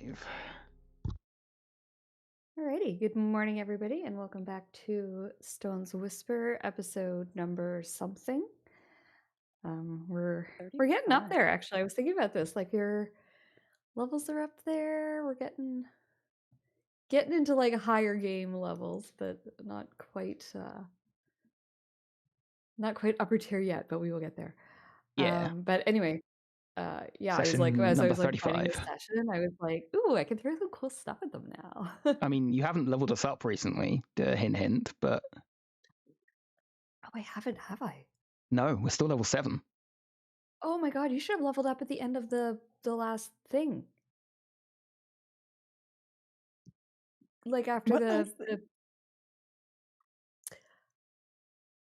Live. Alrighty, good morning, everybody, and welcome back to Stone's Whisper, episode number something. We're getting up there. Actually, I was thinking about this. Like your levels are up there. We're getting into like higher game levels, but not quite upper tier yet. But we will get there. Yeah. But anyway, yeah, Session as I number was like planning the 35. session, I was like, ooh, I can throw some cool stuff at them now. I mean, you haven't leveled us up recently, hint, hint, but Oh, I haven't, have I? no, we're still level 7. Oh my god, you should have leveled up at the end of the last thing. Like after the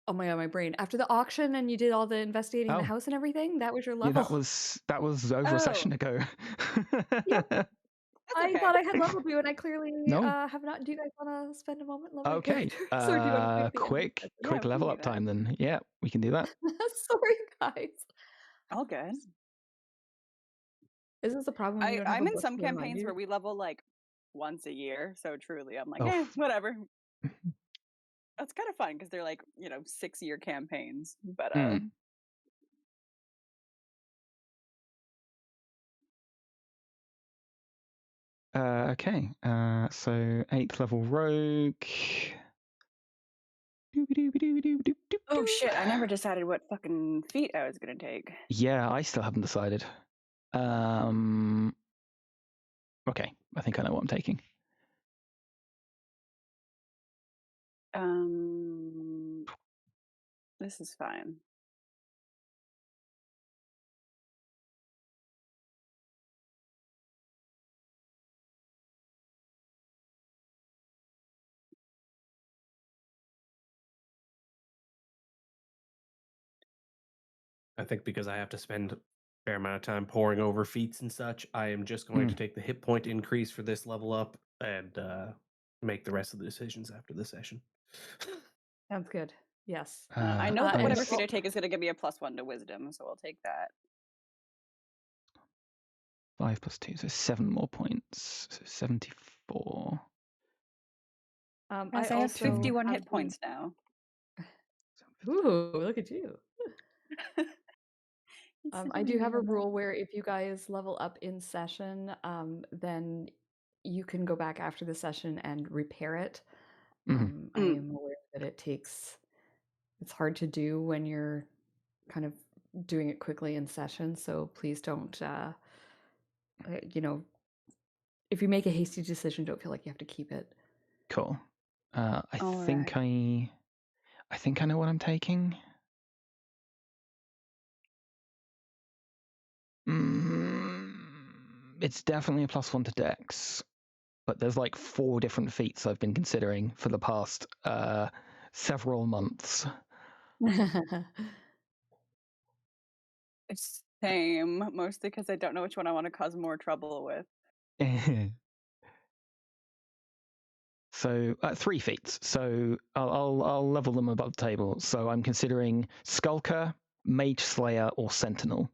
oh my god, my brain. After the auction and you did all the investigating the house and everything, that was your Yeah, level. that was over a session ago. Yep. Okay. I thought I had leveled you, and I clearly No. have not. Do you guys want to spend a moment leveling Okay. characters, or do you want to quick level up time then. Yeah, we can do that. Sorry, guys. All good. Is this a problem? When you don't have I'm a in book some to remind campaigns you? where we level like once a year, so truly I'm like, Oh. whatever. That's kind of fun because they're like, 6-year campaigns. But okay. So 8th level rogue. oh shit, I never decided what fucking feat I was gonna take. Yeah, I still haven't decided. Okay, I think I know what I'm taking. This is fine. I think because I have to spend a fair amount of time poring over feats and such, I am just going to take the hit point increase for this level up and make the rest of the decisions after the session. Sounds good. Yes. I know that whatever feat I take is going to give me a +1 to wisdom, so I'll take that. 5 plus 2, so 7 more points. So 74. I have 51 hit points now. Ooh, look at you. I do have a rule where if you guys level up in session, then you can go back after the session and repair it. I am aware that it's hard to do when you're kind of doing it quickly in session, so please don't, if you make a hasty decision, don't feel like you have to keep it. Cool. I think I know what I'm taking. It's definitely a +1 to Dex, but there's like 4 different feats I've been considering for the past several months. It's same, mostly because I don't know which one I want to cause more trouble with. So 3 feats. So I'll level them above the table. So I'm considering Skulker, Mage Slayer, or Sentinel.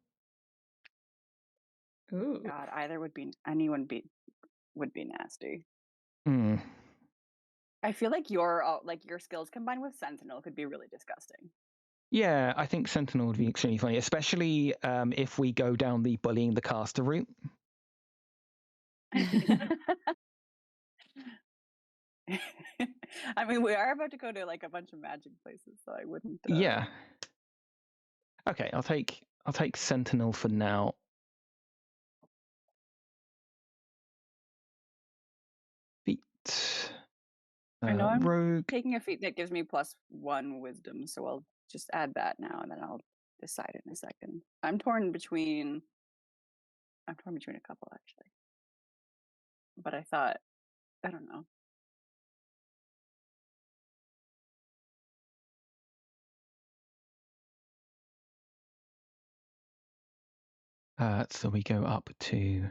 Ooh. God, either would be nasty. I feel like your skills combined with Sentinel could be really disgusting. Yeah, I think Sentinel would be extremely funny, especially if we go down the bullying the caster route. I mean, we are about to go to like a bunch of magic places, so I wouldn't. Yeah. Okay, I'll take Sentinel for now. Feat. I know I'm rogue. taking a feat that gives me +1 wisdom, so I'll just add that now, and then I'll decide in a second. I'm torn between a couple, actually. But I thought, I don't know. So we go up to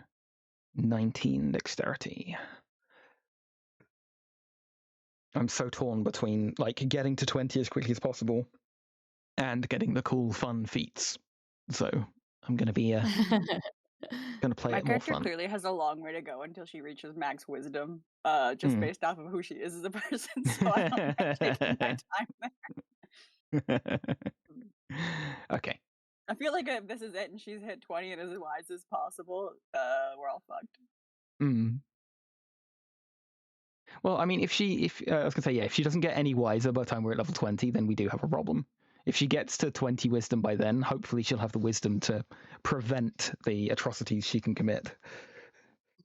19 dexterity. I'm so torn between like getting to 20 as quickly as possible and getting the cool, fun feats. So I'm going to be Gonna play My it more character fun. clearly has a long way to go until she reaches max wisdom, just based off of who she is as a person. So I don't mind taking my time there. Okay. I feel like if this is it and she's hit 20 and as wise as possible, we're all fucked. Well, I mean, if I was gonna say, yeah, if she doesn't get any wiser by the time we're at level 20, then we do have a problem. If she gets to 20 wisdom by then, hopefully she'll have the wisdom to prevent the atrocities she can commit.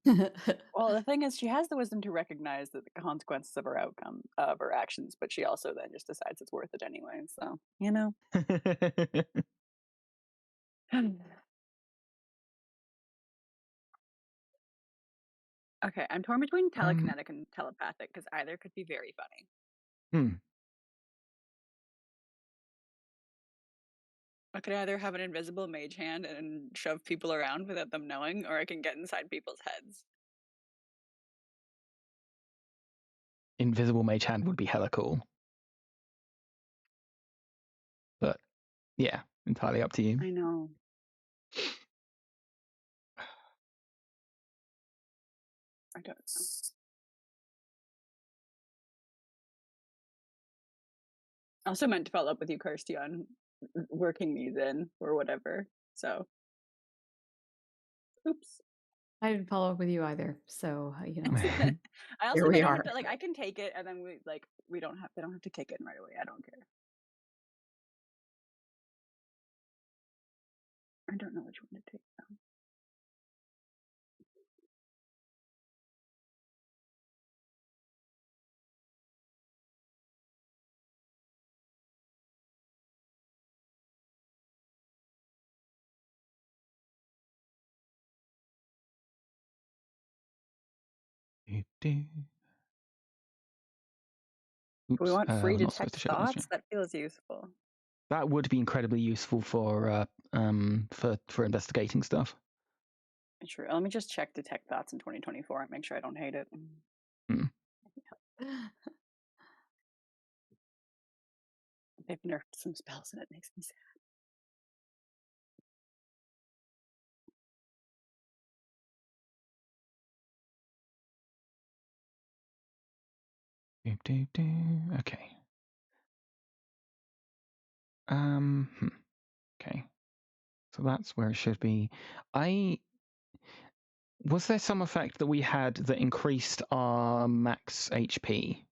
Well, the thing is, she has the wisdom to recognize that the consequences of her outcome of her actions, but she also then just decides it's worth it anyway. So, you know. Okay, I'm torn between telekinetic and telepathic because either could be very funny. I could either have an invisible mage hand and shove people around without them knowing, or I can get inside people's heads. Invisible mage hand would be hella cool. But yeah, entirely up to you. I know. I don't know. I also meant to follow up with you, Kirsty, on working these in or whatever. So, oops. I didn't follow up with you either, so I here also we they don't are. have to, like, I can take it and then they don't have to kick in right away. I don't care. I don't know which one to take though. Oops, We want free I'm not supposed detect to share this thoughts. That feels useful. That would be incredibly useful for investigating stuff. True. Let me just check detect thoughts in 2024 and make sure I don't hate it. They've nerfed some spells and it makes me sad. Okay. Okay. So that's where it should be. Was there some effect that we had that increased our max HP?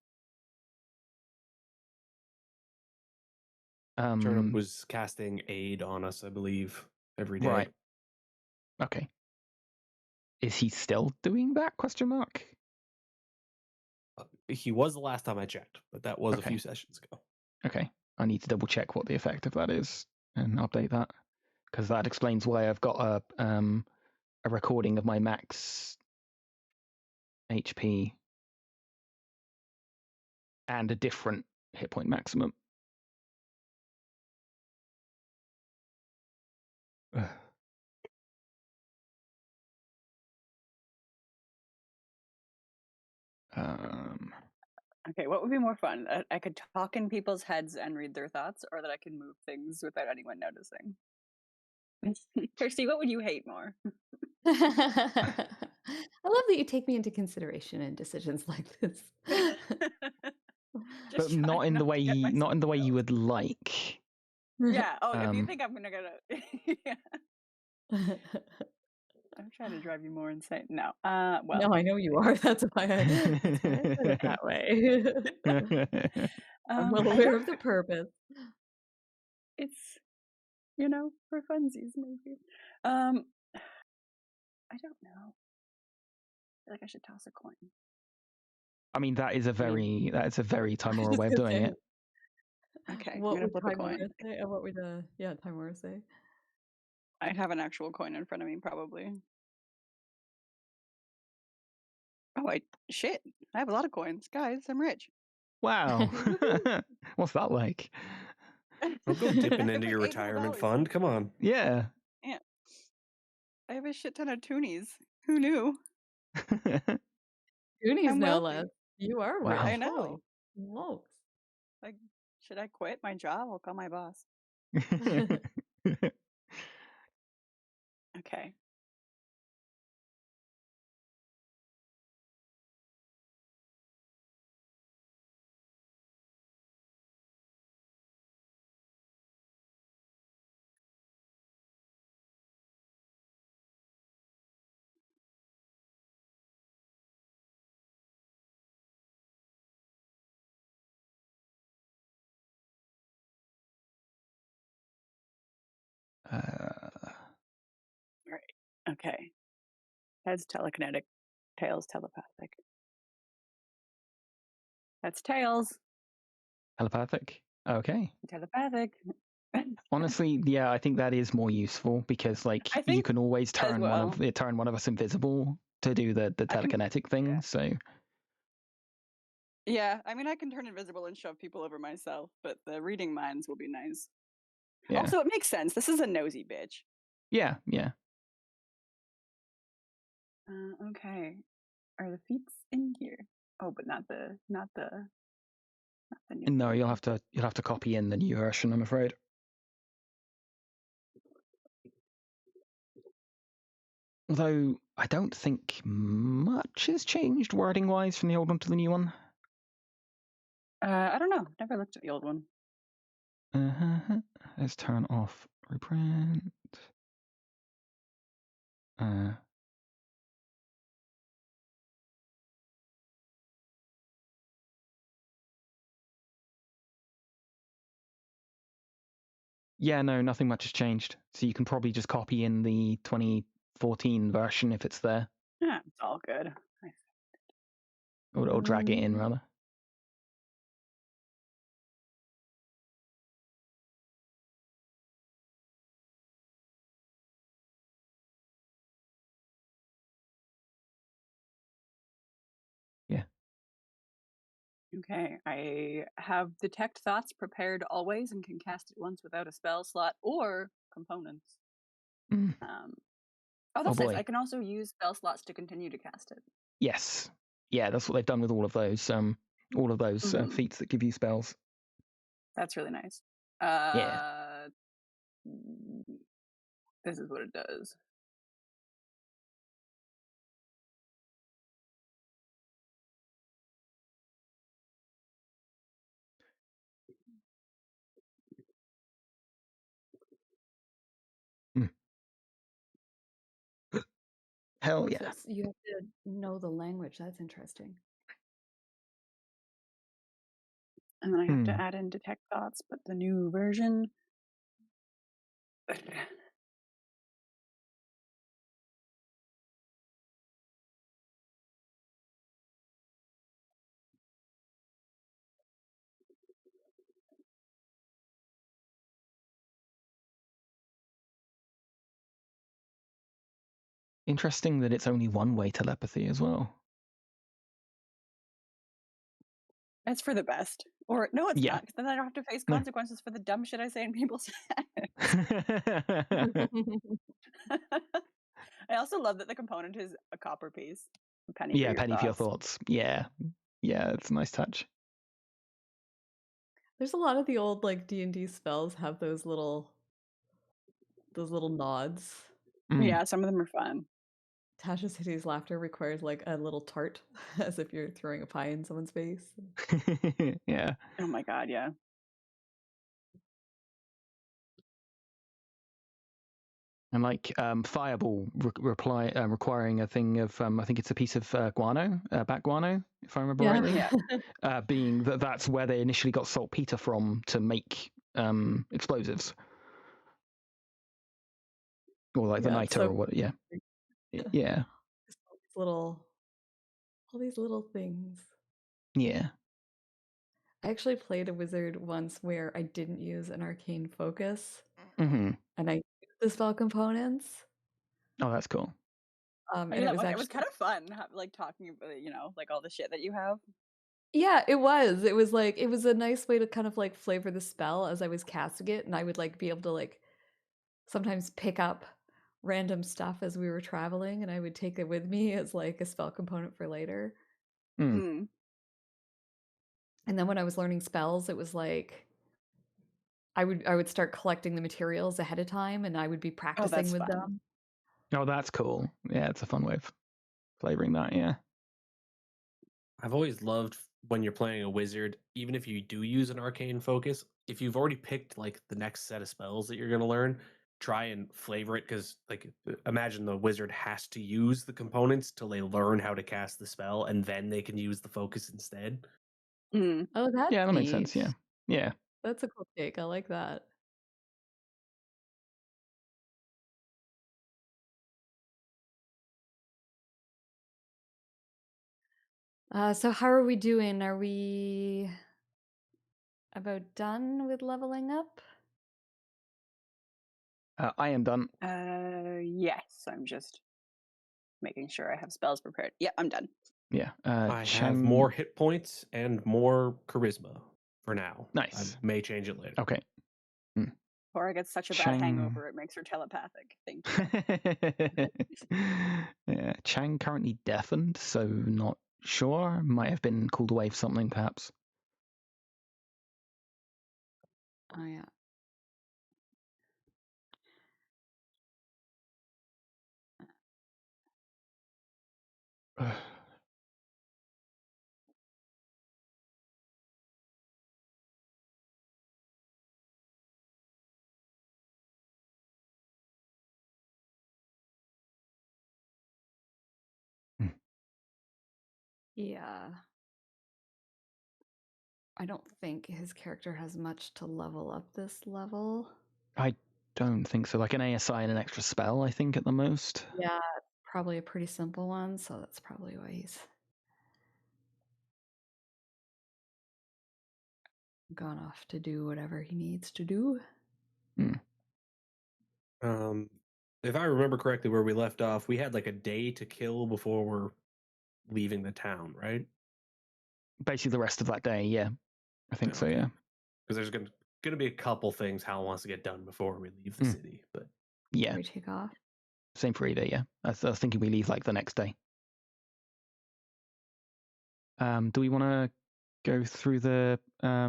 Turnip was casting aid on us, I believe, every day. Right. Okay. Is he still doing that? Question mark. He was the last time I checked, but that was a few sessions ago. Okay. I need to double check what the effect of that is and update that, because that explains why I've got a recording of my max HP and a different hit point maximum. Okay, what would be more fun? I could talk in people's heads and read their thoughts, or that I can move things without anyone noticing. Kirsty, what would you hate more? I love that you take me into consideration in decisions like this. But not in the way you would like. Yeah. Oh, if you think I'm gonna yeah. I'm trying to drive you more insane. No. Well. No, I know you are. That's why I put it that way. I'm well aware of the purpose. It's, for funsies maybe. I don't know. I feel like I should toss a coin. I mean, that is a very Time Aurora way of doing it. Okay, what I'm gonna flip a coin. Say? What would Time Aurora say? I'd have an actual coin in front of me, probably. Oh, shit! I have a lot of coins, guys. I'm rich. Wow. What's that like? I'll go dipping into your retirement fund. Come on. Yeah. Yeah. I have a shit ton of toonies. Who knew? Toonies, no less. You are wow. rich. I know. Smokes. Like, should I quit my job? I'll call my boss. Okay. Right. Okay. Head's telekinetic, tails telepathic. That's tails. Telepathic. Okay. Telepathic. Honestly, yeah, I think that is more useful because, like, I you think can always as turn well. one of us invisible to do the I can- telekinetic thing. yeah. So Yeah, I mean, I can turn invisible and shove people over myself, but the reading minds will be nice. yeah, Also, it makes sense. This is a nosy bitch. yeah. Okay. Are the feats in here? Oh, but not the new. No, you'll have to copy in the new version, I'm afraid. Although I don't think much has changed wording wise from the old one to the new one. I don't know. Never looked at the old one. Let's turn off reprint. Yeah, no, nothing much has changed. So you can probably just copy in the 2014 version if it's there, Yeah, it's all good. or drag it in rather. Yeah. Okay, I have detect thoughts prepared always and can cast it once without a spell slot or components. Mm. Oh, that's Oh, nice. boy. I can also use spell slots to continue to cast it. Yes. Yeah, that's what they've done with all of those. Feats that give you spells. That's really nice. Yeah. This is what it does. Hell What's yeah. this? You have to know the language. That's interesting. And then I have to add in detect thoughts, but the new version. Interesting that it's only one-way telepathy as well. That's for the best. Or no, it's Yeah. not, because then I don't have to face No. consequences for the dumb shit I say in people's heads. I also love that the component is a copper piece. A penny for your penny for your thoughts. thoughts. Yeah, it's a nice touch. There's a lot of the old like D&D spells have those little nods. Yeah, some of them are fun. Tasha City's laughter requires like a little tart, as if you're throwing a pie in someone's face. Yeah. Oh my god, yeah. And like Fireball requiring a thing of I think it's a piece of guano, bat guano, if I remember rightly. Yeah. Being that's where they initially got saltpeter from to make explosives, or like the niter, or what? Yeah. All these little things. Yeah. I actually played a wizard once where I didn't use an arcane focus, and I used the spell components. Oh, that's cool. And it was was kind of fun, like talking about, like all the shit that you have. Yeah, it was. It was like it was a nice way to kind of like flavor the spell as I was casting it, and I would like be able to like sometimes pick up random stuff as we were traveling, and I would take it with me as like a spell component for later. Mm. And then when I was learning spells, it was like I would start collecting the materials ahead of time, and I would be practicing with them. Oh, that's cool. Yeah, it's a fun way of flavoring that. Yeah. I've always loved when you're playing a wizard, even if you do use an arcane focus, if you've already picked like the next set of spells that you're going to learn, try and flavor it, because like imagine the wizard has to use the components till they learn how to cast the spell, and then they can use the focus instead. Mm. Oh, that's that neat. makes sense. Yeah. That's a cool take. I like that. So how are we doing? Are we about done with leveling up? I am done. Yes, I'm just making sure I have spells prepared. Yeah, I'm done. Yeah. I Chang... have more hit points and more charisma for now. Nice. I may change it later. Okay. Cora gets such a bad Chang... hangover, it makes her telepathic. Thank you. Yeah, Chang currently deafened, so not sure. Might have been called away for something, perhaps. Oh yeah. Yeah. I don't think his character has much to level up this level. I don't think so. Like an ASI and an extra spell, I think, at the most. Yeah, probably a pretty simple one, so that's probably why he's gone off to do whatever he needs to do. If I remember correctly, where we left off, we had like a day to kill before we're leaving the town, right? Basically, the rest of that day, yeah. I think so, yeah. Because there's going to be a couple things Hal wants to get done before we leave the city. But yeah, we take off. Same for Ida, yeah. I was thinking we leave like the next day. Do we want to go through the I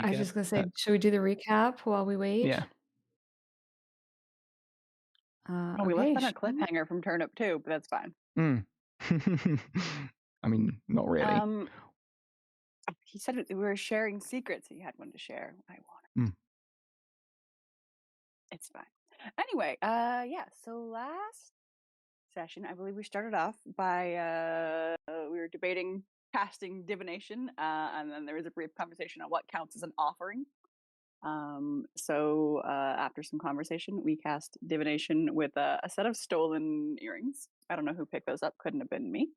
was just gonna say, should we do the recap while we wait? Yeah. We left on a sure. cliffhanger from Turnip too, but that's fine. I mean, not really. He said we were sharing secrets. He had one to share. I want it. It's fine. Anyway, yeah. So last session, I believe we started off by we were debating casting divination, and then there was a brief conversation on what counts as an offering. So after some conversation, we cast divination with a set of stolen earrings. I don't know who picked those up. Couldn't have been me.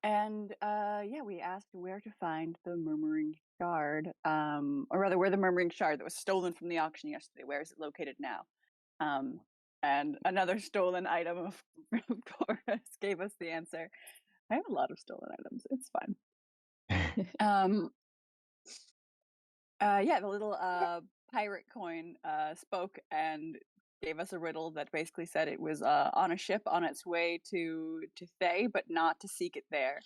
And yeah, we asked where to find the murmuring shard, or rather, where the murmuring shard that was stolen from the auction yesterday. Where is it located now? And another stolen item of Cora's gave us the answer. I have a lot of stolen items. It's fine. Yeah, the little pirate coin spoke and gave us a riddle that basically said it was on a ship on its way to Thay, but not to seek it there.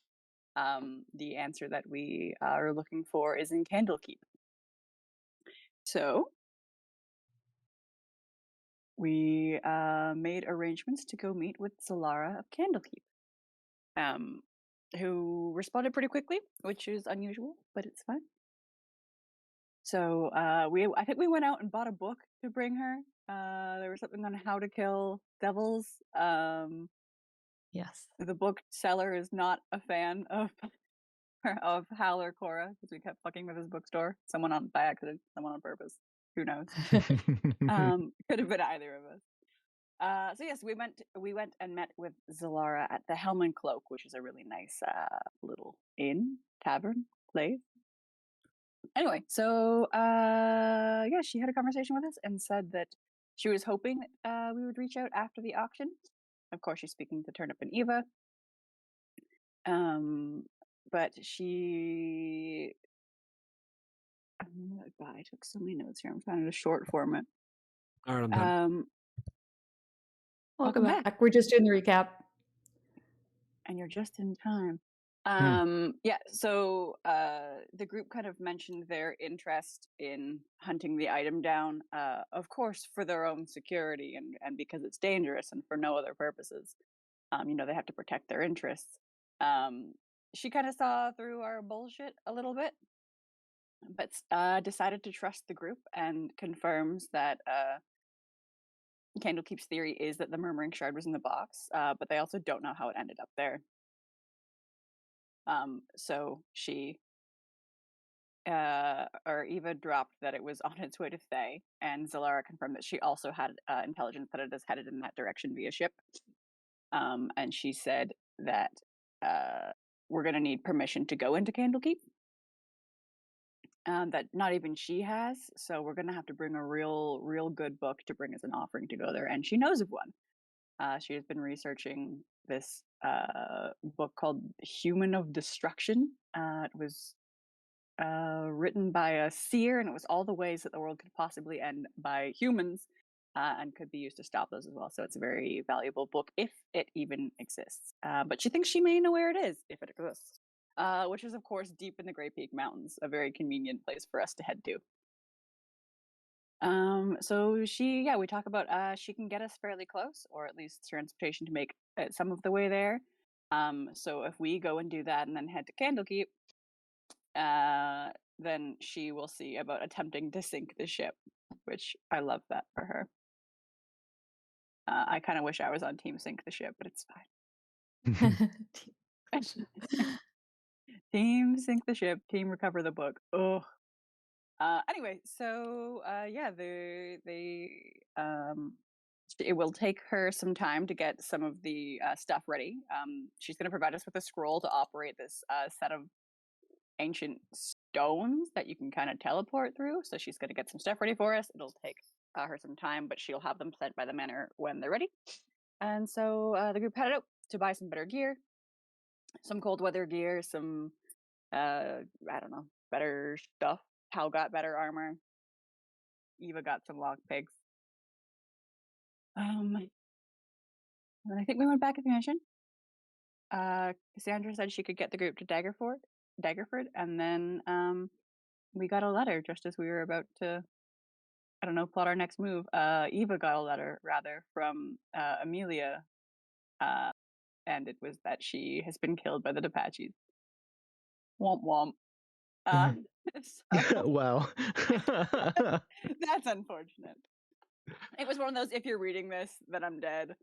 The answer that we are looking for is in Candlekeep. So we made arrangements to go meet with Solara of Candlekeep, who responded pretty quickly, which is unusual, but it's fine. So I think we went out and bought a book to bring her. There was something on how to kill devils. Yes. The bookseller is not a fan of Hal or Cora because we kept fucking with his bookstore. Someone on by accident, someone on purpose. Who knows? Could have been either of us. So yes, we went and met with Zalara at the Helm and Cloak, which is a really nice little inn, tavern, place. Anyway, so yeah, she had a conversation with us and said that she was hoping we would reach out after the auction. Of course, she's speaking to Turnip and Eva. But she... God, I took so many notes here. I'm finding a short format. All right, I'm done. Welcome back. We're just doing the recap. And you're just in time. Yeah, so the group kind of mentioned their interest in hunting the item down, of course, for their own security and because it's dangerous and for no other purposes. They have to protect their interests. She kind of saw through our bullshit a little bit, but decided to trust the group and confirms that Candlekeep's theory is that the Murmuring Shard was in the box, but they also don't know how it ended up there. So she, or Eva dropped that it was on its way to Thay, and Zalara confirmed that she also had intelligence that it is headed in that direction via ship. And she said that we're going to need permission to go into Candlekeep. That not even she has, so we're going to have to bring a real good book to bring as an offering to go there, and she knows of one. She has been researching this book called Human of Destruction. It was written by a seer, and it was all the ways that the world could possibly end by humans, and could be used to stop those as well. So it's a very valuable book if it even exists. But she thinks she may know where it is if it exists, which is of course deep in the Grey Peak Mountains, a very convenient place for us to head to. So we talk about she can get us fairly close, or at least transportation to make some of the way there. So if we go and do that and then head to Candlekeep, then she will see about attempting to sink the ship, which I love that for her. I kind of wish I was on team sink the ship, but it's fine. Team sink the ship, team recover the book. Oh. Anyway, so it will take her some time to get some of the stuff ready. She's going to provide us with a scroll to operate this set of ancient stones that you can kind of teleport through. So she's going to get some stuff ready for us. It'll take her some time, but she'll have them sent by the manor when they're ready. And so the group headed out to buy some better gear, some cold weather gear, some better stuff. Hal got better armor. Eva got some lockpicks. And I think we went back at the mission. Cassandra said she could get the group to Daggerford, and then we got a letter just as we were about to, plot our next move. Eva got a letter, rather, from Amelia, and it was that she has been killed by the Apaches. Womp womp. Well, that's unfortunate. It was one of those, if you're reading this, then I'm dead.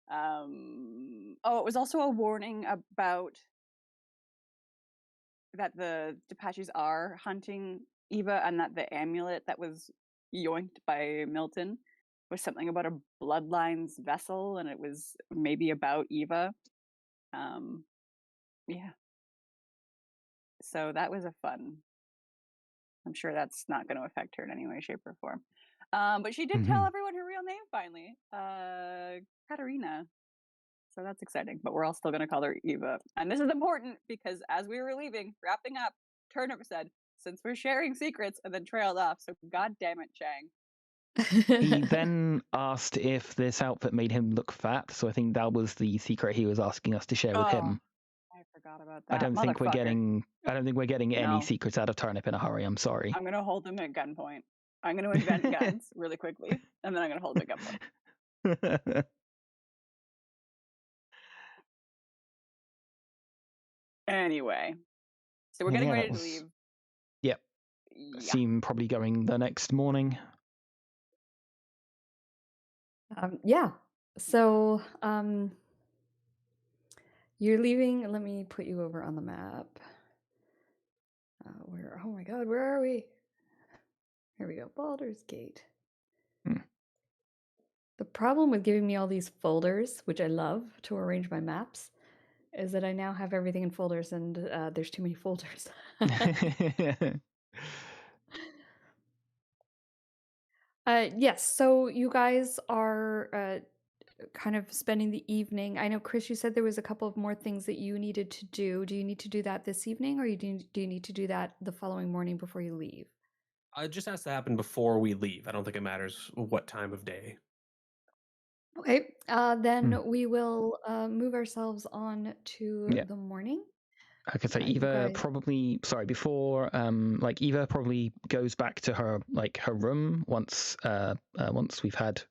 It was also a warning about that the Apaches are hunting Eva, and that the amulet that was yoinked by Milton was something about a bloodlines vessel, and it was maybe about Eva. Yeah. So that was a fun. I'm sure that's not going to affect her in any way, shape, or form. But she did tell everyone her real name finally, Katerina. So that's exciting. But we're all still going to call her Eva. And this is important because as we were leaving, wrapping up, Turnip said, "Since we're sharing secrets," and then trailed off. So God damn it, Chang. He then asked if this outfit made him look fat. So I think that was the secret he was asking us to share with him. I forgot about that. I don't think we're getting any No. secrets out of Turnip in a hurry. I'm sorry. I'm gonna hold him at gunpoint. I'm gonna invent guns really quickly, and then I'm gonna hold him at gunpoint. Anyway, so we're getting ready to leave. Yep. Yeah. Seem probably going the next morning. Yeah. So you're leaving. Let me put you over on the map. Oh my God, where are we? Here we go. Baldur's Gate. The problem with giving me all these folders, which I love to arrange my maps, is that I now have everything in folders, and there's too many folders. Yes, so you guys are kind of spending the evening. I know, Chris, you said there was a couple of more things that you needed to do. Do you need to do that this evening, or do you need to do that the following morning before you leave? It just has to happen before we leave. I don't think it matters what time of day. Okay, then we will move ourselves on to the morning. I could say Eva probably before Eva probably goes back to her room once we've had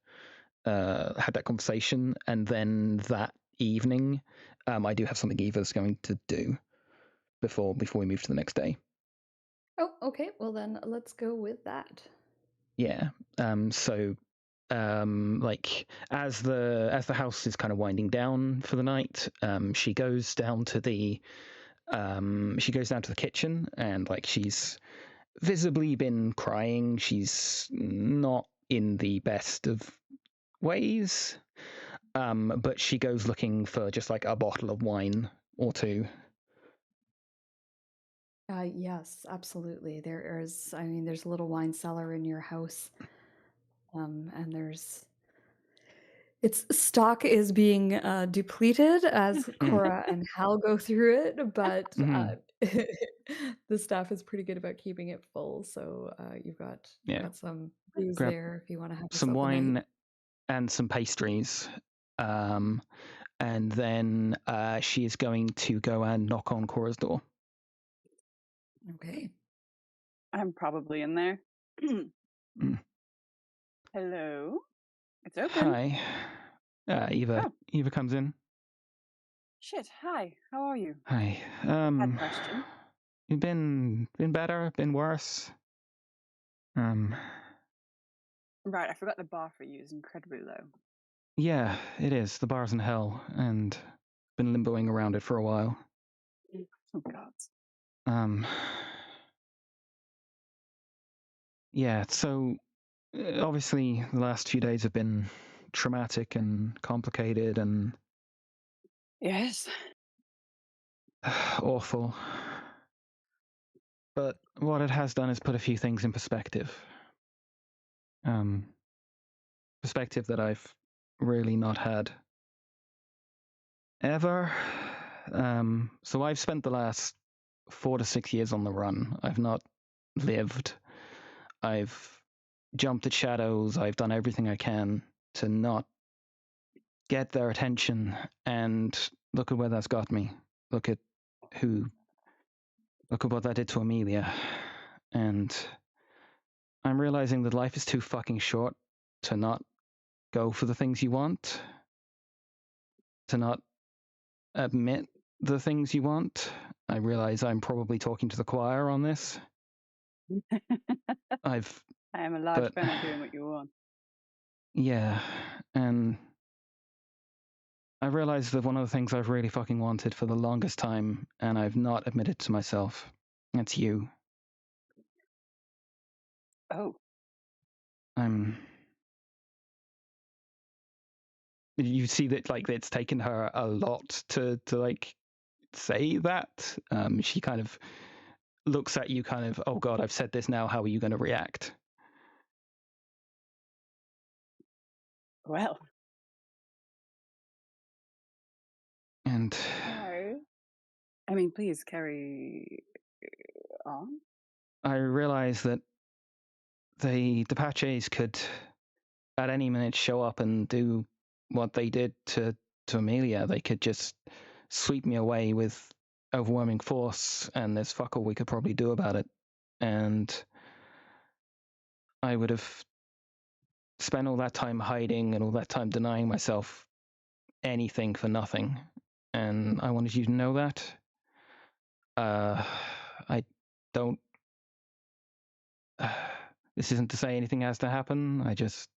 that conversation, and then that evening I do have something Eva's going to do before we move to the next day. Oh, okay. Well then let's go with that. Yeah. So as the house is kind of winding down for the night, she goes down to the kitchen, and she's visibly been crying. She's not in the best of ways. But she goes looking for just like a bottle of wine or two. Yes, absolutely. There's a little wine cellar in your house. And its stock is being depleted as Cora and Hal go through it, but the staff is pretty good about keeping it full. So you've got some booze Grab there if you want to have some yourself a night. wine and some pastries. And then she is going to go and knock on Cora's door. Okay. I'm probably in there. Hello. It's open. Hi. Eva comes in. Shit. Hi. How are you? Hi. Bad question. You've been better, been worse. Right. I forgot the bar for you is incredibly low. Yeah, it is. The bar's in hell, and been limboing around it for a while. Oh gods. Yeah. So obviously, the last few days have been traumatic and complicated and Yes. awful. But what it has done is put a few things in perspective. Perspective that I've really not had ever. So I've spent the last 4 to 6 years on the run. I've not lived. I've jumped at shadows. I've done everything I can to not get their attention. And look at where that's got me. Look at what that did to Amelia. And I'm realizing that life is too fucking short to not go for the things you want, to not admit the things you want. I realize I'm probably talking to the choir on this. I am a large fan of doing what you want. Yeah, and I realized that one of the things I've really fucking wanted for the longest time, and I've not admitted to myself, it's you. Oh. You see that like it's taken her a lot to like say that. She kind of looks at you kind of, oh God, I've said this now, how are you going to react? Well. And no. I mean, please carry on. I realize that the Apaches could at any minute show up and do what they did to Amelia. They could just sweep me away with overwhelming force, and there's fuck all we could probably do about it. And I would have spent all that time hiding and all that time denying myself anything for nothing. And I wanted you to know that. I don't. This isn't to say anything has to happen. I just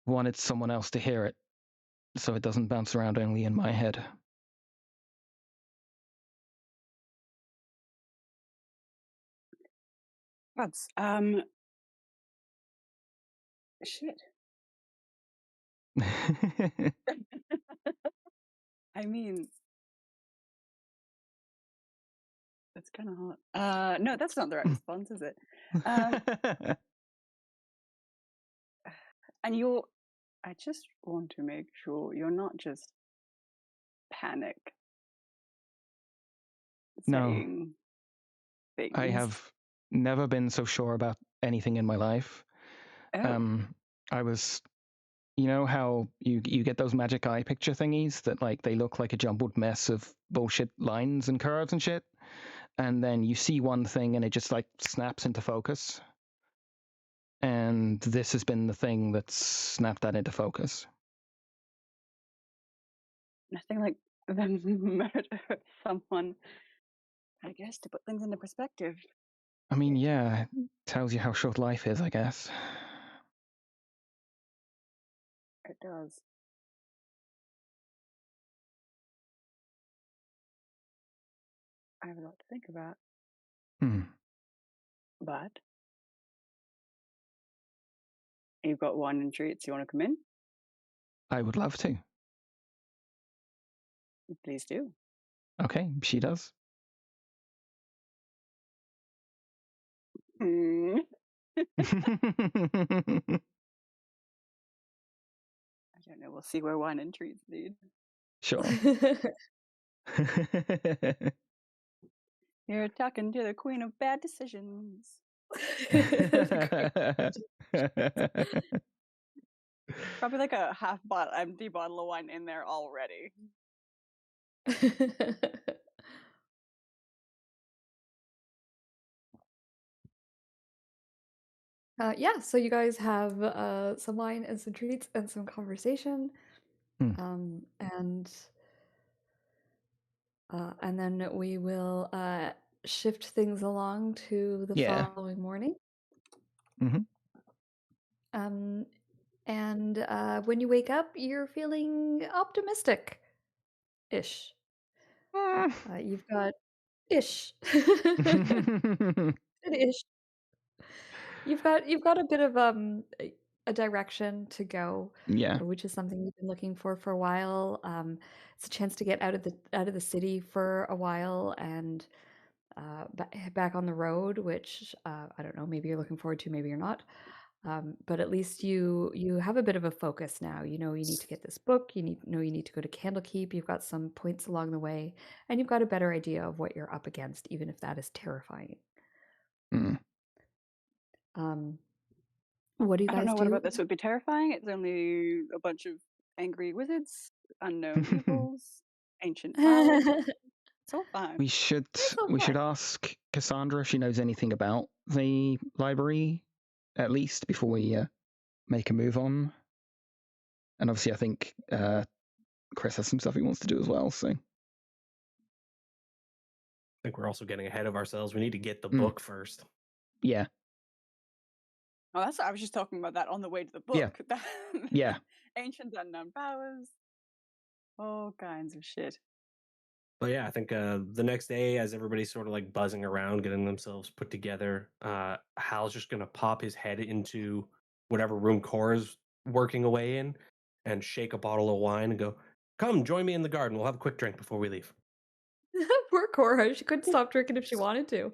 wanted someone else to hear it, so it doesn't bounce around only in my head. That's shit. I mean, that's kind of hot. No, that's not the right response, is it? And I just want to make sure you're not just panic saying things. I have never been so sure about anything in my life. I was, you know how you get those magic eye picture thingies that like they look like a jumbled mess of bullshit lines and curves and shit, and then you see one thing and it just like snaps into focus. And this has been the thing that's snapped that into focus. Nothing like the murder of someone, I guess, to put things into perspective. I mean, yeah, it tells you how short life is, I guess. It does. I have a lot to think about. But you've got wine and treats. You want to come in? I would love to. Please do. Okay, she does. Hmm. I don't know. We'll see where wine and treats lead. Sure. You're talking to the queen of bad decisions. Probably like a empty bottle of wine in there already. Yeah, so you guys have some wine and some treats and some conversation. Hmm. And then we will shift things along to the Yeah. following morning. Mhm. And when you wake up, you're feeling optimistic-ish. You've got ish. Ish. You've got a bit of a direction to go, Yeah. which is something you've been looking for a while. It's a chance to get out of the city for a while and back on the road, which I don't know. Maybe you're looking forward to, maybe you're not. But at least you have a bit of a focus now. You know you need to get this book. You need to go to Candlekeep. You've got some points along the way, and you've got a better idea of what you're up against, even if that is terrifying. Mm. What do you I don't guys know what do? about this would be terrifying. It's only a bunch of angry wizards, unknown evils, ancient powers. It's all fine. We should ask Cassandra if she knows anything about the library, at least before we make a move on. And obviously, I think Chris has some stuff he wants to do as well. So I think we're also getting ahead of ourselves. We need to get the book first. Yeah. Oh, I was just talking about that on the way to the book. Yeah. Yeah. Ancient unknown powers. All kinds of shit. But yeah, I think the next day, as everybody's sort of like buzzing around, getting themselves put together, Hal's just going to pop his head into whatever room Cora's working away in and shake a bottle of wine and go, "Come, join me in the garden. We'll have a quick drink before we leave." Poor Cora. She couldn't stop drinking if she wanted to.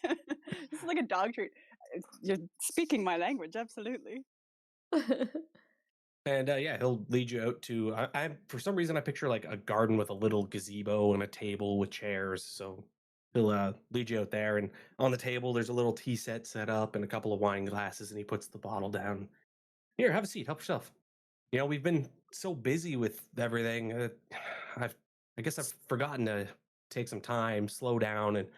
This is like a dog treat. You're speaking my language, absolutely. And yeah, he'll lead you out to. I for some reason I picture like a garden with a little gazebo and a table with chairs. So he'll lead you out there, and on the table there's a little tea set up and a couple of wine glasses, and he puts the bottle down. Here, have a seat. Help yourself. You know, we've been so busy with everything. I guess I've forgotten to take some time, slow down, and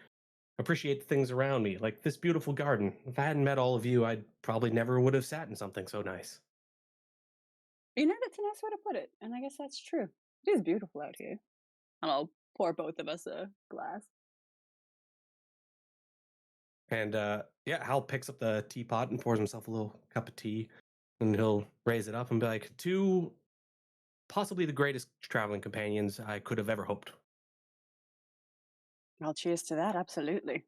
appreciate the things around me, like this beautiful garden. If I hadn't met all of you, I probably never would have sat in something so nice. You know, that's a nice way to put it, and I guess that's true. It is beautiful out here. And I'll pour both of us a glass. And yeah, Hal picks up the teapot and pours himself a little cup of tea, and he'll raise it up and be like, "To possibly the greatest traveling companions I could have ever hoped." I'll cheers to that, absolutely.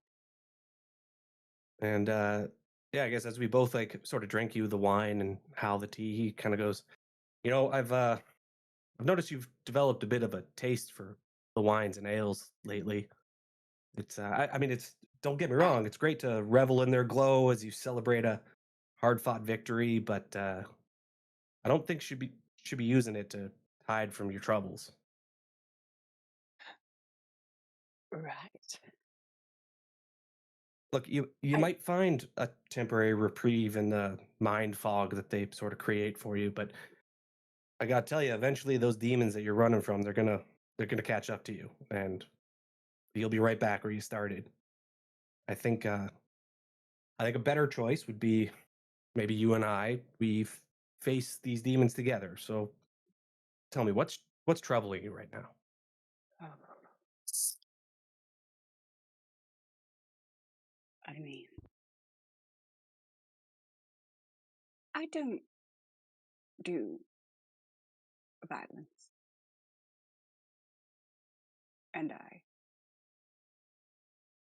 And yeah, I guess as we both like sort of drink you the wine and Hal the tea, he kind of goes, "You know, I've noticed you've developed a bit of a taste for the wines and ales lately. It's I mean, it's don't get me wrong, it's great to revel in their glow as you celebrate a hard-fought victory, but I don't think should be using it to hide from your troubles." Right. Look, you might find a temporary reprieve in the mind fog that they sort of create for you, but I gotta tell you, eventually those demons that you're running from, they're gonna catch up to you, and you'll be right back where you started. I think I think a better choice would be maybe you and we face these demons together. So tell me, what's troubling you right now? I mean, I don't do violence. And I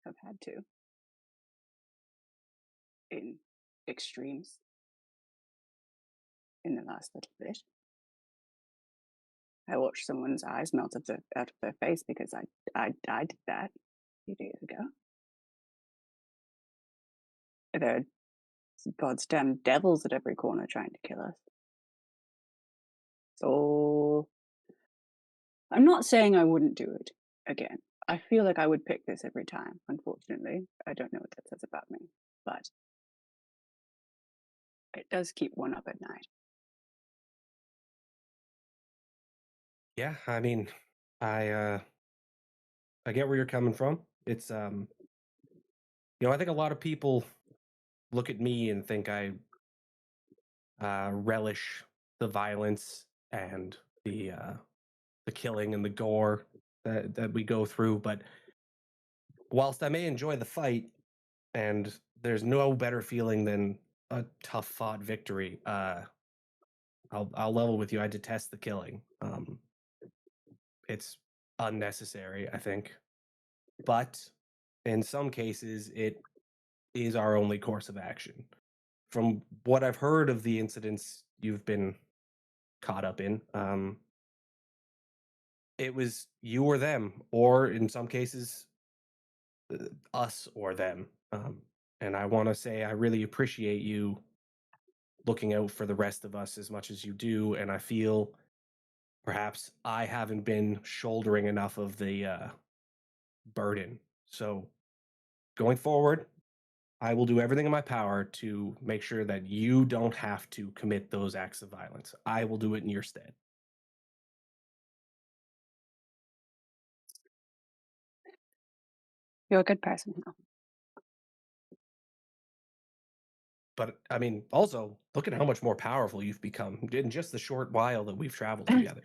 have had to. In extremes. in the last little bit. I watched someone's eyes melt out of their face because I did that a few days ago. There are God's damn devils at every corner trying to kill us. So I'm not saying I wouldn't do it again. I feel like I would pick this every time, unfortunately. I don't know what that says about me, but it does keep one up at night. Yeah, I mean, I get where you're coming from. It's I think a lot of people look at me and think I relish the violence and the killing and the gore that we go through. But whilst I may enjoy the fight, and there's no better feeling than a tough fought victory, I'll level with you. I detest the killing. It's unnecessary, I think. But in some cases, it is our only course of action. From what I've heard of the incidents you've been caught up in, it was you or them, or in some cases, us or them. And I want to say I really appreciate you looking out for the rest of us as much as you do. And I feel perhaps I haven't been shouldering enough of the burden. So going forward, I will do everything in my power to make sure that you don't have to commit those acts of violence. I will do it in your stead. You're a good person now. But I mean, also look at how much more powerful you've become in just the short while that we've traveled together.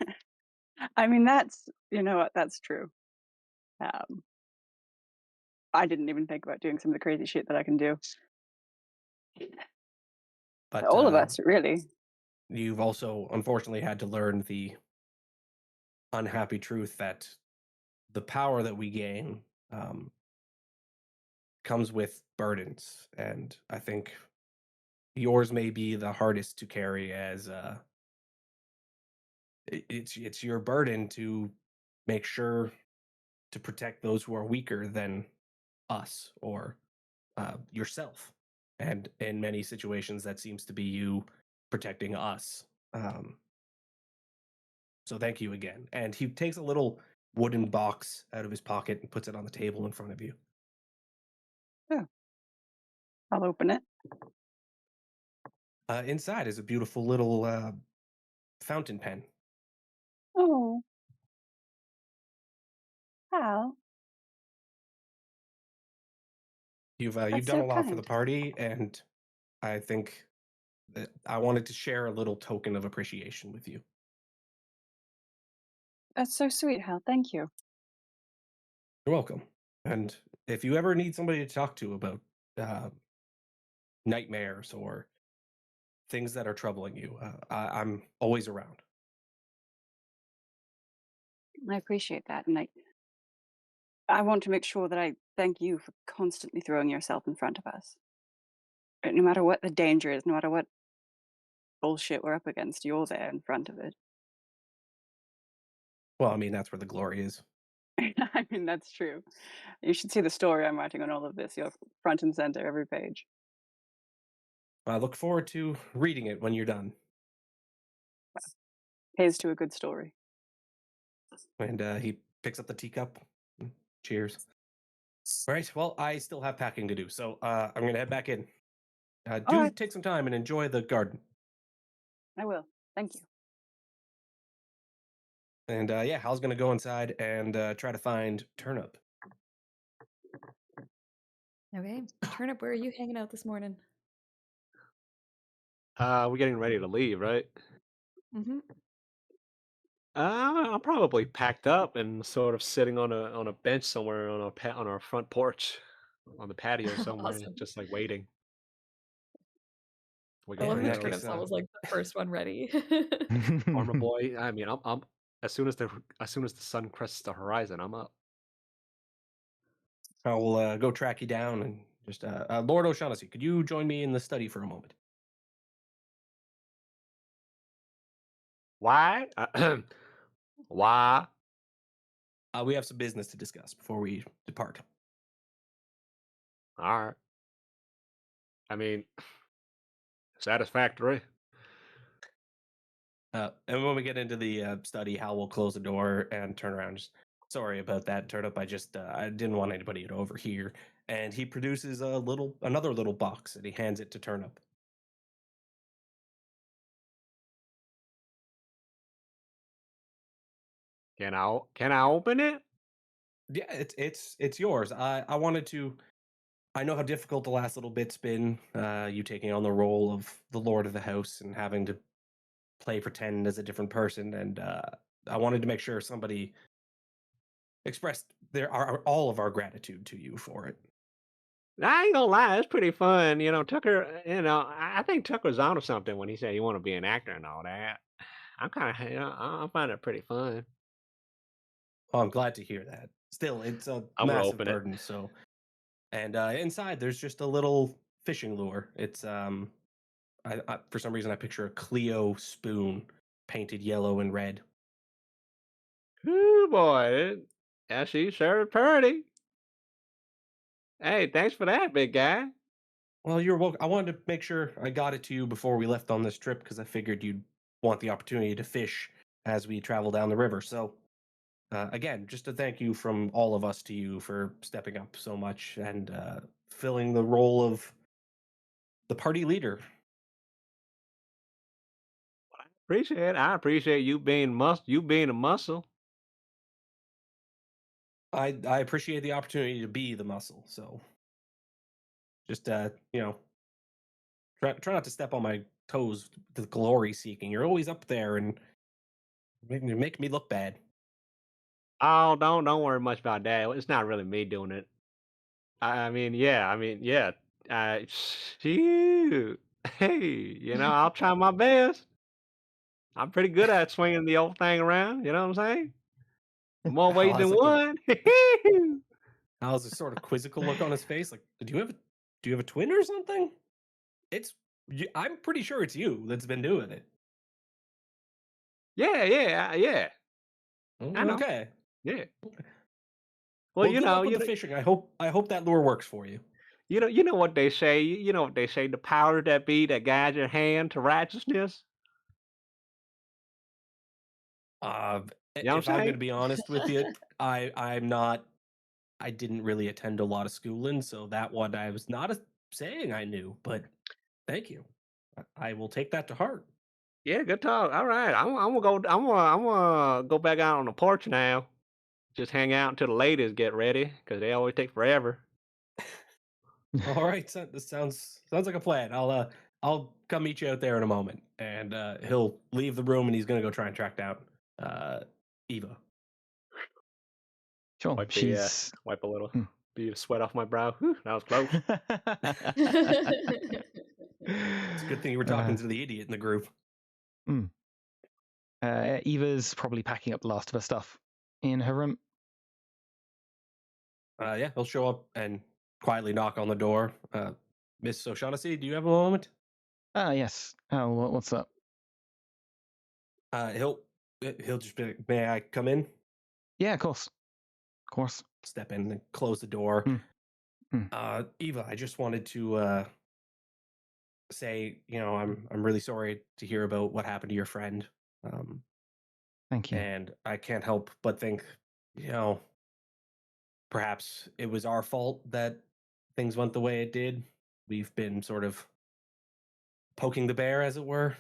I mean, that's true. I didn't even think about doing some of the crazy shit that I can do. But All of us, really. You've also unfortunately had to learn the unhappy truth that the power that we gain comes with burdens, and I think yours may be the hardest to carry, as it's your burden to make sure to protect those who are weaker than us or yourself, and in many situations that seems to be you protecting us. So thank you again. And he takes a little wooden box out of his pocket and puts it on the table in front of you. Yeah. I'll open it. Inside is a beautiful little fountain pen. Oh. How? You've That's done so a lot for the kind. party, and I think that I wanted to share a little token of appreciation with you. That's so sweet, Hal. Thank you. You're welcome. And if you ever need somebody to talk to about nightmares or things that are troubling you, I'm always around. I appreciate that, and I want to make sure that I thank you for constantly throwing yourself in front of us. No matter what the danger is, no matter what bullshit we're up against, you're there in front of it. Well, I mean, that's where the glory is. I mean, that's true. You should see the story I'm writing on all of this. You're front and center every page. I look forward to reading it when you're done. Here's to a good story. And he picks up the teacup. Cheers. All right. Well, I still have packing to do, so I'm going to head back in. Do right. take some time and enjoy the garden. I will. Thank you. And yeah, Hal's going to go inside and try to find Turnip. Okay. Turnip, where are you hanging out this morning? We're getting ready to leave, right? Mm-hmm. I'm probably packed up and sort of sitting on a bench somewhere on our front porch, on the patio somewhere, Awesome. just like waiting. We I got love in that that Turnip's case, almost like the first one ready. farmer boy. I mean, I'm as soon as the sun crests the horizon, I'm up. I'll go track you down and just Lord O'Shaughnessy, could you join me in the study for a moment? Why? Why? We have some business to discuss before we depart. All right. I mean, satisfactory. And when we get into the study, Hal will close the door and turn around. Just, sorry about that, Turnip. I just I didn't want anybody to overhear. And he produces another little box, and he hands it to Turnip. Can I open it? Yeah, it's yours. I wanted to. I know how difficult the last little bit's been. You taking on the role of the lord of the house and having to play pretend as a different person, and I wanted to make sure somebody expressed all of our gratitude to you for it. I ain't gonna lie, it's pretty fun. Tucker. I think Tucker's onto something when he said he want to be an actor and all that. I'm kind of, I find it pretty fun. Oh, I'm glad to hear that. Still, it's a I'm gonna massive open it. burden. So, and inside there's just a little fishing lure. It's for some reason I picture a Clio spoon painted yellow and red. Ooh boy, yeah, she's sure pretty. Hey, thanks for that, big guy. Well, you're welcome. I wanted to make sure I got it to you before we left on this trip because I figured you'd want the opportunity to fish as we travel down the river. So, again, just a thank you from all of us to you for stepping up so much and filling the role of the party leader. I appreciate you being a muscle. I appreciate the opportunity to be the muscle. So, just try not to step on my toes. The glory seeking. You're always up there and make me look bad. Oh, don't worry much about that. It's not really me doing it. Yeah. Shoot. Hey, I'll try my best. I'm pretty good at swinging the old thing around. You know what I'm saying? More Hal ways has than like a one. Hal has a sort of quizzical look on his face. Like, do you have a twin or something? I'm pretty sure it's you that's been doing it. Yeah. I know. Okay. Yeah. Well, Well, good luck with the fishing. I hope that lure works for you. you know what they say. You know what they say. The power that guides your hand to righteousness. Uh, You know what if I'm I'm going saying? to be honest with you, I'm not. I didn't really attend a lot of schooling, so that one I was not saying I knew. But thank you. I will take that to heart. Yeah, good talk. All right, I'm gonna go back out on the porch now. Just hang out until the ladies get ready, cause they always take forever. All right, so this sounds like a plan. I'll come meet you out there in a moment, and he'll leave the room and he's gonna go try and track down Eva. Sure, Wipe she's wipe a little Hmm. bead of sweat off my brow. Whew, that was close. It's a good thing you were talking to the idiot in the group. Eva's probably packing up the last of her stuff in her room. Yeah, he'll show up and quietly knock on the door. Miss O'Shaughnessy, do you have a moment? Yes. Oh, what's up? He'll just be like, may I come in? Yeah, of course. Of course. Step in and close the door. Hmm. Eva, I just wanted to say, I'm really sorry to hear about what happened to your friend. Thank you. And I can't help but think, perhaps it was our fault that things went the way it did. We've been sort of poking the bear, as it were.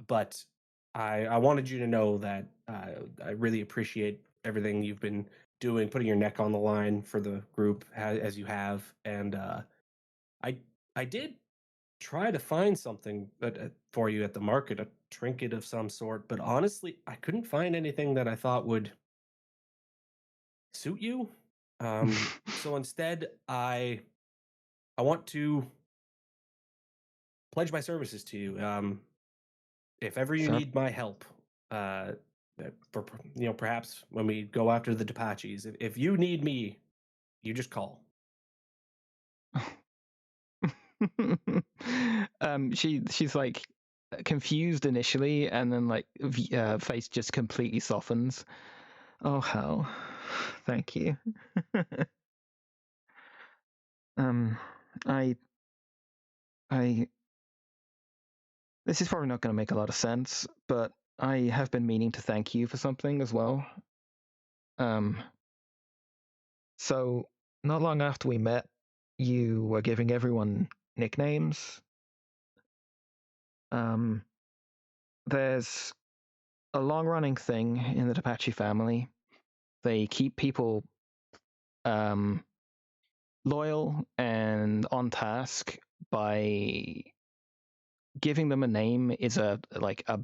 But I wanted you to know that I really appreciate everything you've been doing, putting your neck on the line for the group as you have, and I did try to find something for you at the market, a trinket of some sort, but honestly, I couldn't find anything that I thought would suit you. So instead, I want to pledge my services to you. If ever you Sir? need my help, for perhaps when we go after the Depachis, if you need me, you just call. She's like confused initially, and then like face just completely softens. Oh hell, thank you. I this is probably not going to make a lot of sense, but I have been meaning to thank you for something as well. So not long after we met, you were giving everyone nicknames. There's a long-running thing in the Apache family. They keep people loyal and on task by giving them a name is a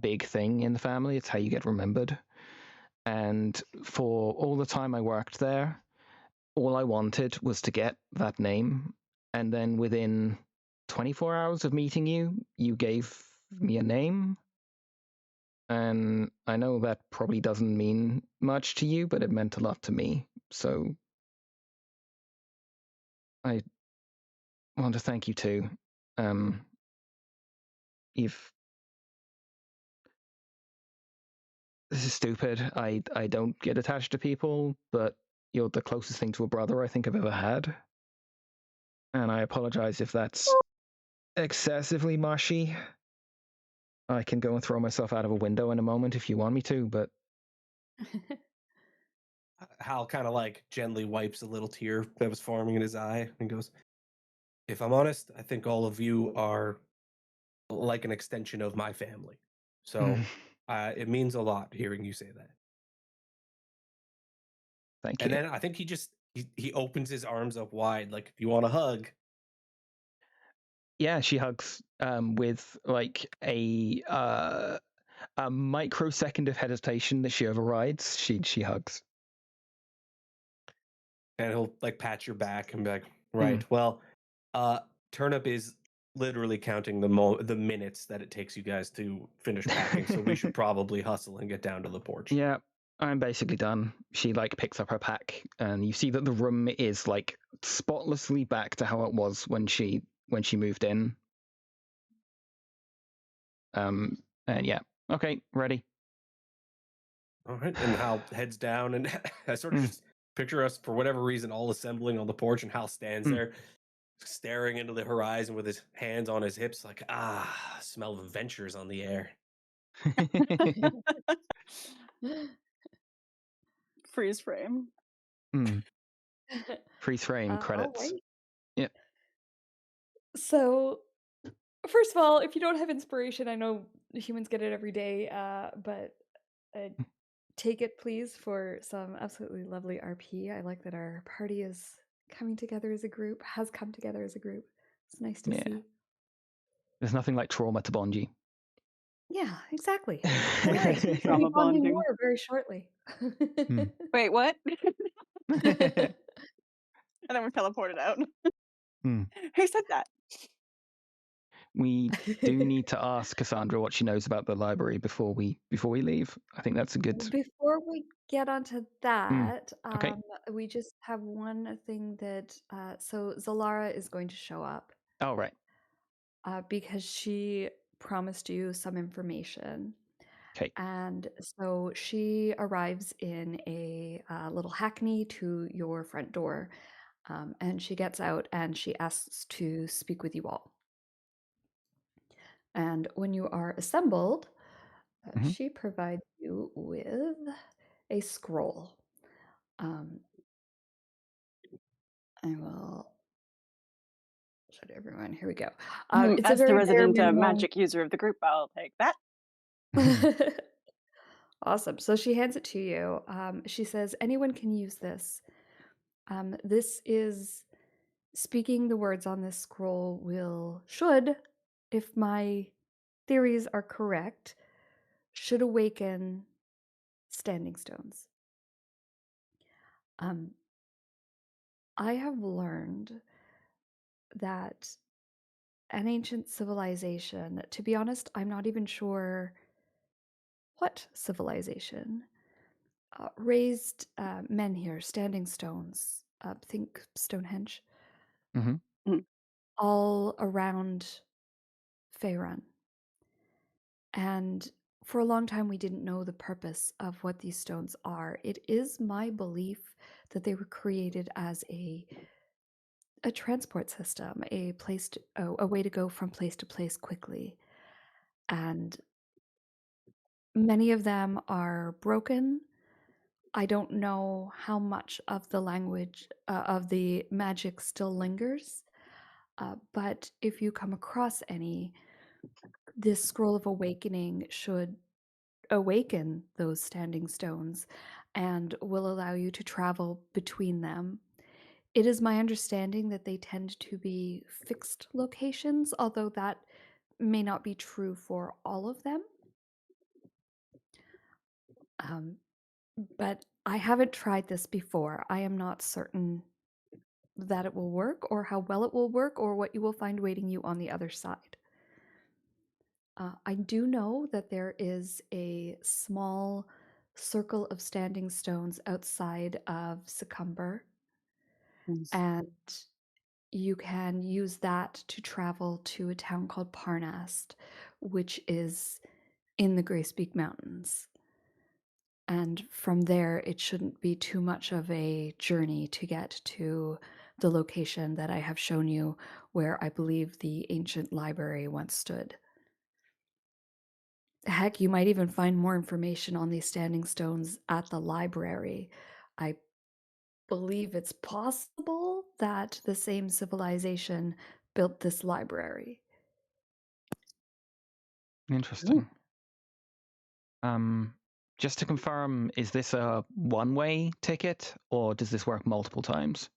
big thing in the family. It's how you get remembered. And for all the time I worked there, all I wanted was to get that name. And then within 24 hours of meeting you, you gave me a name. And I know that probably doesn't mean much to you, but it meant a lot to me. So I want to thank you too. If this is stupid, I don't get attached to people, but you're the closest thing to a brother I think I've ever had. And I apologize if that's excessively mushy. I can go and throw myself out of a window in a moment if you want me to, but Hal kind of like gently wipes a little tear that was forming in his eye and goes, "If I'm honest, I think all of you are like an extension of my family. So it means a lot hearing you say that." Thank you. And then I think he opens his arms up wide, like, if you want a hug. Yeah, she hugs with like a microsecond of hesitation that she overrides. She hugs. And he'll like pat your back and be like, "Right. Well, Turnip is literally counting the minutes that it takes you guys to finish packing, so we should probably hustle and get down to the porch." Yeah, I'm basically done. She like picks up her pack, and you see that the room is like spotlessly back to how it was when she moved in. And yeah, okay, ready. All right, and Hal heads down, and I sort of just picture us, for whatever reason, all assembling on the porch, and Hal stands there, staring into the horizon with his hands on his hips, like, smell of adventures on the air. Freeze frame. Freeze frame credits. Right. Yep. So, first of all, if you don't have inspiration, I know humans get it every day, but take it, please, for some absolutely lovely RP. I like that our party is coming together as a group, has come together as a group. It's nice to see. There's nothing like trauma to bond you. Yeah, exactly. Don't worry, we'll be Trauma bonding bonding. more very shortly. Wait, what? And then we're teleported out. Who said that? We do need to ask Cassandra what she knows about the library before we leave. I think that's a good. Before we get onto that, Okay. we just have one thing that so Zalara is going to show up. Oh, right. Because she promised you some information. Okay. And so she arrives in a little hackney to your front door, and she gets out and she asks to speak with you all. And when you are assembled, she provides you with a scroll. I will show it to everyone. Here we go. It's As a the very resident bare minimum... magic user of the group, I'll take that. Awesome. So she hands it to you. She says, anyone can use this. This is speaking the words on this scroll should, if my theories are correct, should awaken standing stones. I have learned that an ancient civilization, to be honest, I'm not even sure what civilization, raised men here, standing stones, think Stonehenge, all around Faerun. And for a long time, we didn't know the purpose of what these stones are. It is my belief that they were created as a transport system, a place to, a way to go from place to place quickly. And many of them are broken. I don't know how much of the language of the magic still lingers, but if you come across any, this scroll of awakening should awaken those standing stones and will allow you to travel between them. It is my understanding that they tend to be fixed locations, although that may not be true for all of them. But I haven't tried this before. I am not certain that it will work or how well it will work or what you will find waiting you on the other side. I do know that there is a small circle of standing stones outside of Succumber, and you can use that to travel to a town called Parnast, which is in the Gracepeak Mountains. And from there, it shouldn't be too much of a journey to get to the location that I have shown you, where I believe the ancient library once stood. Heck, you might even find more information on these standing stones at the library. I believe it's possible that the same civilization built this library. Interesting. Just to confirm, is this a one-way ticket, or does this work multiple times?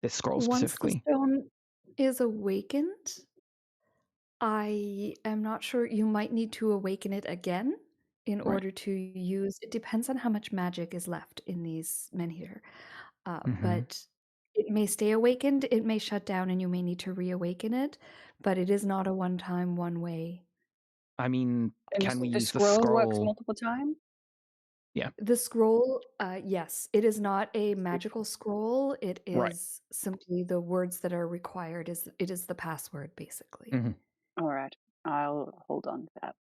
This scroll specifically. Once the stone is awakened, I am not sure. You might need to awaken it again in Right. order to use. It depends on how much magic is left in these menhir. But it may stay awakened, it may shut down, and you may need to reawaken it. But it is not a one-time, one-way. I mean, And can we the use the scroll works scroll? multiple times? The scroll, yes, it is not a magical scroll. It Right. is simply the words that are required. It is the password, basically. All right. I'll hold on to that.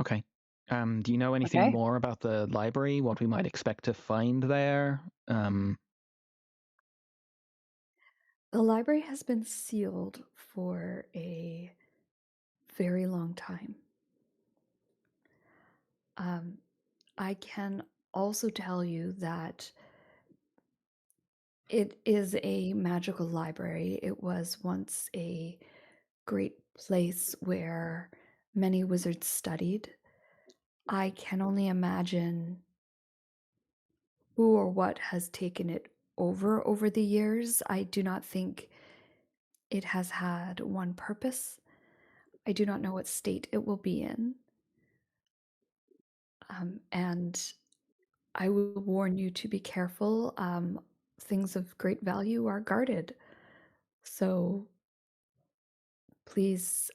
Okay. Do you know anything Okay. more about the library? What we might expect to find there? The library has been sealed for a very long time. I can also tell you that it is a magical library. It was once a great place where many wizards studied. I can only imagine who or what has taken it over the years. I do not think it has had one purpose. I do not know what state it will be in. And I will warn you to be careful. Things of great value are guarded. So please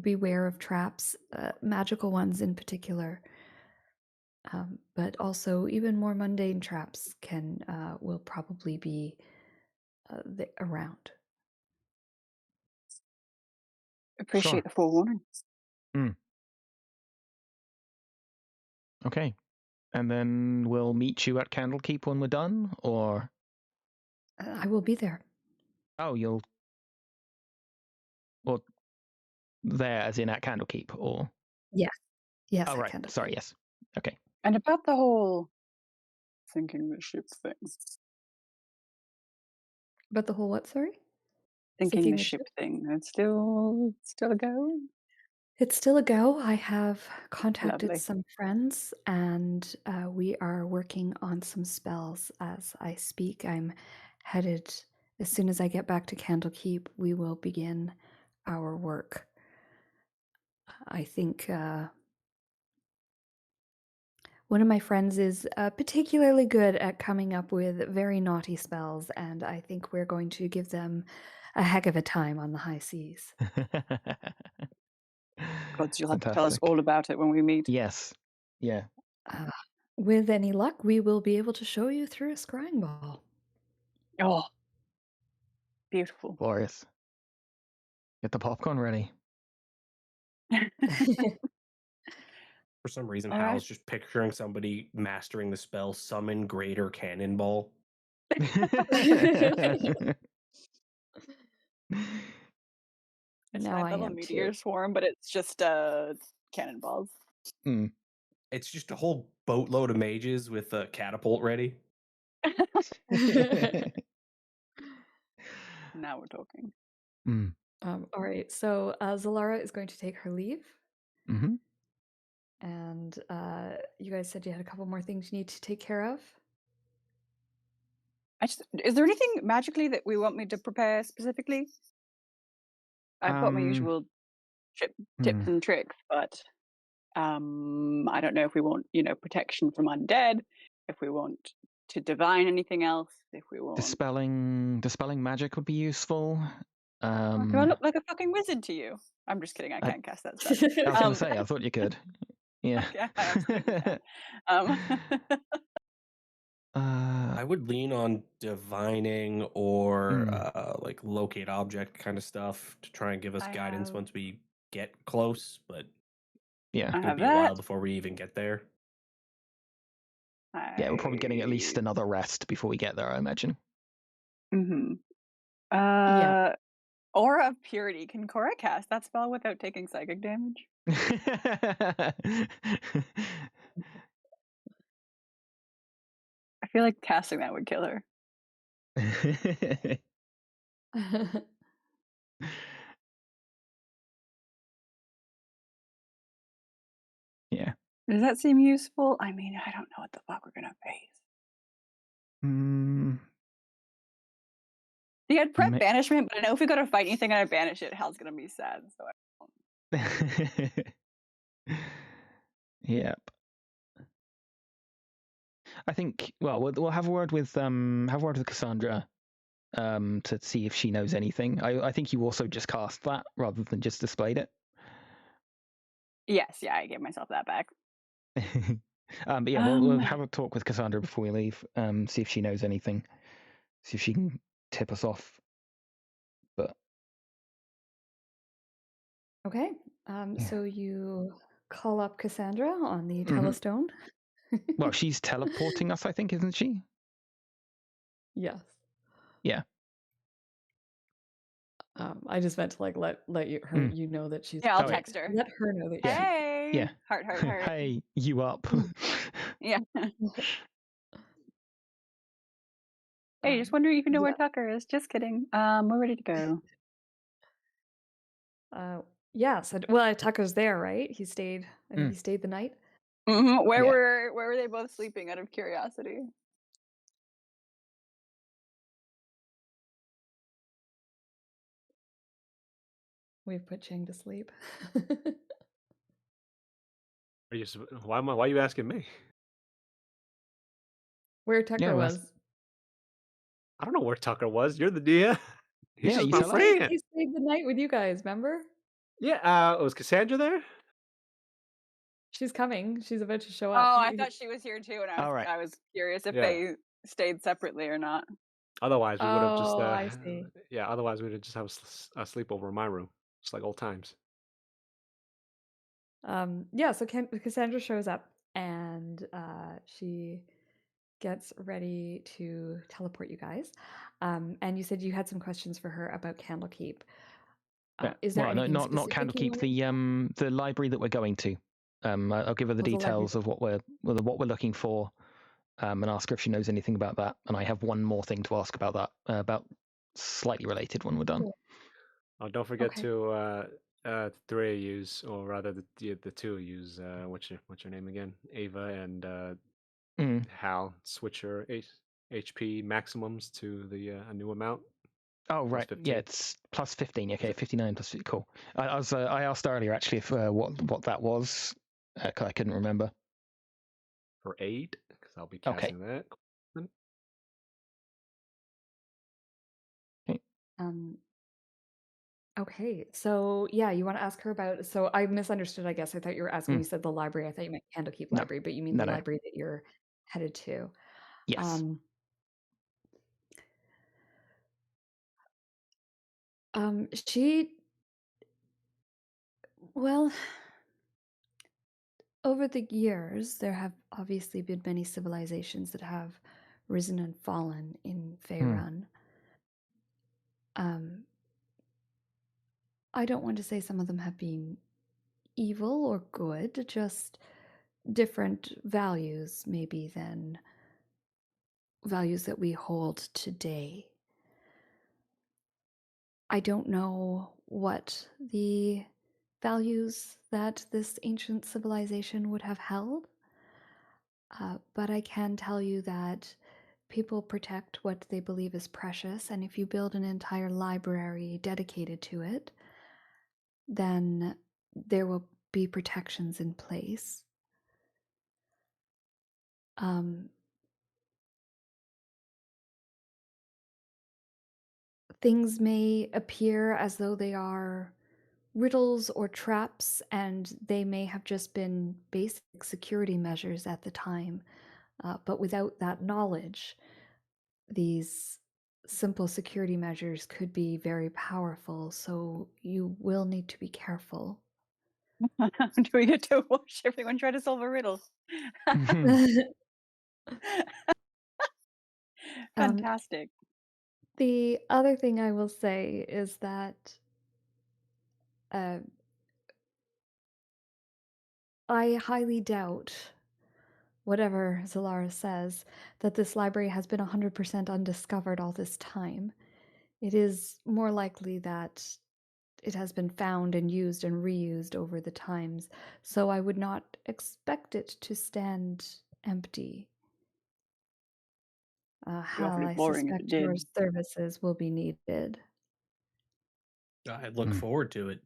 beware of traps, magical ones in particular. But also even more mundane traps will probably be around. Appreciate the forewarning. Okay. And then we'll meet you at Candlekeep when we're done, or? I will be there. Oh, you'll... Well, there as in at Candlekeep, or? Yes. Yes, Oh, at right. Candlekeep. Sorry, yes. Okay. And about the whole sinking the ship thing. But the whole what, sorry? Sinking the ship thing. It's still a go? It's still a go. I have contacted Lovely. some friends, and we are working on some spells as I speak. I'm headed, as soon as I get back to Candlekeep, we will begin our work. I think one of my friends is particularly good at coming up with very naughty spells, and I think we're going to give them a heck of a time on the high seas. God, you'll have to tell us Fantastic. all about it when we meet. Yes. Yeah. With any luck, we will be able to show you through a scrying ball. Oh, beautiful. Glorious. Get the popcorn ready. For some reason, All right. Hal's just picturing somebody mastering the spell Summon Greater Cannonball. It's Now I 9th level am meteor too. swarm, but it's just cannonballs. It's just a whole boatload of mages with a catapult ready. Now we're talking. All right, so Zalara is going to take her leave. Mm-hmm. And you guys said you had a couple more things you need to take care of. Is there anything magically that we want me to prepare specifically? I've got my usual tips and tricks, but I don't know if we want, protection from undead, if we want to divine anything else, if we want dispelling magic would be useful. Do I look like a fucking wizard to you? I'm just kidding. I can't cast that stuff. I was going to say, I thought you could. Yeah. Okay, I absolutely can. I would lean on divining or like locate object kind of stuff to try and give us guidance once we get close, but yeah, it'll be a while before we even get there. Yeah, we're probably getting at least another rest before we get there, I imagine. Yeah. Aura of Purity. Can Cora cast that spell without taking psychic damage? I feel like casting that would kill her. Yeah. Does that seem useful? I mean, I don't know what the fuck we're gonna face. You had prep banishment, but I know if we gotta fight anything and I banish it, Hal's gonna be sad. So I don't. Yep. I think. Well, we'll have a word with Cassandra to see if she knows anything. I think you also just cast that rather than just displayed it. Yes, yeah, I gave myself that back. But yeah, we'll have a talk with Cassandra before we leave. See if she knows anything. See if she can tip us off. But okay. So you call up Cassandra on the telestone. Well, she's teleporting us, I think, isn't she? Yes. Yeah. I just meant to like let her you know that she's. Yeah, I'll text her. Let her know that. Hey. Yeah. Heart. Hey, you up? Yeah. Hey, just wondering if you know where Tucker is. Just kidding. We're ready to go. Yes. Well, Tucker's there, right? He stayed. I think he stayed the night. Where were they both sleeping? Out of curiosity. We've put Chang to sleep. Why are you asking me? Where Tucker was. I don't know where Tucker was. You're the DM. He's just my He friend. stayed the night with you guys, remember? Yeah, was Cassandra there? She's coming. She's about to show Oh, up. I thought she was here too, and I was curious if they stayed separately or not. Otherwise, we would have just. I see. Yeah, otherwise we'd have just have a sleepover in my room, just like old times. Yeah. So Cassandra shows up, and she gets ready to teleport you guys. And you said you had some questions for her about Candlekeep. Is there anything not Candlekeep, the library that we're going to. I'll give her the details of what we're looking for, and ask her if she knows anything about that. And I have one more thing to ask about that, about slightly related when we're done. Cool. Oh, don't forget to three use, or rather the two use. What's your name again? Ava and Hal. Switch your HP maximums to the a new amount. Oh right, yeah, it's plus 15. Okay, 59 plus 50. Cool. I asked earlier actually if what that was. I couldn't remember. For 8, because I'll be casting that. Okay. Okay, so yeah, you want to ask her about. So I misunderstood. I guess I thought you were asking. You said the library. I thought you meant Candlekeep Library, but you mean the library that you're headed to. Yes. Well, over the years, there have obviously been many civilizations that have risen and fallen in Faerun. I don't want to say some of them have been evil or good, just different values, maybe, than values that we hold today. I don't know what the values that this ancient civilization would have held, but I can tell you that people protect what they believe is precious, and if you build an entire library dedicated to it, then there will be protections in place. Things may appear as though they are riddles or traps, and they may have just been basic security measures at the time. But without that knowledge, these simple security measures could be very powerful, so you will need to be careful. Do we get to watch everyone try to solve a riddle? Fantastic. The other thing I will say is that I highly doubt, whatever Zalara says, that this library has been 100% undiscovered all this time. It is more likely that it has been found and used and reused over the times, so I would not expect it to stand empty. Hal, I suspect your services will be needed. I look forward to it.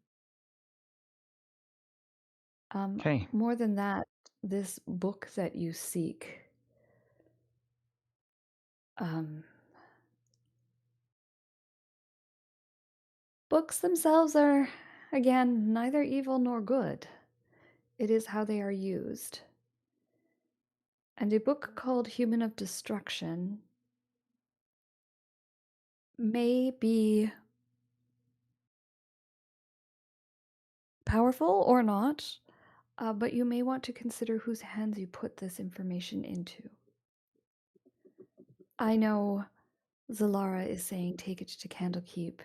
Okay. More than that, this book that you seek, books themselves are, again, neither evil nor good. It is how they are used. And a book called Human of Destruction may be powerful or not, but you may want to consider whose hands you put this information into. I know Zalara is saying take it to Candlekeep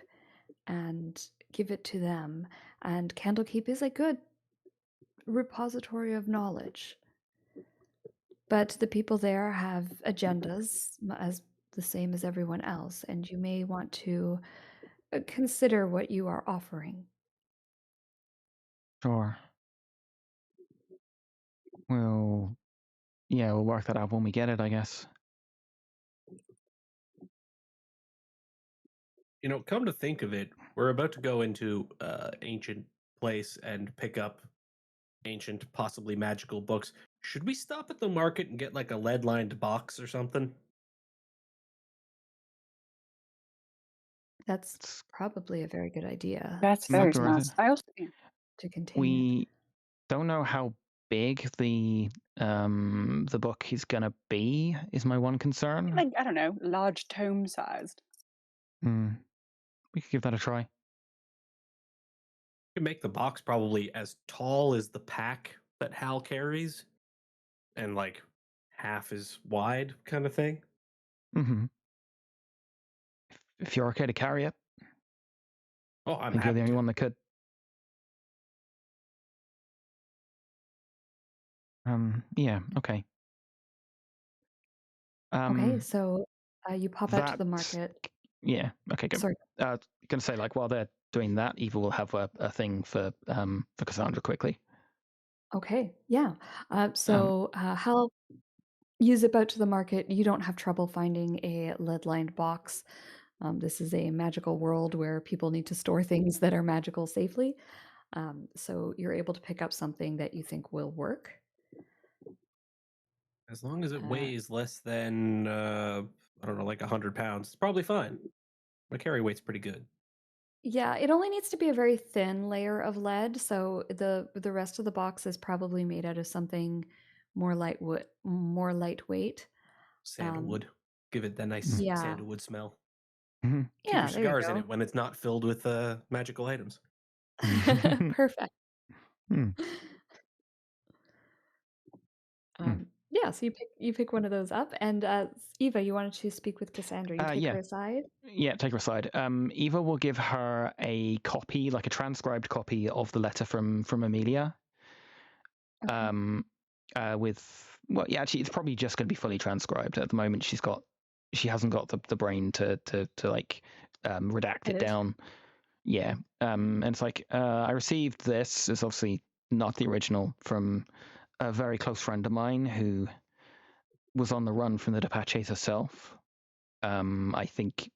and give it to them, and Candlekeep is a good repository of knowledge. But the people there have agendas as the same as everyone else, and you may want to consider what you are offering. Sure. We'll work that out when we get it, I guess. You know, come to think of it, we're about to go into ancient place and pick up ancient, possibly magical books. Should we stop at the market and get like a lead-lined box or something? That's probably a very good idea. That's very smart. I also to contain we don't know how big the book is gonna be. Is my one concern. like, I don't know, large tome sized. We could give that a try. We can make the box probably as tall as the pack that Hal carries, and like half as wide, kind of thing. If you're okay to carry it. Oh, I'm I think you're the only one that could. Yeah, okay. Okay, so you pop out to the market. Yeah, okay, good. Sorry. Gonna say, like, while they're doing that, Eva will have a thing for Cassandra quickly. Okay, yeah. So Hal, you zip out to the market. You don't have trouble finding a lead-lined box. This is a magical world where people need to store things that are magical safely. So you're able to pick up something that you think will work. As long as it weighs less than, I don't know, like 100 pounds, it's probably fine. My carry weight's pretty good. Yeah, it only needs to be a very thin layer of lead, so the rest of the box is probably made out of something more lightweight. Sandalwood. Give it the nice sandalwood smell. Mm-hmm. Keep your cigars in it when it's not filled with magical items. Perfect. Hmm. Yeah, so you pick one of those up, and Eva, you wanted to speak with Cassandra. You take Yeah. her aside. Yeah, take her aside. Eva will give her a copy, like a transcribed copy of the letter from Amelia. Okay. Actually, it's probably just going to be fully transcribed at the moment. She hasn't got the brain to like redact it Edit. down. Yeah. And it's like I received this. It's obviously not the original, from a very close friend of mine who was on the run from the Apaches herself. I think,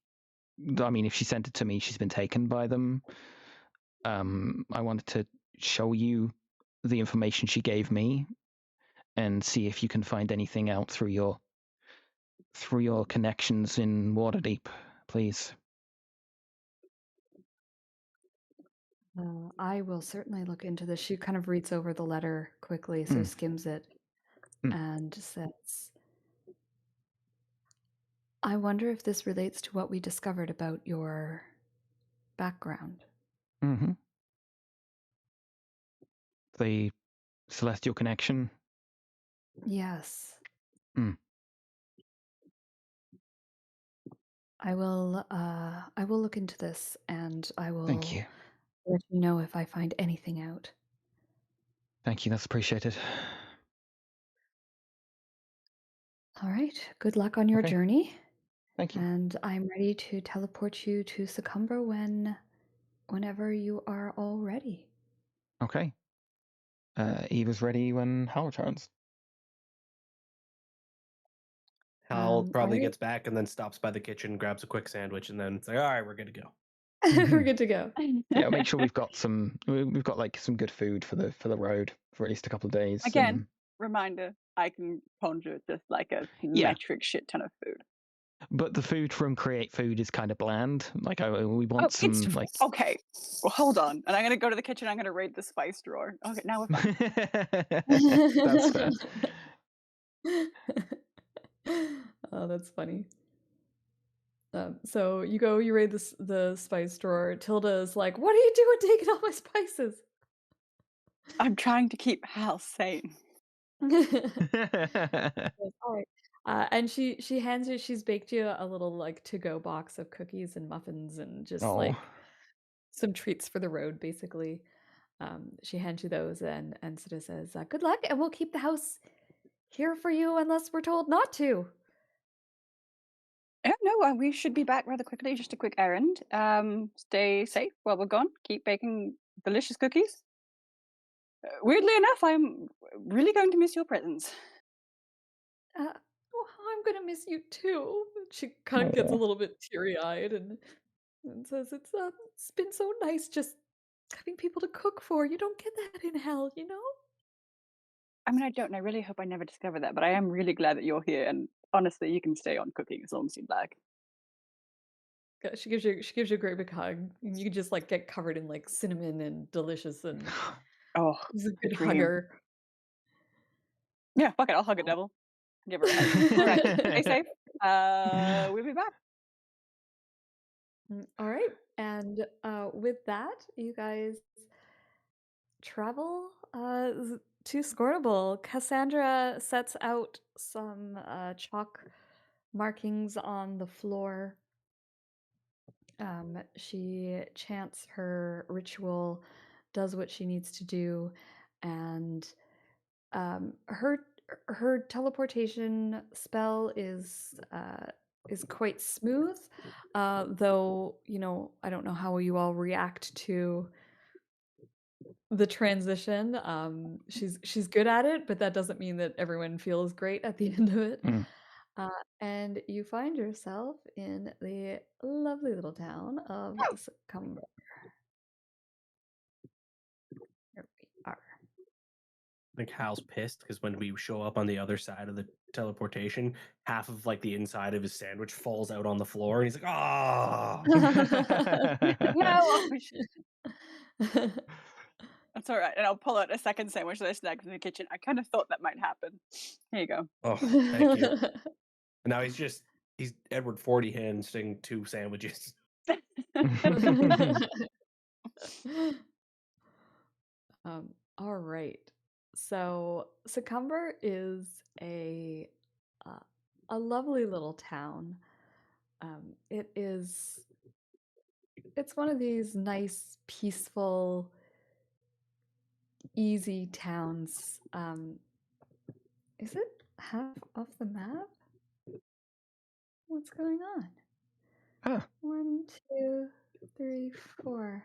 I mean, if she sent it to me, she's been taken by them. I wanted to show you the information she gave me and see if you can find anything out through your connections in Waterdeep, please. I will certainly look into this. She kind of reads over the letter quickly, so skims it, and says, I wonder if this relates to what we discovered about your background. Mm-hmm. The celestial connection? Yes. I will look into this, and I will Thank you. let you know if I find anything out. Thank you, that's appreciated. All right. Good luck on your journey. Thank you. And I'm ready to teleport you to Succumber whenever you are all ready. Okay. Eva's ready when Hal returns. Hal probably gets back and then stops by the kitchen, grabs a quick sandwich, and then it's like, all right, we're good to go. We're good to go. Yeah, make sure we've got some good food for the road for at least a couple of days. Again, reminder, I can conjure just like a metric shit ton of food. But the food from Create Food is kind of bland. Like we want some like. Okay, well hold on, and I'm gonna go to the kitchen. I'm gonna raid the spice drawer. Okay, now we're fine. That's fair. Oh, that's funny. So you raid the spice drawer. Tilda's like, "What are you doing taking all my spices?" I'm trying to keep Hal sane. All right. And she hands you. She's baked you a little like to-go box of cookies and muffins and just like some treats for the road, basically. She hands you those and sort of says, "Good luck, and we'll keep the house here for you unless we're told not to." No, we should be back rather quickly. Just a quick errand. Stay safe while we're gone. Keep baking delicious cookies. Weirdly enough, I'm really going to miss your presence. I'm gonna miss you too. She kind of gets a little bit teary-eyed and says, "It's been so nice just having people to cook for. You don't get that in hell, you know?" I mean, I don't, and I really hope I never discover that, but I am really glad that you're here, and honestly, you can stay on cooking as long as you'd like. She gives you a great big hug, and you can just like get covered in like cinnamon and delicious, and he's a good hugger. Yeah, fuck it, I'll hug a devil. Give her a hug. All right, stay safe. We'll be back. All right, and with that, you guys travel to Scornable. Cassandra sets out some chalk markings on the floor. She chants her ritual, does what she needs to do, and her teleportation spell is quite smooth. Though, you know, I don't know how you all react to the transition. She's good at it, but that doesn't mean that everyone feels great at the end of it. And you find yourself in the lovely little town of Succumber. Here we are. I think Hal's pissed because when we show up on the other side of the teleportation, half of like the inside of his sandwich falls out on the floor, and he's like, "Ah!" No. That's all right, and I'll pull out a second sandwich that I snagged from the kitchen. I kind of thought that might happen. Here you go. Oh, thank you. And now he's Edward 40 handing 2 sandwiches. All All right. So Succumber is a lovely little town. It's one of these nice, peaceful, easy towns. Is it half of the map? What's going on? Huh. 1, 2, 3, 4.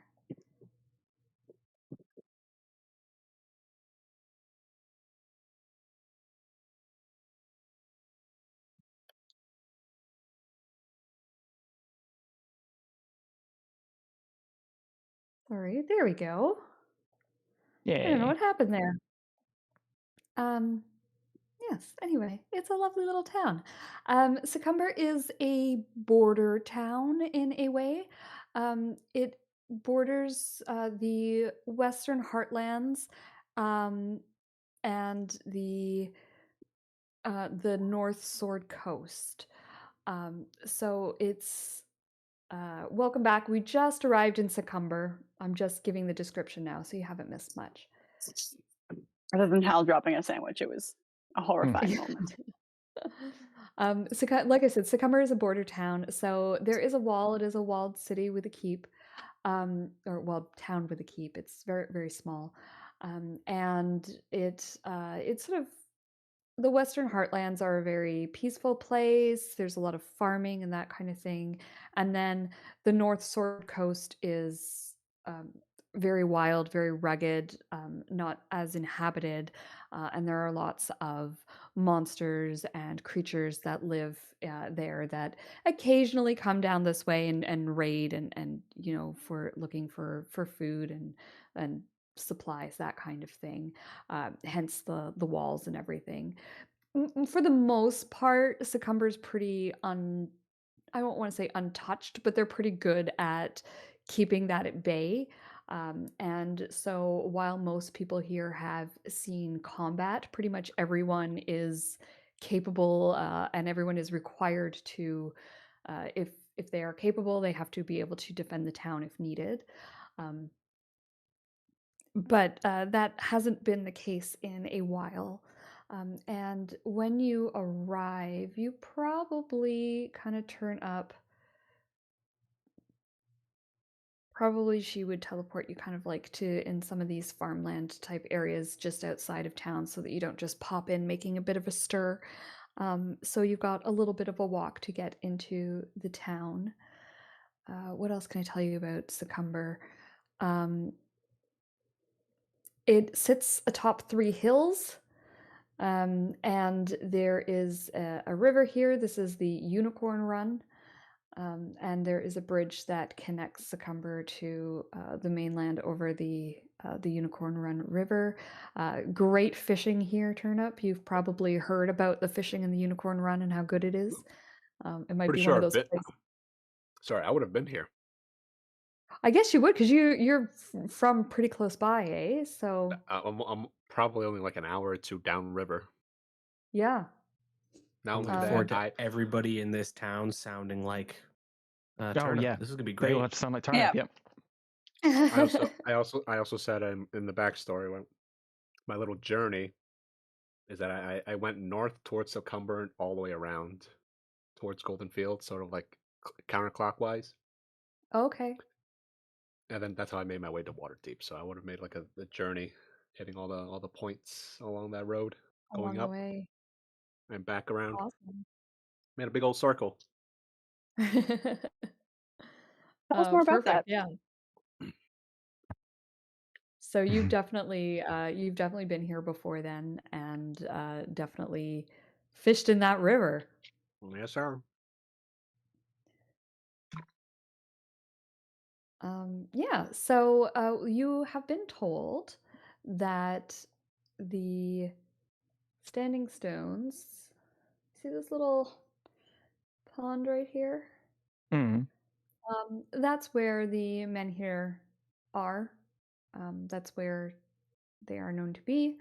Sorry, there we go. I don't know Yeah. what happened there. Yes, anyway, it's a lovely little town. Succumber is a border town in a way. It borders the Western Heartlands and the North Sword Coast. So it's welcome back. We just arrived in Succumber. I'm just giving the description now, so you haven't missed much. Other than Hal dropping a sandwich, it was a horrifying moment. Like I said, Succumber is a border town, so there is a wall. It is a walled city with a keep, or well, town with a keep. It's very, very small, and it's sort of the Western Heartlands are a very peaceful place. There's a lot of farming and that kind of thing, and then the North Sword Coast is very wild, very rugged, not as inhabited, and there are lots of monsters and creatures that live there that occasionally come down this way and raid and for looking for food and supplies, that kind of thing. Hence the walls and everything. For the most part, Succumber's pretty I don't want to say untouched, but they're pretty good at keeping that at bay. And so while most people here have seen combat, pretty much everyone is capable and everyone is required to, if they are capable, they have to be able to defend the town if needed. But that hasn't been the case in a while. And when you arrive, you probably kind of turn up. Probably she would teleport you kind of like to in some of these farmland type areas just outside of town so that you don't just pop in making a bit of a stir. So you've got a little bit of a walk to get into the town. What else can I tell you about Succumber? It sits atop 3 hills. And there is a river here. This is the Unicorn Run. And there is a bridge that connects Succumber to the mainland over the Unicorn Run River. Great fishing here, Turnip. You've probably heard about the fishing in the Unicorn Run and how good it is. It might Pretty be sure one of I've those been. places. Sorry, I would have been here. I guess you would, because you're from pretty close by, eh? So I'm probably only like an hour or two downriver. yeah. Not I'm only looking that, forward to everybody in this town sounding like Oh Turnip. yeah, This is gonna be they all great. have to sound like Turnip. Yeah. Yep. I also said in the backstory when my little journey is that I went north towards Succumber and all the way around towards Golden Field, sort of like counterclockwise, Okay. and then that's how I made my way to Waterdeep. So I would have made like a journey, hitting all the points along that road, Along going the up way. and back around. Awesome. Made a big old circle. Tell us more about that. Perfect. Yeah. So you've definitely been here before then, and definitely fished in that river. Yes, sir. Yeah. So you have been told that the standing stones. See this little pond right here? Mm. That's where the men here are. That's where they are known to be.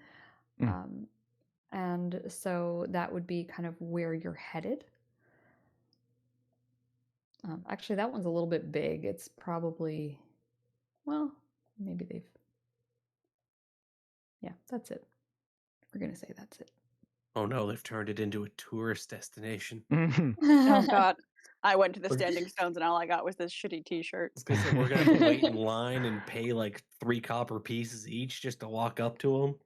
Mm. And so that would be kind of where you're headed. Actually, that one's a little bit big. It's probably, well, maybe they've. Yeah, that's it. We're gonna say that's it. Oh no, they've turned it into a tourist destination. Oh God. I went to the Standing Stones and all I got was this shitty T-shirt. I was gonna say we're gonna have to wait in line and pay like 3 copper pieces each just to walk up to them.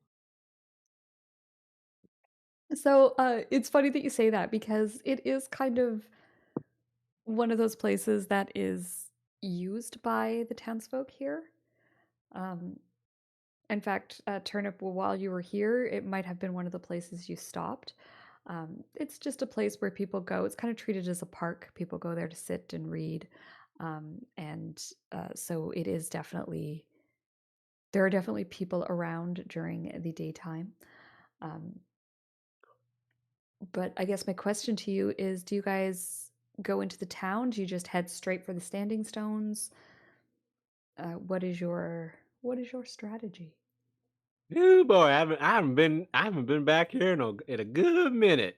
So it's funny that you say that because it is kind of one of those places that is used by the townsfolk here. In fact, Turnip, while you were here, it might have been one of the places you stopped. It's just a place where people go. It's kind of treated as a park. People go there to sit and read. So it is definitely, there are definitely people around during the daytime. But I guess my question to you is, do you guys go into the town? Do you just head straight for the Standing Stones? What is your strategy? Ooh, boy, I haven't been back here in a good minute.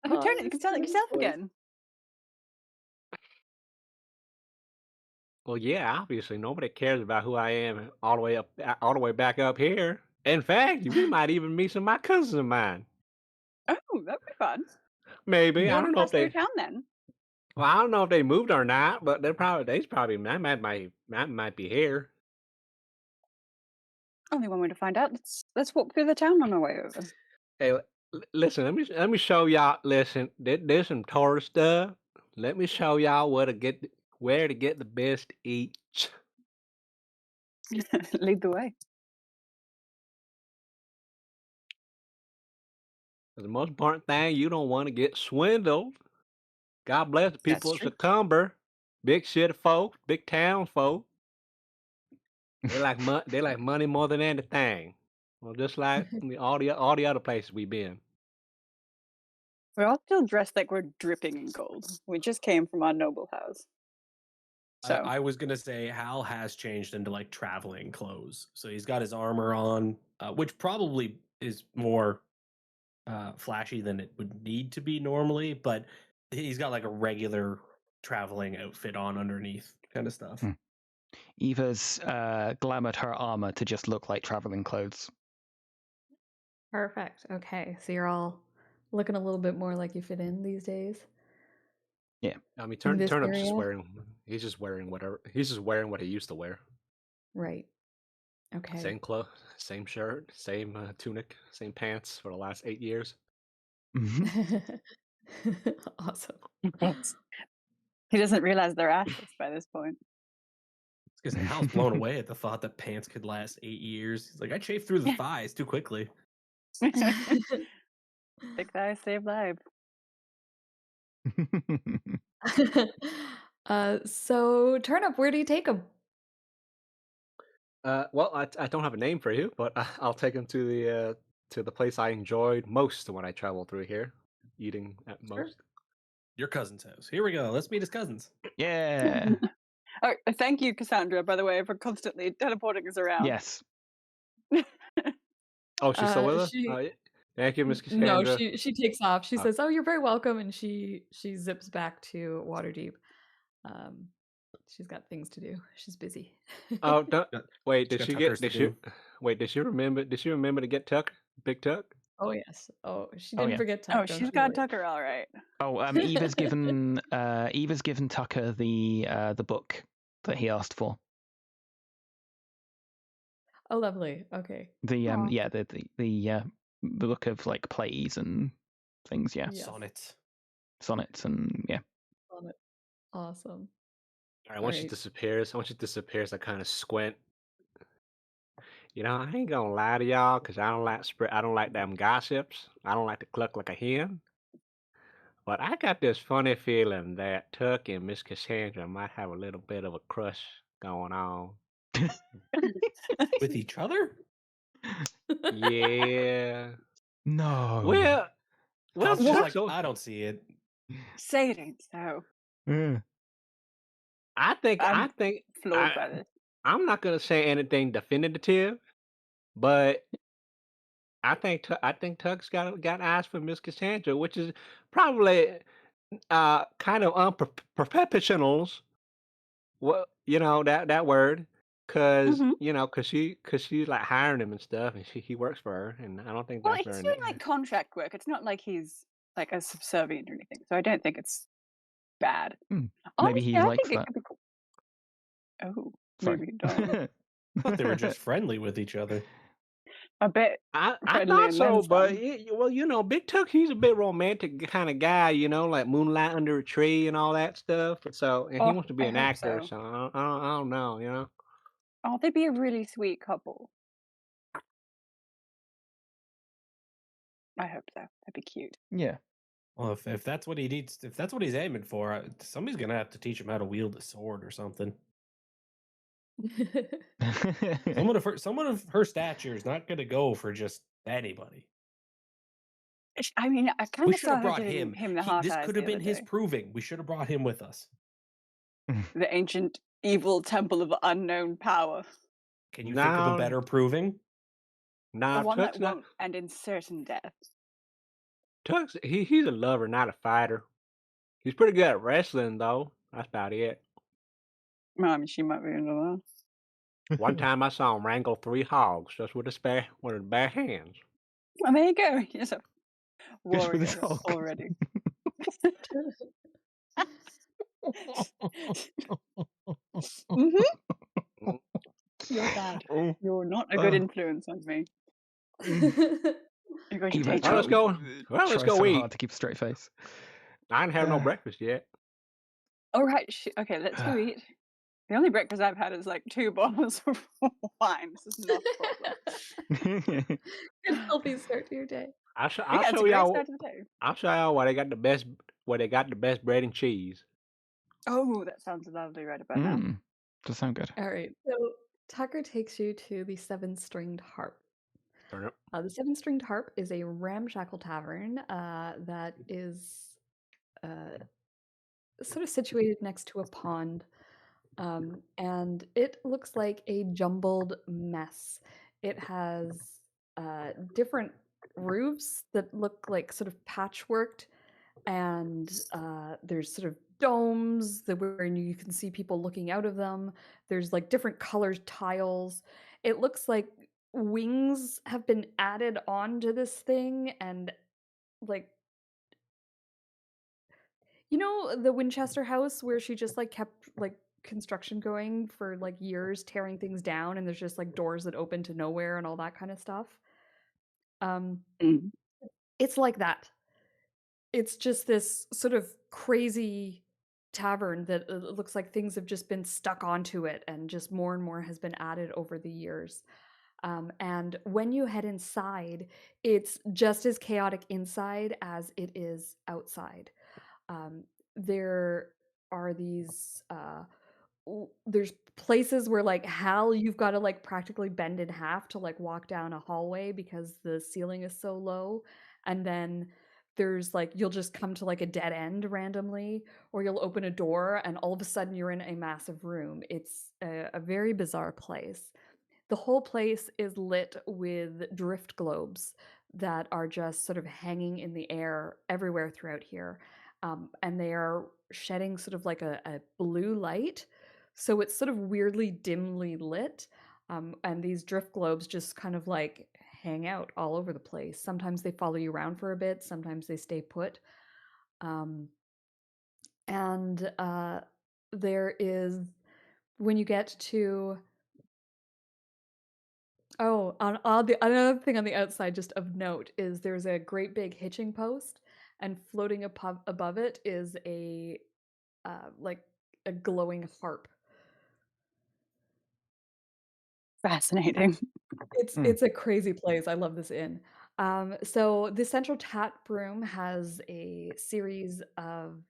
Oh, turn it. I You can miss sound like Turnip's yourself voice. again. Well, yeah, obviously nobody cares about who I am all the way back up here. In fact, we might even meet some of my cousins of mine. Oh, that'd be fun. Maybe. You I want don't to know pass if through they town then? well, I don't know if they moved or not, but they probably might be here. Only one way to find out. Let's walk through the town on our way over. Hey, listen, let me show y'all. Listen, there's some tourist stuff. Let me show y'all where to get the best eats. Lead the way. The most important thing, you don't want to get swindled. God bless the people That's of true. Succumber. Big city folk, big town folk. They like money more than anything. Well, just like all the other places we've been. We're all still dressed like we're dripping in gold. We just came from our noble house. So I was gonna say Hal has changed into like traveling clothes, so he's got his armor on, which probably is more flashy than it would need to be normally, but he's got like a regular traveling outfit on underneath kind of stuff. Eva's glamored her armor to just look like traveling clothes. Perfect. Okay, so you're all looking a little bit more like you fit in these days. Yeah. I mean, In this Turnip's just area? wearing. He's just wearing whatever. He's just wearing what he used to wear. Right. Okay. Same clothes, same shirt, same tunic, same pants for the last 8 years. Awesome. he doesn't realize they're ashes by this point. I was gonna say Hal's blown away at the thought that pants could last 8 years. He's like, I chafed through the thighs too quickly. Thick thighs save lives. So Turnip, where do you take him? Well, I don't have a name for you, but I'll take him to the place I enjoyed most when I traveled through here, eating at most. Your cousin's house. Here we go. Let's meet his cousins. Yeah. Oh, thank you, Cassandra, by the way, for constantly teleporting us around. Yes. Oh, she's still with us? She- Oh, yeah. Thank you, Miss No, Cassandra. she takes off. She Oh. says, "Oh, you're very welcome," and she zips back to Waterdeep. She's got things to do. She's busy. Oh, wait, She's got Tuckers to do. did she remember to get Tuck? Big Tuck? Oh yes. Oh, she Oh, didn't yeah. forget Tuck. Oh, don't she's you got worry. Tucker all right. Oh, Eva's given Tucker the book that he asked for. Oh, lovely. Okay. The Aw. the book of like plays and things. Yeah. Yes. Sonnets and yeah. Love it. Awesome. All right, once she Right. disappears, I kind of squint. You know, I ain't gonna lie to y'all, cause I don't like them gossips. I don't like to cluck like a hen. But I got this funny feeling that Tuck and Miss Cassandra might have a little bit of a crush going on. With each other? Yeah. No. Well, Hal's just Tuck's like, I don't see it. Say it ain't so. I think Floored by this. I'm not gonna say anything definitive, but I think Tuck's got eyes for Miss Cassandra, which is probably kind of unprofessionals. Well, you know that word. Cause Mhm. you know, cause she's like hiring him and stuff, and he works for her, and I don't think Well, that's he's very. doing like contract work. It's not like he's like a subservient or anything. So I don't think it's bad. Maybe Honestly, he I likes think it that. could be cool. Oh, Sorry. maybe he does. I thought they were just friendly with each other. A bit I friendly thought and then so, but some. well, you know, Big Tuck, he's a bit romantic kind of guy, you know, like moonlight under a tree and all that stuff. So, and he Oh, wants to be I an hope actor, so. so I don't know, you know. Oh, they'd be a really sweet couple. I hope so. That'd be cute. Yeah. Well, if that's what he needs, if that's what he's aiming for, somebody's gonna have to teach him how to wield a sword or something. Someone of her stature is not gonna go for just anybody. I mean, I kind We of should have saw her brought giving him. him the heart This eyes could the have other been his day. proving. We should have brought him with us. The ancient evil temple of unknown power. Can you think of a No, better proving? The one Tuck's that not. won't end in certain death. Tuck's he's a lover, not a fighter. He's pretty good at wrestling, though. That's about it. Well, I mean, she might be into that. One time I saw him wrangle 3 hogs just with his bare hands. Well, there you go. He's a Just with his warrior hog. already. Mhm. Mm. You're bad. Oh, You're not a good uh, influence on me. You're going to Eva, hate Well, let's me. go. Well, let's try go so eat. hard to keep a straight face. I ain't had no Uh, breakfast yet. All right. Okay, let's go eat. The only breakfast I've had is like 2 bottles of wine. This is not a problem. Good healthy start to your day. I'll Yeah, it's show a great y'all. start to the day. I'll show y'all where they got the best. Where they got the best bread and cheese. Oh, that sounds lovely right about now. Does sound good. All right. So Tucker takes you to the 7-stringed harp. Turnip. The 7-stringed harp is a ramshackle tavern that is sort of situated next to a pond. And it looks like a jumbled mess. It has different roofs that look like sort of patchworked, and there's sort of domes that where you can see people looking out of them. There's like different colored tiles. It looks like wings have been added onto this thing, and like you know the Winchester house where she just like kept like construction going for like years, tearing things down, and there's just like doors that open to nowhere and all that kind of stuff. Um, Mm. it's like that. It's just this sort of crazy tavern that looks like things have just been stuck onto it, and just more and more has been added over the years. And when you head inside, it's just as chaotic inside as it is outside. There are these there's places where like Hal, you've got to like practically bend in half to like walk down a hallway because the ceiling is so low. And then there's like you'll just come to like a dead end randomly, or you'll open a door and all of a sudden you're in a massive room. It's a very bizarre place. The whole place is lit with drift globes that are just sort of hanging in the air everywhere throughout here. And they are shedding sort of like a blue light. So it's sort of weirdly dimly lit. And these drift globes just kind of like hang out all over the place. Sometimes they follow you around for a bit, sometimes they stay put. Um, and there is, when you get to on the another thing on the outside, just of note, is there's a great big hitching post, and floating above it is a like a glowing harp. Fascinating. It's a crazy place. I love this inn. So the Central Tap Room has a series of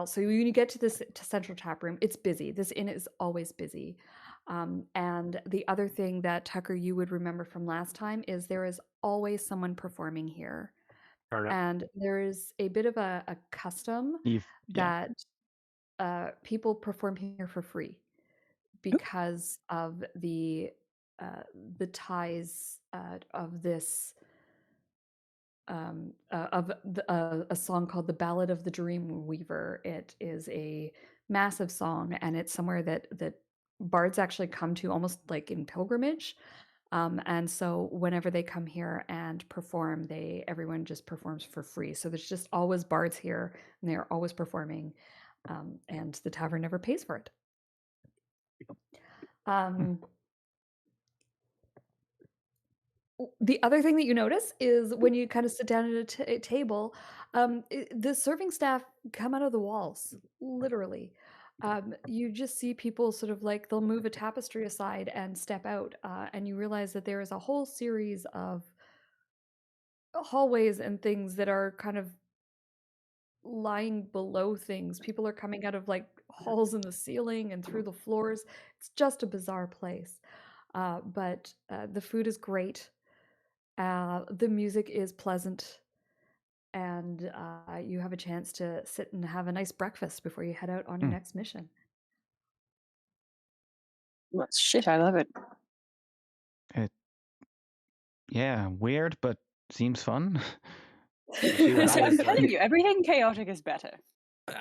so when you get to this to Central Tap Room, it's busy. This inn is always busy. And the other thing that Tucker you would remember from last time is there is always someone performing here. Turnip. And there is a bit of a custom that people perform here for free because of the ties of this a song called "The Ballad of the Dream Weaver." It is a massive song, and it's somewhere that bards actually come to almost like in pilgrimage. And so whenever they come here and perform, everyone just performs for free. So there's just always bards here, and they are always performing, and the tavern never pays for it. The other thing that you notice is when you kind of sit down at a table, the serving staff come out of the walls, literally. You just see people sort of like they'll move a tapestry aside and step out, and you realize that there is a whole series of hallways and things that are kind of lying below things. People are coming out of like holes in the ceiling and through the floors. It's just a bizarre place. But the food is great. The music is pleasant, and you have a chance to sit and have a nice breakfast before you head out on your next mission. Well, shit, I love it. Yeah, weird, but seems fun. I'm telling you, everything chaotic is better.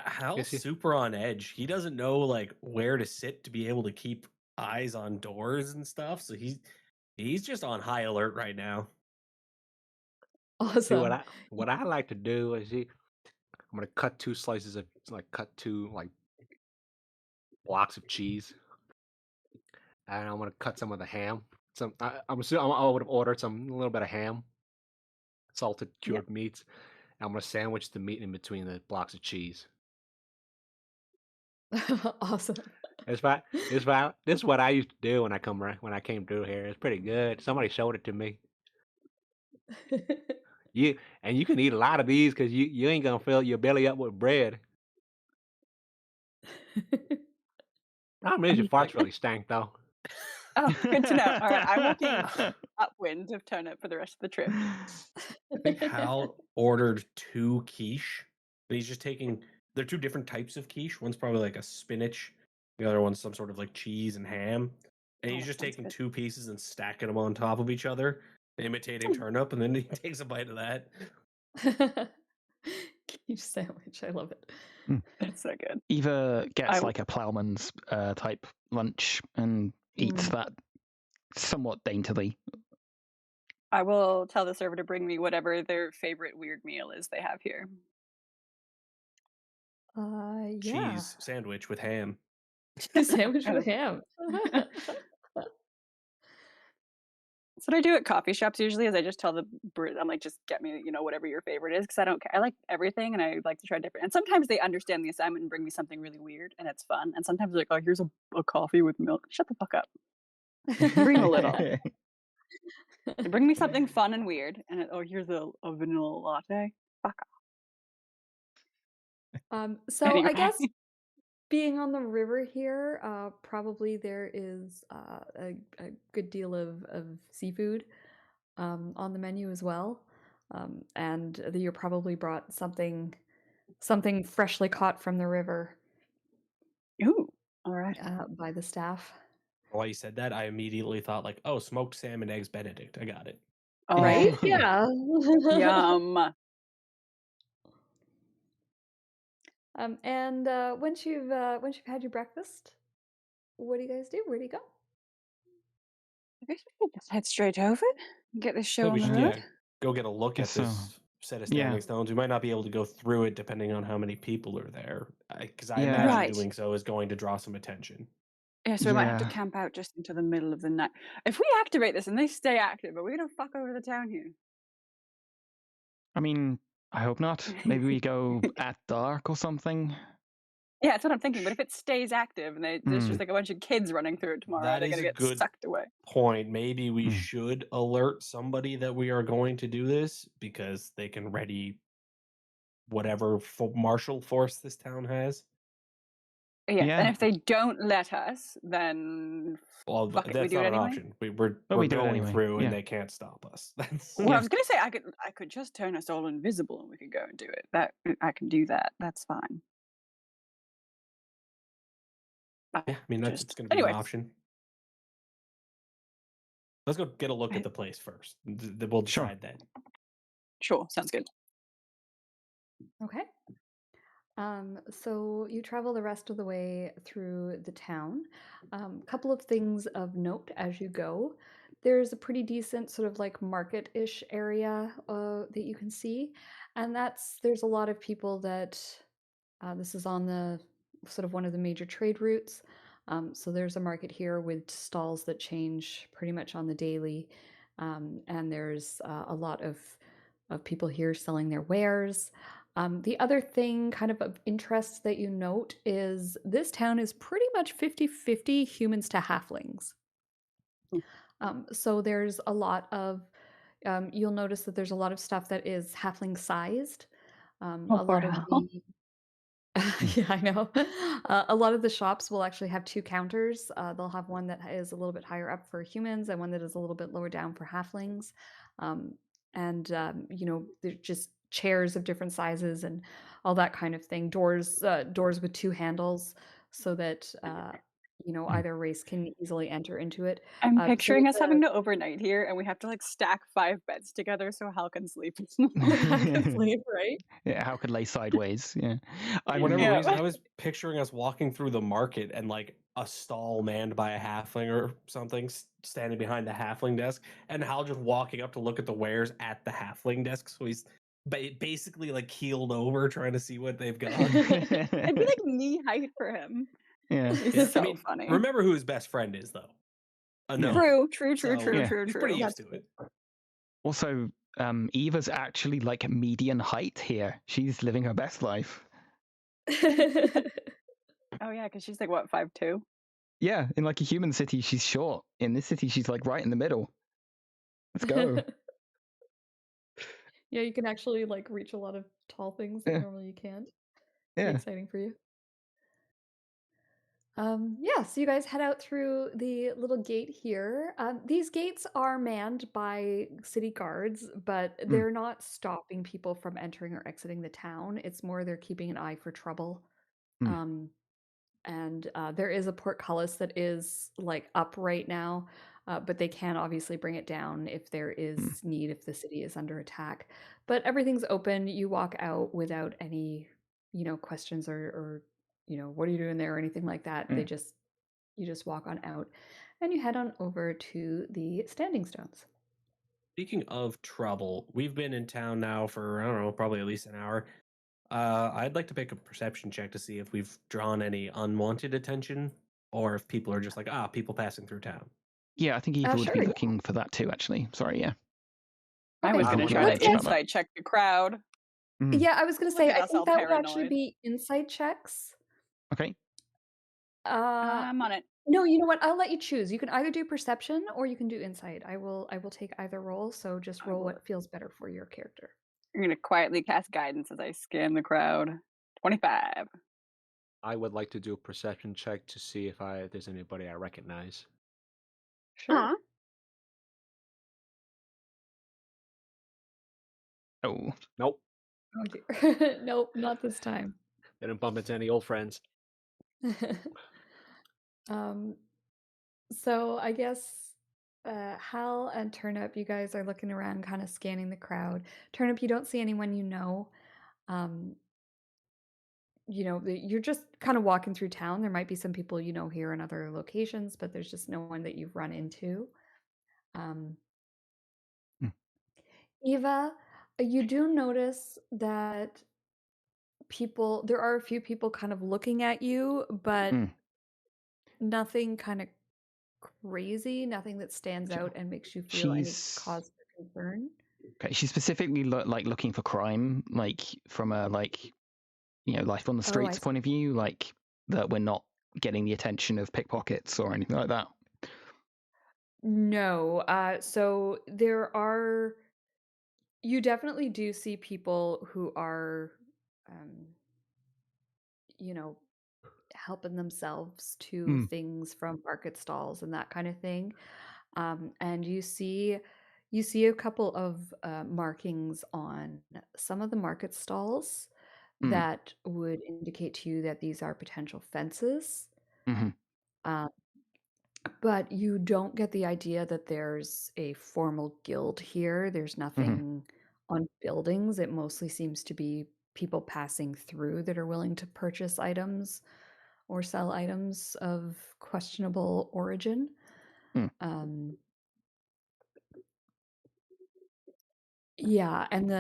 Hal's super on edge. He doesn't know like where to sit to be able to keep eyes on doors and stuff. So he's just on high alert right now. Awesome. See, what I like to do is I'm gonna cut two blocks of cheese, and I'm gonna cut some of the ham. I would have ordered a little bit of ham, salted cured meats. And I'm gonna sandwich the meat in between the blocks of cheese. Awesome. This is what I used to do when I came through here. It's pretty good. Somebody showed it to me. You can eat a lot of these because you ain't gonna fill your belly up with bread. Problem is your farts really stank though. Oh, good to know. All right, I'm looking upwind of Turnip for the rest of the trip. I think Hal ordered 2 quiche, but he's just taking. They're 2 different types of quiche. One's probably like a spinach. The other one's some sort of like cheese and ham. And he's just taking 2 pieces and stacking them on top of each other, imitating Turnip, and then he takes a bite of that. Quiche sandwich. I love it. It's so good. Eva gets like a plowman's type lunch and eats that somewhat daintily. I will tell the server to bring me whatever their favorite weird meal is they have here. Yeah. Cheese sandwich with ham. Sandwich with ham. That's what I do at coffee shops usually. Is I just tell I'm like, just get me, whatever your favorite is, because I don't care. I like everything, and I like to try different. And sometimes they understand the assignment and bring me something really weird, and it's fun. And sometimes they're like, oh, here's a coffee with milk. Shut the fuck up. Dream a little. Bring me something fun and weird, and here's a vanilla latte. Fuck off. So anyway. I guess being on the river here, probably there is a good deal of seafood on the menu as well, and you probably brought something freshly caught from the river. Ooh, all right. By the staff. While you said that, I immediately thought like, oh, smoked salmon, eggs Benedict. I got it. Right? Yeah. Yum. And once you've had your breakfast, what do you guys do? Where do you go? I guess we could just head straight over and get this show on the road. Yeah, go get a look at this set of standing stones. We might not be able to go through it depending on how many people are there, because I imagine doing so is going to draw some attention. Yeah, so we might have to camp out just into the middle of the night. If we activate this and they stay active, are we gonna fuck over the town here? I mean, I hope not. Maybe we go at dark or something. Yeah, that's what I'm thinking. But if it stays active and there's just like a bunch of kids running through it tomorrow, they're gonna get sucked away. Point. Maybe we should alert somebody that we are going to do this, because they can ready whatever martial force this town has. Yeah, and if they don't let us, then that's not an option. We're going through, and they can't stop us. Well, I was gonna say I could just turn us all invisible, and we could go and do it. That I can do that. That's fine. Yeah, I mean that's going to be an option. Let's go get a look at the place first. We'll decide then. Sure, sounds good. Okay. So you travel the rest of the way through the town. Couple of things of note as you go. There's a pretty decent sort of like market-ish area that you can see, and there's a lot of people that this is on the sort of one of the major trade routes. So there's a market here with stalls that change pretty much on the daily, and there's a lot of people here selling their wares. The other thing kind of interest that you note is this town is pretty much 50-50 humans to halflings. So there's a lot of, you'll notice that there's a lot of stuff that is halfling sized. Oh, A poor lot of Hal. the, yeah, I know. A lot of the shops will actually have two counters. They'll have one that is a little bit higher up for humans and one that is a little bit lower down for halflings. Um, and there's just chairs of different sizes and all that kind of thing. Doors with two handles so that either race can easily enter into it. I'm So picturing it's us having to overnight here, and we have to like stack 5 beds together so Hal can sleep. a sleep, right? Yeah, how could lay sideways? Yeah. For I'm whatever Yeah. reason, I was picturing us walking through the market and like a stall manned by a halfling or something standing behind the halfling desk, and Hal just walking up to look at the wares at the halfling desk. So he's basically like keeled over trying to see what they've got. It'd be like knee height for him. Yeah. It's Yeah, so I mean, funny. remember who his best friend is, though. A gnome. True. So Yeah. he's pretty True. used to it. Also, Eva's actually like median height here. She's living her best life. Oh yeah, because she's like what, 5'2"? Yeah, in like a human city, she's short. In this city, she's like right in the middle. Let's go. Yeah, you can actually like reach a lot of tall things that Yeah. normally you can't. Pretty Yeah. exciting for you. Yeah, so you guys head out through the little gate here. These gates are manned by city guards, but they're not stopping people from entering or exiting the town. It's more they're keeping an eye for trouble. Um, and there is a portcullis that is like up right now, but they can obviously bring it down if there is need, if the city is under attack. But everything's open. You walk out without any, questions or what are you doing there or anything like that. Yeah. You just walk on out, and you head on over to the standing stones. Speaking of trouble, we've been in town now for, I don't know, probably at least an hour. I'd like to make a perception check to see if we've drawn any unwanted attention or if people are just like, people passing through town. Yeah, I think Eva would Sure, be yeah. looking for that too, actually. Sorry, yeah. I was Okay, gonna would try like to to- insight check the crowd. Yeah, I was gonna Look say, at I us all think that would actually paranoid. be insight checks. Okay. I'm on it. No, you know what? I'll let you choose. You can either do perception or you can do insight. I will take either role, so just I roll will- what feels better for your character. I'm gonna quietly cast guidance as I scan the crowd. 25. I would like to do a perception check to see if there's anybody I recognize. Sure. Oh. Nope. Oh dear. Nope, not this time. Didn't bump into any old friends. So I guess Hal and Turnip, you guys are looking around, kind of scanning the crowd. Turnip, you don't see anyone you know. You're just kind of walking through town. There might be some people you know here in other locations, but there's just no one that you've run into. Eva, you do notice that there are a few people kind of looking at you, but nothing kind of crazy, nothing that stands out and makes you feel any cause for concern. Okay, she's specifically looking for crime, like from a life on the streets point of view, like that we're not getting the attention of pickpockets or anything like that. No, so you definitely do see people who are, helping themselves to things from market stalls and that kind of thing. And you see a couple of markings on some of the market stalls that would indicate to you that these are potential fences. But you don't get the idea that there's a formal guild here. There's nothing on buildings. It mostly seems to be people passing through that are willing to purchase items or sell items of questionable origin. Yeah, and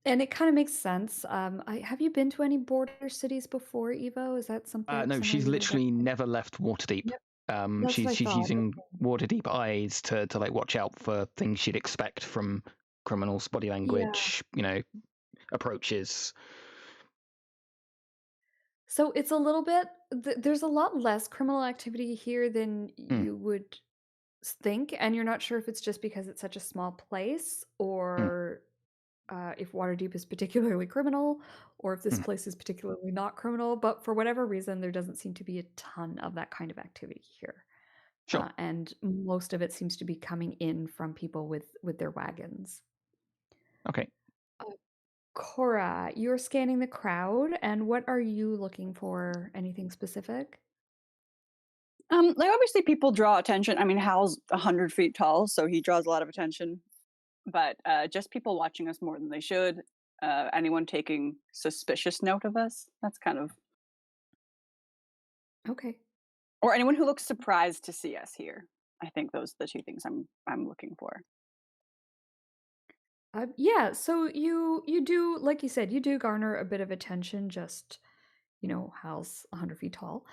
and it kind of makes sense. Have you been to any border cities before, Evo? Is that somewhere No, she's you would literally never left Waterdeep. Yep, that's what I She's thought. using Waterdeep eyes to like watch out for things she'd expect from criminals, body language, approaches. So it's a little bit. There's a lot less criminal activity here than you would think, and you're not sure if it's just because it's such a small place, or if Waterdeep is particularly criminal, or if this place is particularly not criminal. But for whatever reason, there doesn't seem to be a ton of that kind of activity here. Sure. And most of it seems to be coming in from people with their wagons. Okay. Cora, you're scanning the crowd, and what are you looking for? Anything specific? Like obviously people draw attention. I mean, Hal's 100 feet tall, so he draws a lot of attention. But just people watching us more than they should. Anyone taking suspicious note of us. That's kind of okay. Or anyone who looks surprised to see us here. I think those are the two things I'm looking for. Yeah, so you do, like you said, you do garner a bit of attention. Just Hal's 100 feet tall,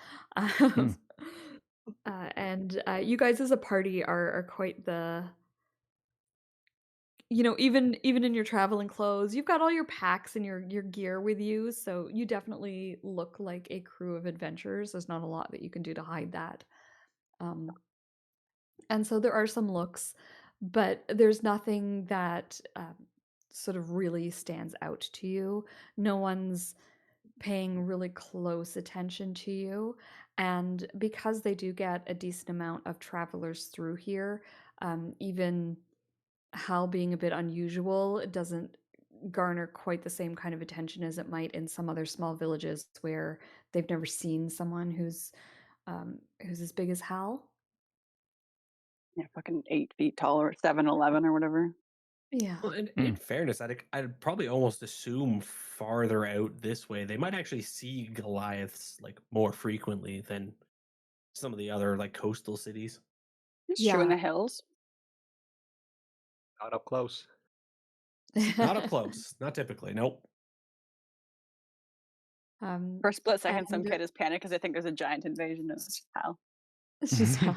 and you guys as a party are quite the. Even in your traveling clothes, you've got all your packs and your gear with you, so you definitely look like a crew of adventurers. There's not a lot that you can do to hide that. And so there are some looks, but there's nothing that sort of really stands out to you. No one's paying really close attention to you. And because they do get a decent amount of travelers through here, even Hal being a bit unusual, it doesn't garner quite the same kind of attention as it might in some other small villages where they've never seen someone who's as big as Hal. Yeah, fucking 8 feet tall or 7'11" or whatever. Yeah. Well, in fairness, I'd probably almost assume farther out this way they might actually see Goliaths like more frequently than some of the other like coastal cities. It's true in the hills. Not up close. Not up close. Not typically. Nope. For a split second, some kid is panicked because I think there's a giant invasion of Hal. It's just Hal.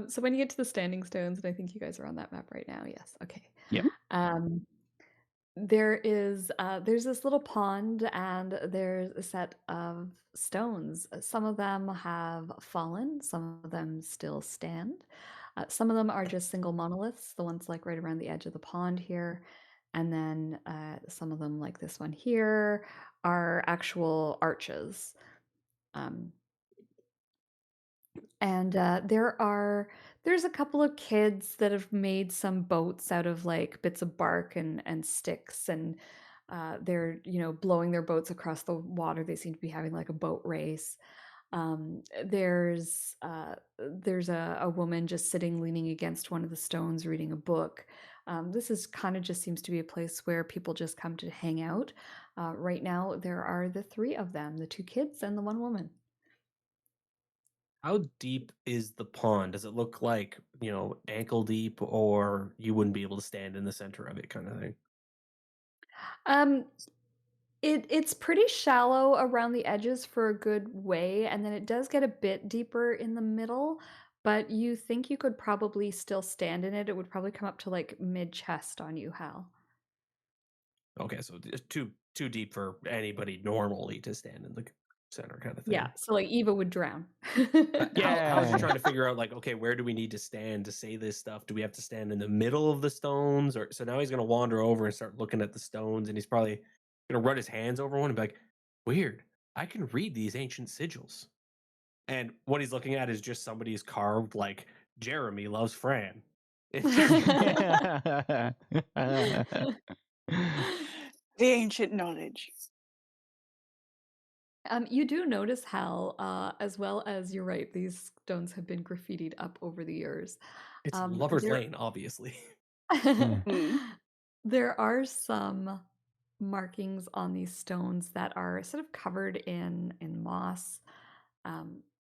So when you get to the standing stones, and I think you guys are on that map right now. Yes. Okay. Yeah. There's this little pond, and there's a set of stones. Some of them have fallen, some of them still stand. Some of them are just single monoliths, the ones like right around the edge of the pond here. And then some of them, like this one here, are actual arches. And there's a couple of kids that have made some boats out of like bits of bark and sticks, and they're blowing their boats across the water. They seem to be having like a boat race. There's a woman just sitting leaning against one of the stones reading a book. This is kind of just seems to be a place where people just come to hang out. Right now there are the three of them, the two kids and the one woman. How deep is the pond? Does it look like, ankle deep, or you wouldn't be able to stand in the center of it kind of thing? It's pretty shallow around the edges for a good way, and then it does get a bit deeper in the middle, but you think you could probably still stand in it. It would probably come up to like mid-chest on you, Hal. Okay, so it's too deep for anybody normally to stand in the center kind of thing. Yeah, so like Eva would drown. I was just trying to figure out, like, okay, where do we need to stand to say this stuff? Do we have to stand in the middle of the stones? Or so now he's gonna wander over and start looking at the stones, and he's probably gonna run his hands over one and be like, weird, I can read these ancient sigils. And what he's looking at is just somebody's carved like Jeremy loves Fran. The ancient knowledge. You do notice, Hal, as well as you're right, these stones have been graffitied up over the years. It's Lover's Lane, obviously. There are some markings on these stones that are sort of covered in moss,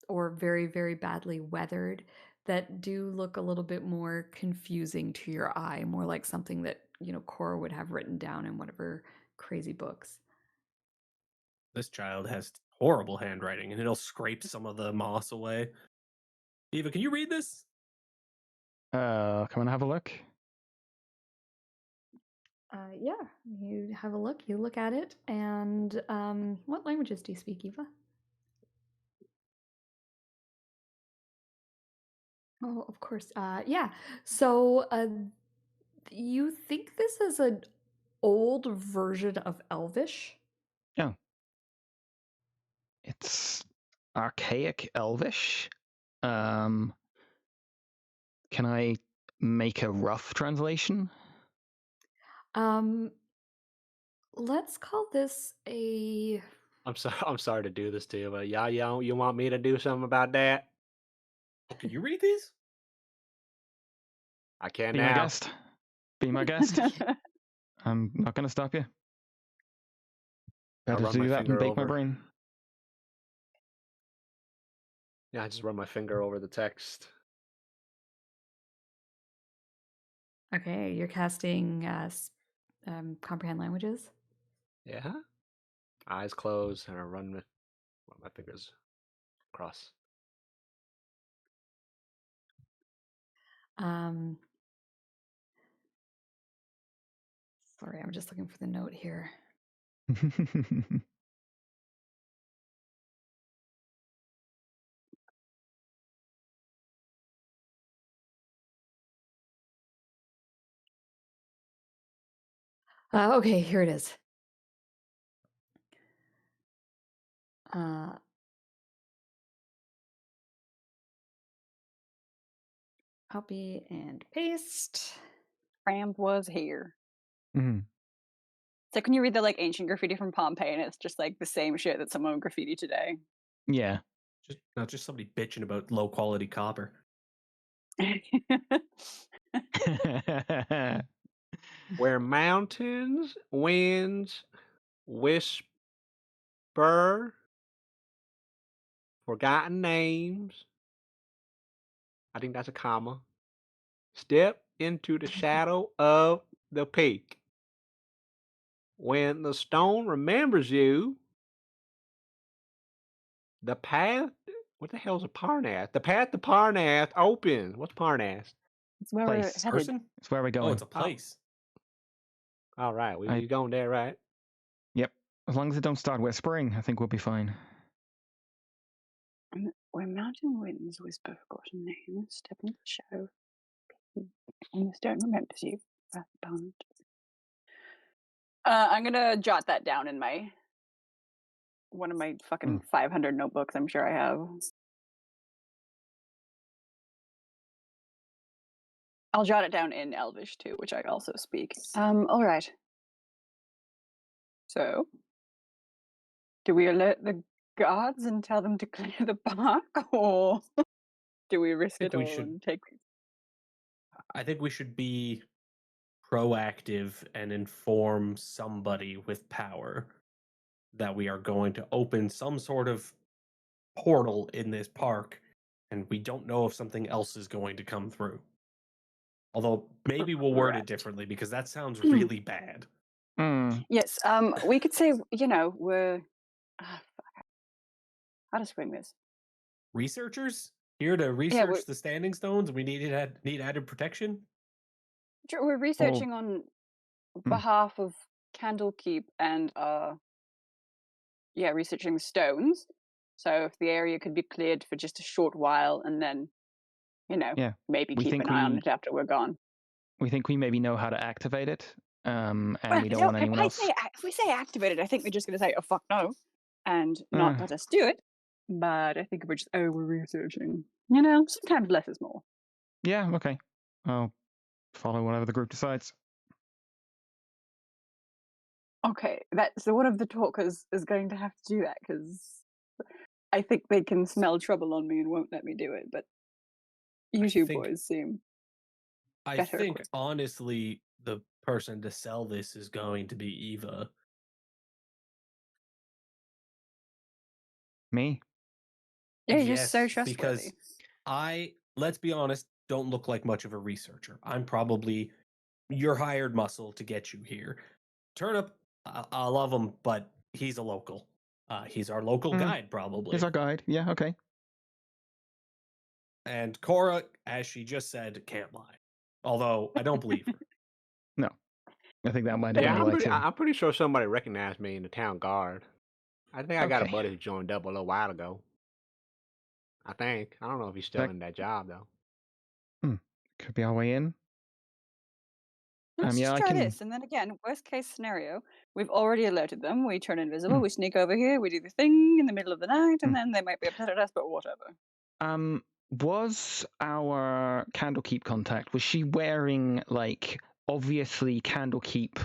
or very, very badly weathered, that do look a little bit more confusing to your eye, more like something that, Cora would have written down in one of her crazy books. This child has horrible handwriting, and it'll scrape some of the moss away. Eva, can you read this? Come and have a look. Yeah, you have a look, you look at it, and what languages do you speak, Eva? Oh, of course. Yeah. So, you think this is an old version of Elvish? Oh. It's archaic Elvish. Can I make a rough translation? Let's call this a. I'm sorry to do this to you, but you want me to do something about that? Oh, can you read these? I can Be now. my guest. Be my guest. I'm not going to stop you. Better do that and bake my brain. Yeah, I just run my finger over the text. Okay, you're casting comprehend languages. Yeah. Eyes closed, and I run my fingers across. Sorry, I'm just looking for the note here. Okay, here it is. Copy and paste. Cramp was here. Mm-hmm. So can you read the ancient graffiti from Pompeii, and it's just the same shit that someone would graffiti today? Yeah. Just somebody bitching about low quality copper. Where mountains, winds, whisper, forgotten names. I think that's a comma. Step into the shadow of the peak. When the stone remembers you, the path. What the hell's a Parnath? The path to Parnath opens. What's Parnath? It's where Place. we're headed. Person? It's where we're going. Oh, it's a place. All right, we're going there, right? Yep. As long as it don't start whispering, I think we'll be fine. Where mountain winds whisper forgotten names, step into the shadow. And the stone remembers you. Bound. I'm gonna jot that down in one of my fucking 500 notebooks. I'm sure I have. I'll jot it down in Elvish too, which I also speak. All right. So, do we alert the guards and tell them to clear the park, or do we risk it all and take? I think we should be proactive and inform somebody with power that we are going to open some sort of portal in this park, and we don't know if something else is going to come through. Although maybe we'll word it differently, because that sounds really bad. Yes, we could say, we're how to swing this. Researchers here to research the standing stones. We need added protection. We're researching on behalf of Candlekeep and researching the stones. So if the area could be cleared for just a short while, and then maybe keep an eye on it after we're gone. We think we maybe know how to activate it, and we don't want anyone else. If we say activate it, I think we're just going to say, "Oh fuck no," and not let us do it. But I think we're just, we're researching. Sometimes less is more. Yeah. Okay. I'll follow whatever the group decides. Okay, so one of the talkers is going to have to do that, because I think they can smell trouble on me and won't let me do it. But you two boys seem. I think honestly, the person to sell this is going to be Eva. Me? Yeah, you're Yes, so trustworthy. because I, let's be honest, don't look like much of a researcher. I'm probably your hired muscle to get you here. Turnip, I love him, but he's a local. He's our local guide, probably. He's our guide. Yeah, okay. And Cora, as she just said, can't lie. Although I don't believe her. No. I think that might have Yeah, been a lie too. I'm pretty sure somebody recognized me in the town guard. I think I got a Okay. buddy who joined up a little while ago. I think. I don't know if he's still in that job though. Could be our way in. Let's Yeah, just I try can. this, and then again, worst case scenario, we've already alerted them. We turn invisible, we sneak over here, we do the thing in the middle of the night, and then they might be upset at us, but whatever. Was our Candlekeep contact, was she wearing like obviously Candlekeep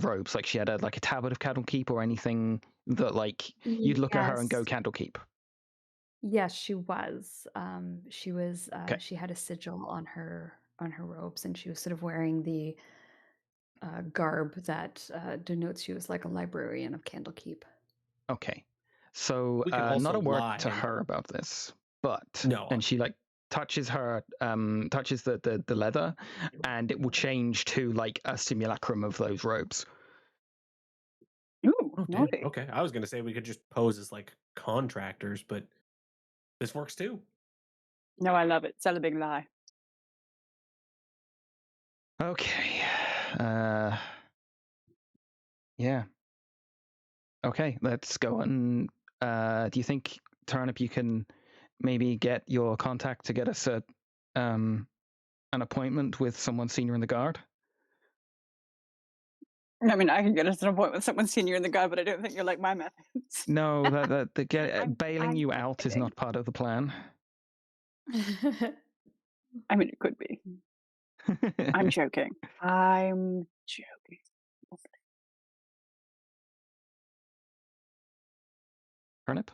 robes? Like she had a tablet of Candlekeep or anything that like you'd look at her and go Candlekeep? Yes, she was. She was. Okay. She had a sigil on her robes, and she was sort of wearing the garb that denotes she was like a librarian of Candlekeep. Okay. So We can also not a word lie to and- her about this, but No. and she like touches her touches the leather, and it will change to like a simulacrum of those robes. Ooh, Oh, damn. naughty. Okay, I was gonna say we could just pose as like contractors, but this works too. No, I love it. Sell a big lie. Okay. Yeah. Okay, let's go on. Do you think, Turnip, you can maybe get your contact to get us an appointment with someone senior in the guard? I mean, I can get us an appointment with someone senior in the guard, but I don't think you'll like my methods. No, bailing I'm you out is kidding. not part of the plan. I mean, it could be. I'm joking. I'm joking. Turnip?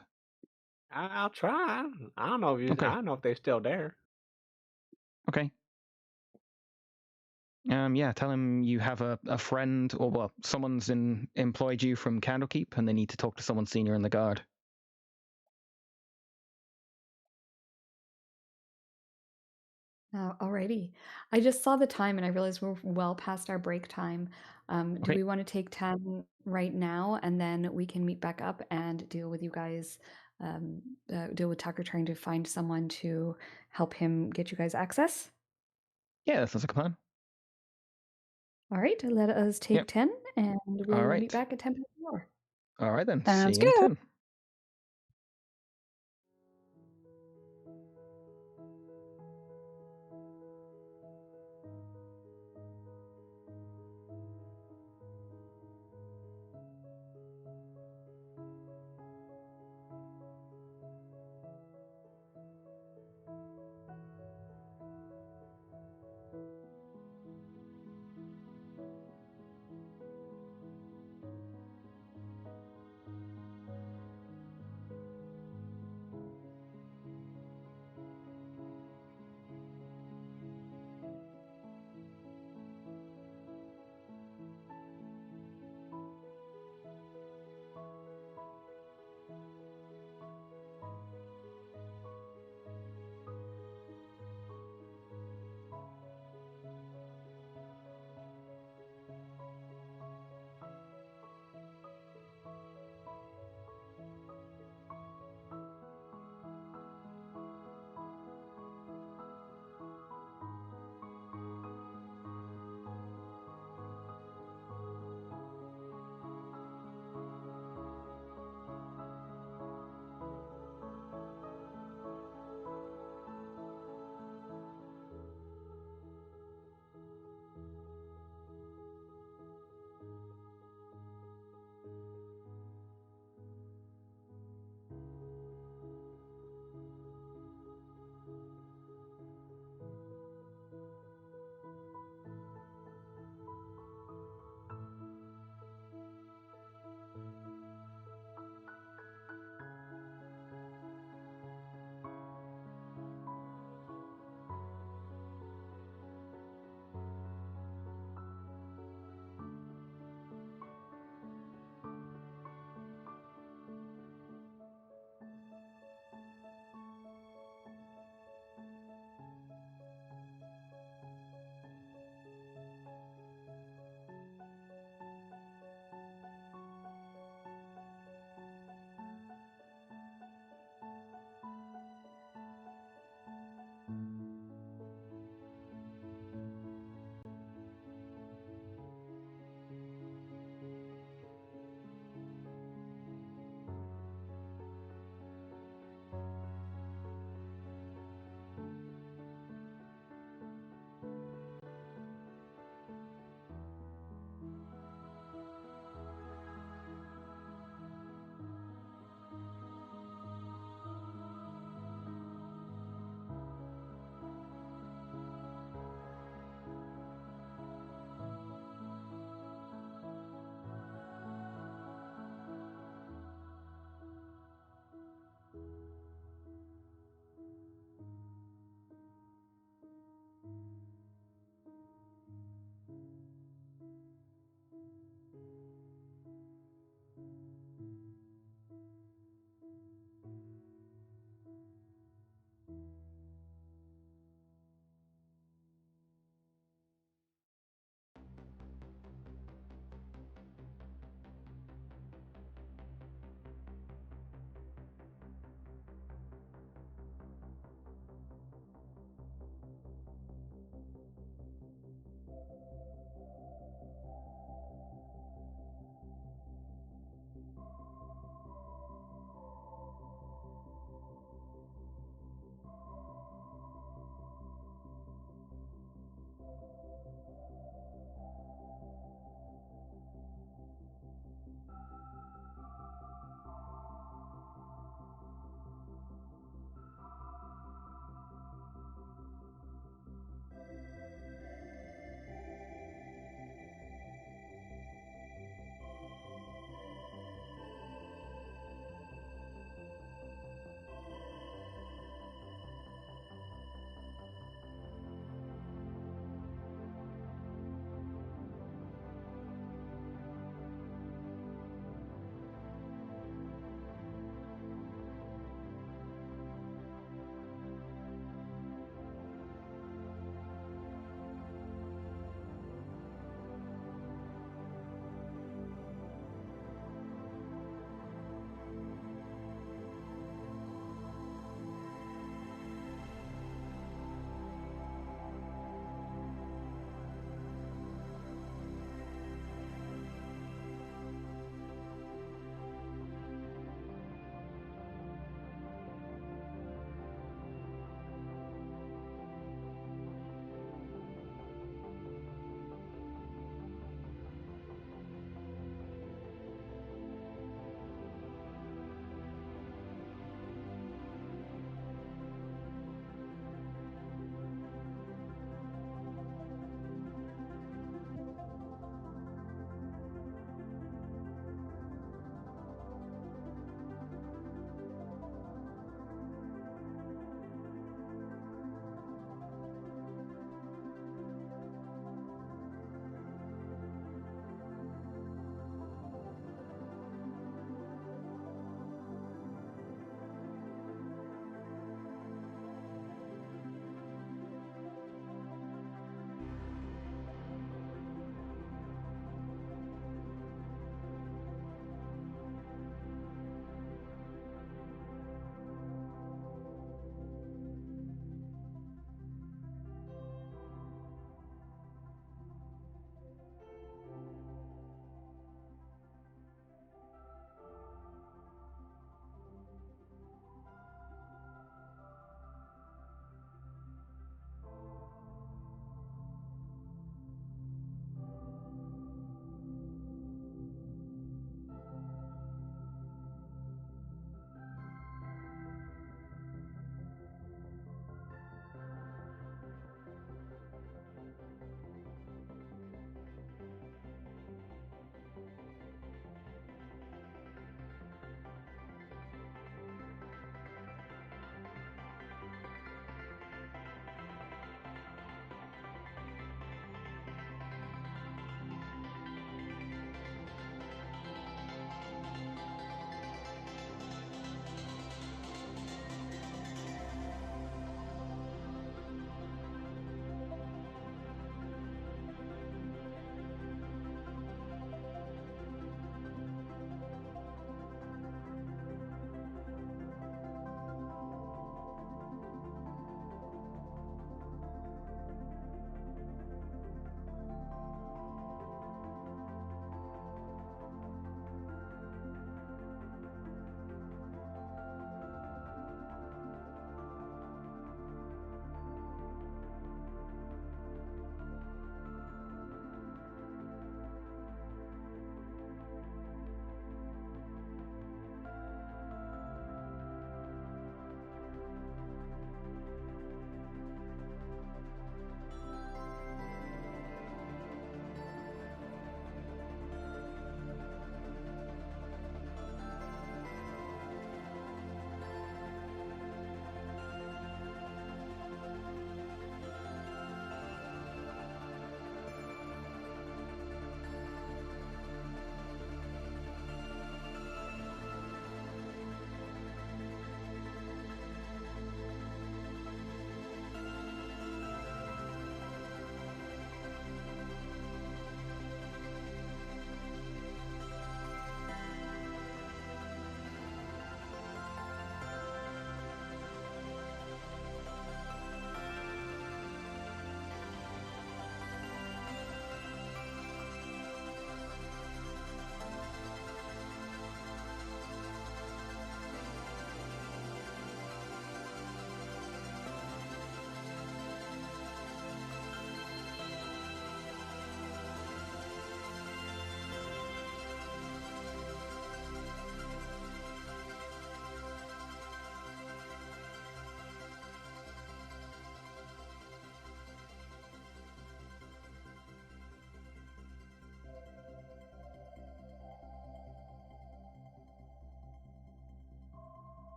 I'll try. I don't know if Okay. I don't know if they're still there. Okay. Yeah, tell him you have a friend, or well, someone's employed you from Candlekeep, and they need to talk to someone senior in the guard. Alrighty. I just saw the time and I realized we're well past our break time. Do Okay. we want to take 10 right now, and then we can meet back up and deal with you guys, deal with Tucker trying to find someone to help him get you guys access? Yeah, that sounds like a plan. All right, let us take Yep. 10, and we'll right. meet back at 10 past the hour. All right then. Sounds See you in good. 10.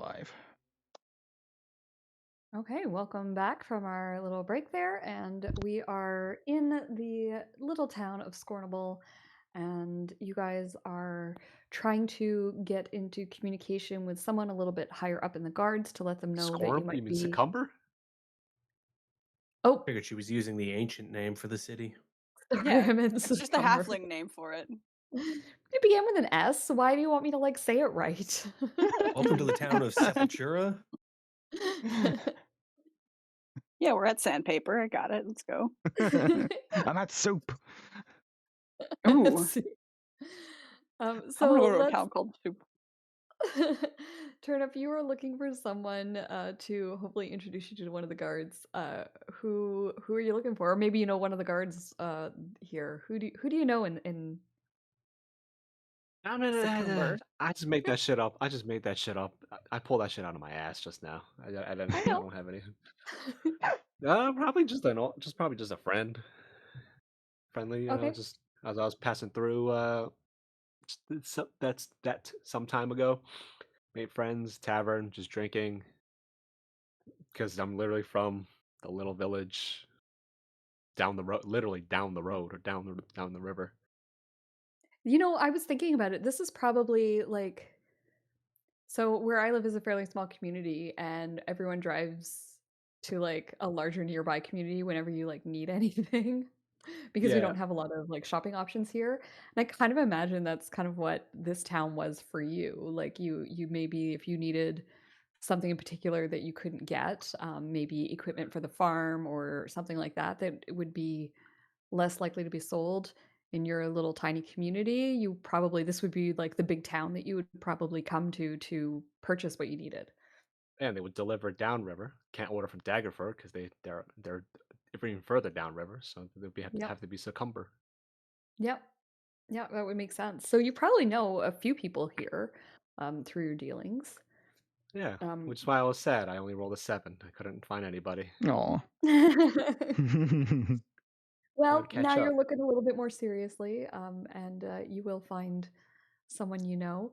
live. Okay, welcome back from our little break there, and we are in the little town of Scornable, and you guys are trying to get into communication with someone a little bit higher up in the guards to let them know that you Scorn? You might mean be. succumber? Oh, Figured she was using the ancient name for the city. sorry, Yeah, I meant it's just a succumber. halfling name for it. It began with an S. Why do you want me to like say it right? Welcome to the town of Sepultura. Yeah, we're at Sandpaper. I got it. Let's go. I'm at soup. Ooh, Let's see. I'm gonna So go to a let's town called Soup. Turnip, you are looking for someone to hopefully introduce you to one of the guards. Who are you looking for? Or maybe you know one of the guards here. Who do you know in I mean, Succumber? I just make that shit up. I just made that shit up. I pulled that shit out of my ass just now. I don't. I I know. don't have any. Probably just probably just a friend. Friendly, Okay. just as I was passing through. That some time ago. Made friends, tavern, just drinking. Because I'm literally from the little village down the road, literally down the road or down the river. You know, I was thinking about it. This is probably like so where I live is a fairly small community and everyone drives to like a larger nearby community whenever you like need anything. Because we Yeah, don't have a lot of like shopping options here. And I kind of imagine that's kind of what this town was for you. Like you maybe if you needed something in particular that you couldn't get, maybe equipment for the farm or something like that, that would be less likely to be sold in your little tiny community. You probably this would be like the big town that you would probably come to purchase what you needed. and they would deliver downriver. Can't order from Daggerford because they're even further downriver, so they'd Yep. have to be succumber. Yep. Yeah, that would make sense. So you probably know a few people here through your dealings. Yeah, Um, which is why I was sad. I only rolled a 7. I couldn't find anybody. Aw. well, Gotta catch now you're up. looking a little bit more seriously, and you will find someone you know.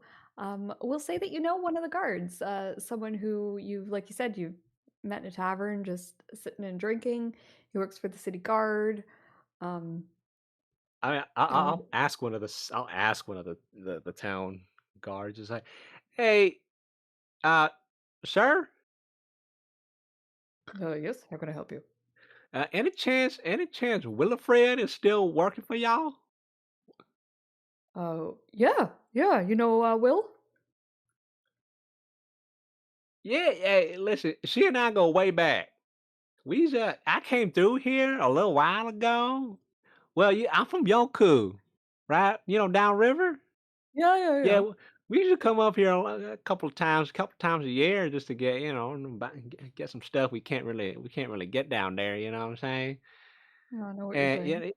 We'll say that you know one of the guards, someone who like you said, you've met in a tavern, just sitting and drinking. He works for the city guard. Um, and I'll ask one of I'll ask one of the town guards. Just like, hey, uh, sir, yes, how can I help you? any chance Willifred is still working for y'all? Oh, yeah, you know Will? Yeah, yeah. Listen, she and I go way back. I came through here a little while ago. Well, I'm from Yoku, right? Downriver. Yeah. Yeah, we usually come up here a couple times a year just to get get some stuff we can't really get down there. You know what I'm saying? I know what you're And saying.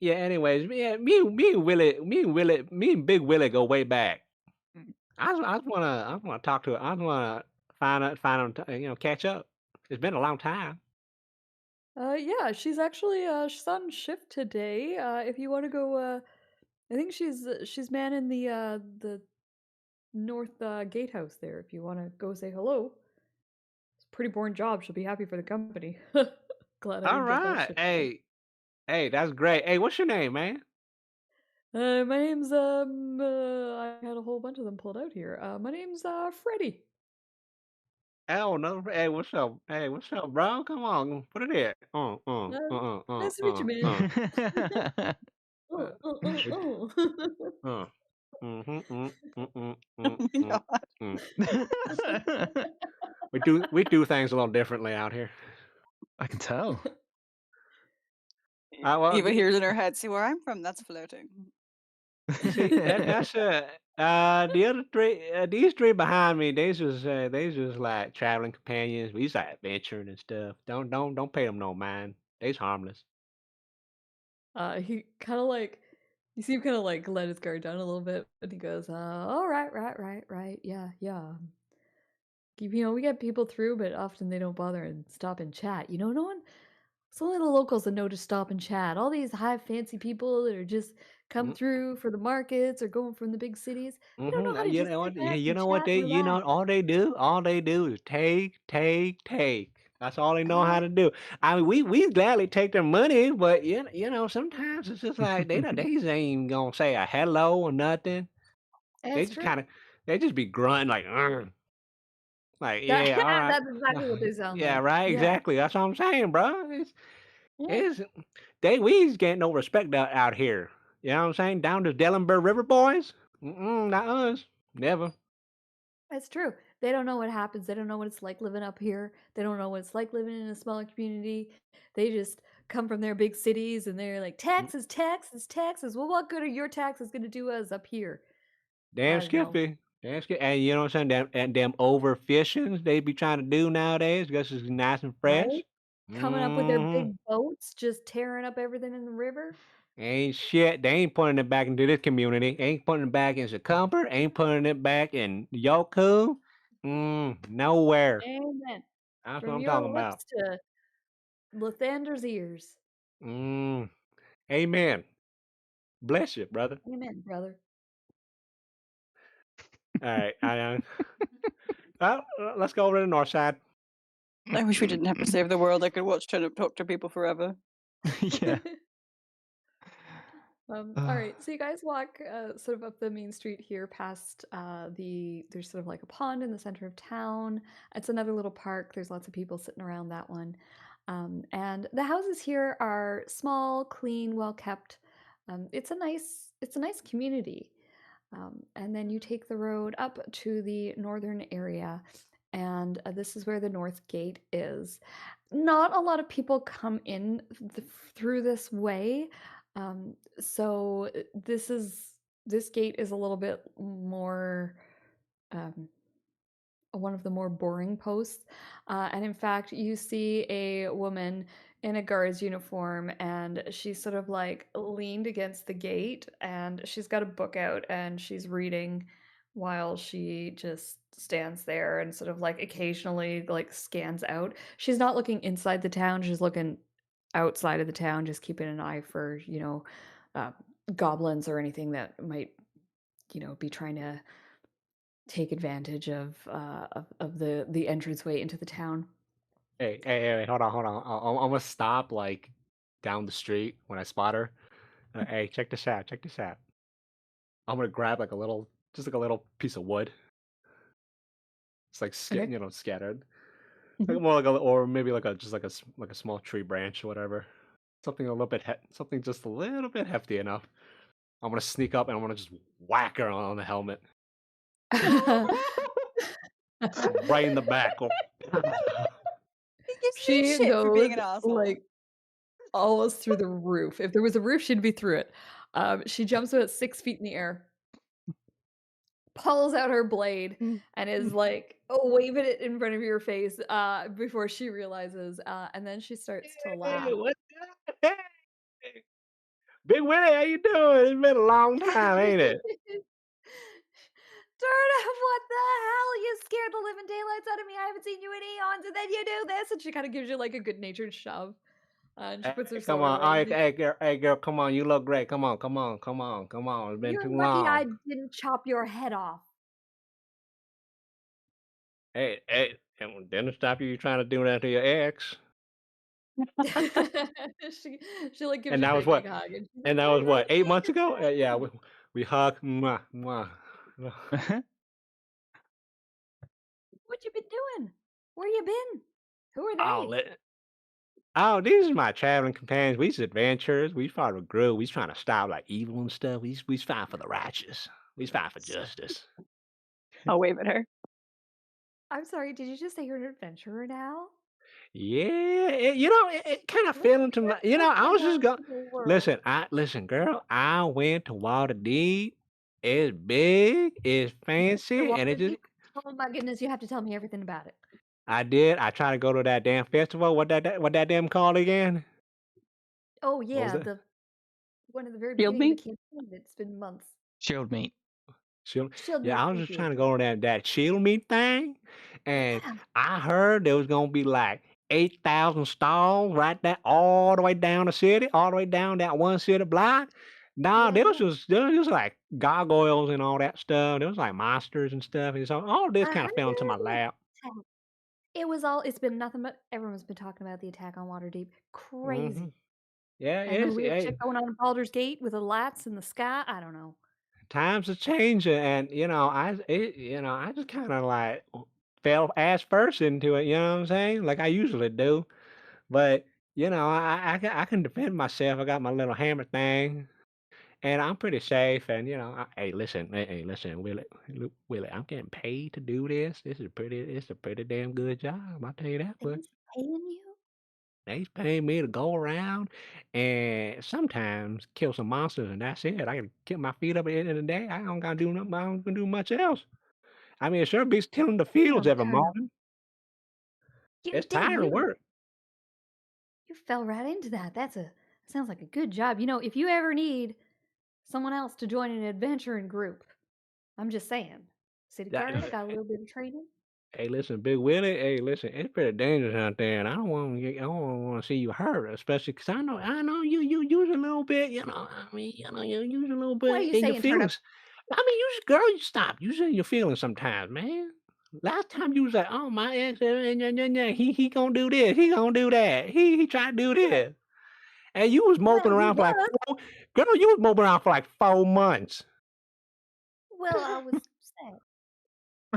yeah. Anyways, yeah, me and Big Willie go way back. I just wanna talk to her. I just wanna find out, catch up. It's been a long time. Yeah, she's actually she's on shift today. If you want to go, I think she's manning the north gatehouse there. If you want to go say hello, it's a pretty boring job. She'll be happy for the company. Glad I All didn't get that right, shift. hey, that's great. Hey, what's your name, man? My name's I had a whole bunch of them pulled out here. My name's Freddie. Oh no, hey, what's up? Hey, what's up, bro? Come on, put it here. Nice to meet you, man. Uh, we, Oh. uh, mhm, Oh my mm. God. Mm. We do things a little differently out here. I can tell. Well, Eva hears in her head, see where I'm from? That's floating. see that's the other three. These three behind me, they just like traveling companions. We just like adventuring and stuff. Don't pay them no mind. They's harmless. He kind of like you see him kind of like let his guard down a little bit, and he goes, "All right, yeah. We get people through, but often they don't bother and stop and chat. No one. It's only the locals that know to stop and chat. All these high fancy people that are just come through for the markets or going from the big cities. They don't know how to You just know sit what? back You and know what chat and relax. all they do is take, take, take. That's all they know how to do. I mean, we gladly take their money, but you know, sometimes it's just like they just ain't gonna say a hello or nothing. They That's just true. kind of they just be grunting like, like That, yeah, all right, that's exactly what they sound yeah, like. right, Yeah. exactly. That's what I'm saying, bro. Yeah. It's we ain't getting no respect out here. You know what I'm saying? Down to Dellenberg River boys? Not us. Never. That's true. They don't know what happens. They don't know what it's like living up here. They don't know what it's like living in a smaller community. They just come from their big cities and they're like, taxes, taxes, taxes. Well, what good are your taxes going to do us up here? Damn No. Skippy. Damn Skippy. And you know what I'm saying? Them overfishings they be trying to do nowadays because it's nice and fresh. Right? Coming up with their big boats, just tearing up everything in the river. Ain't shit. They ain't putting it back into this community. Ain't putting it back in Succumber. Ain't putting it back in Yoku. Nowhere. Amen. That's what From I'm your talking about. lips to Lathander's ears. Amen. Bless you, brother. Amen, brother. All right. Well, let's go over to the north side. I wish we didn't have to save the world. I could watch Turnip talk to people forever. Yeah. All right, so you guys walk sort of up the main street here past there's sort of like a pond in the center of town. It's another little park. There's lots of people sitting around that one. And the houses here are small, clean, well kept. It's a nice community. And then you take the road up to the northern area, and this is where the north gate is. Not a lot of people come in through this way. So this gate is a little bit more one of the more boring posts. And in fact, you see a woman in a guard's uniform, and she's sort of like leaned against the gate, and she's got a book out and she's reading while she just stands there and sort of like occasionally like scans out. She's not looking inside the town, she's looking outside of the town, just keeping an eye for, goblins or anything that might, be trying to take advantage of the entranceway into the town. Hey, hold on. I'm gonna stop like down the street when I spot her. Hey, check this out. I'm gonna grab like just like a little piece of wood. It's like Okay. scattered. Like more like or maybe like a small tree branch or whatever. Something a little bit something just a little bit hefty enough. I'm gonna sneak up and I'm gonna just whack her on the helmet. Right in the back. He gives me She shit for being an goes asshole. like almost through the roof. If there was a roof, she'd be through it. She jumps about 6 feet in the air, pulls out her blade, and is like waving it in front of your face before she realizes, and then she starts to laugh. Hey, what's up? Hey, Big Willie, how you doing? It's been a long time, ain't it? Turnip, what the hell? You scared the living daylights out of me. I haven't seen you in eons, and then you do this. And she kind of gives you like a good-natured shove. And she puts her Come sword on. away. Hey, girl, come on. You look great. Come on. It's been You're too lucky I long. didn't chop your head off. Hey, didn't stop you trying to do that to your ex. she like gives And you that a was big what? hug. And she's And like, that was what? "I 8 months ago? Yeah, we hugged. Mwah, mwah. what you been doing? Where you been? Who are Oh, they?" these are my traveling companions. We's adventurers. We fought a group. We's trying to stop like evil and stuff. We's fighting for the righteous. We's fighting for justice. I'll wave at her. I'm sorry, did you just say you're an adventurer now? Yeah, it kind of fell into my. I was just going. Listen, girl. I went to Waterdeep. It's big, it's fancy, and it just. Oh my goodness, you have to tell me everything about it. I did. I tried to go to that damn festival. What that damn called again? Oh What was yeah, that? the one at the very Shield beginning of meat? the campaign. It's been months. Shield meat. Shield. Shield Yeah, meat, I was thank just you. trying to go to that shield meet thing, and Yeah. I heard there was gonna be like 8,000 stalls right there, all the way down the city, all the way down that one city block. No, there was like gargoyles and all that stuff. There was like monsters and stuff, and so all this kind of fell into my lap. It's been nothing but everyone's been talking about the attack on Waterdeep. Crazy. Mm-hmm. Yeah, And the it's weird shit going on in Baldur's Gate with the lights in the sky. I don't know. times are changing, and I just kind of like fell ass first into it. You know what I'm saying? Like I usually do, but I can defend myself. I got my little hammer thing. And I'm pretty safe, and hey, listen, Willie, I'm getting paid to do this. It's a pretty damn good job. I'll tell you that. But He's paying you? they's paying me to go around and sometimes kill some monsters, and that's it. I can keep my feet up at the end of the day. I don't gotta do nothing. I don't gonna do much else. I mean, it sure beats tilling the fields Damn, every Turnip. morning. It's tiring work. You fell right into that. That sounds like a good job. If you ever need someone else to join an adventuring group, I'm just saying, City Card got a little bit of training. Hey, listen, Big Willie. Hey, listen, it's pretty dangerous out there, and I don't want to see you hurt, especially because I know you use a little bit. You use a little bit What are you in your saying, Turnip? feelings. I mean, you stop using your feelings sometimes, man. Last time you was like, oh my ex, he gonna do this, he gonna do that, he tried to do this, and you was moping around for like you was moping around for like 4 months. Well, I was sad.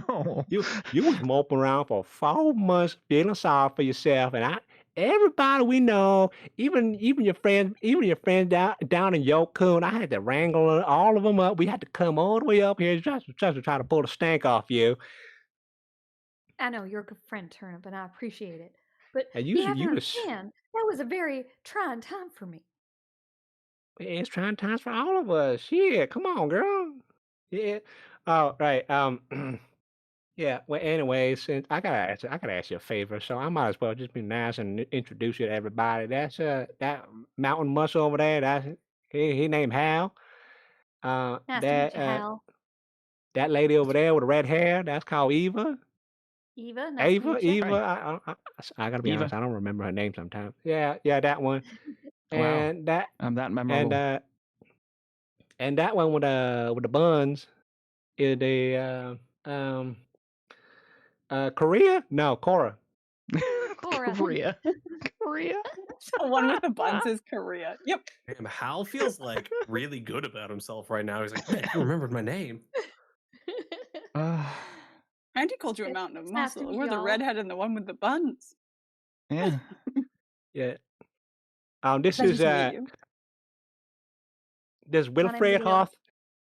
Oh. You was moping around for 4 months, feeling sorry for yourself, and everybody we know, even your friends down in Yokun, I had to wrangle all of them up. We had to come all the way up here just to try to pull the stank off you. I know you're a good friend, Turnip, and I appreciate it. But and you have to understand, that was a very trying time for me. It's trying times for all of us. Shit, come on, girl. Yeah. Oh, right. Yeah. Well, anyways, since I gotta ask you a favor, so I might as well just be nice and introduce you to everybody. That's that mountain muscle over there. That's he named Hal. Nice to meet you, Hal. That lady over there with the red hair, that's called Eva. Eva, nice to meet you. Eva. I gotta be honest, I don't remember her name sometimes. Yeah, that one. And wow. That memorable. And that one with the buns is the Korea? No, Cora. Korea. The one with the buns is Korea. Yep. Damn, Hal feels like really good about himself right now. He's like, man, you remembered my name. Andy called you a mountain of muscle. We're the redhead and the one with the buns. Yeah. Yeah. This is there's Wilfred Hawthorne.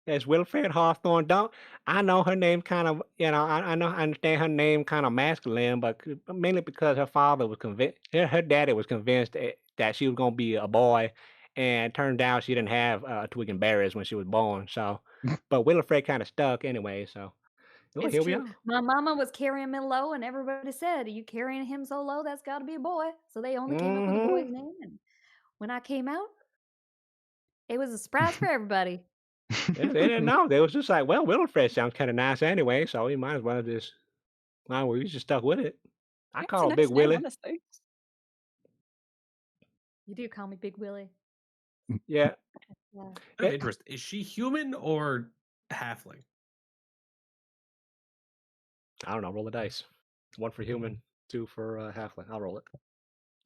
There's Wilfred Hawthorne. I know her name kind of, I understand her name kind of masculine, but mainly because her father was convinced, her daddy was convinced that she was going to be a boy, and it turned out she didn't have twig and berries when she was born. So, but Wilfred kind of stuck anyway. So, here we are. My mama was carrying me low, and everybody said, "Are you carrying him so low? That's got to be a boy." So they only came up with a boy's name, and when I came out, it was a surprise for everybody. They didn't know. They was just like, well, Wilfred sounds kind of nice anyway, so we might as well we just stuck with it. I call him Big Willie. You do call me Big Willie. Yeah. I'm interested. Is she human or halfling? I don't know. Roll the dice. 1 for human, 2 for halfling. I'll roll it.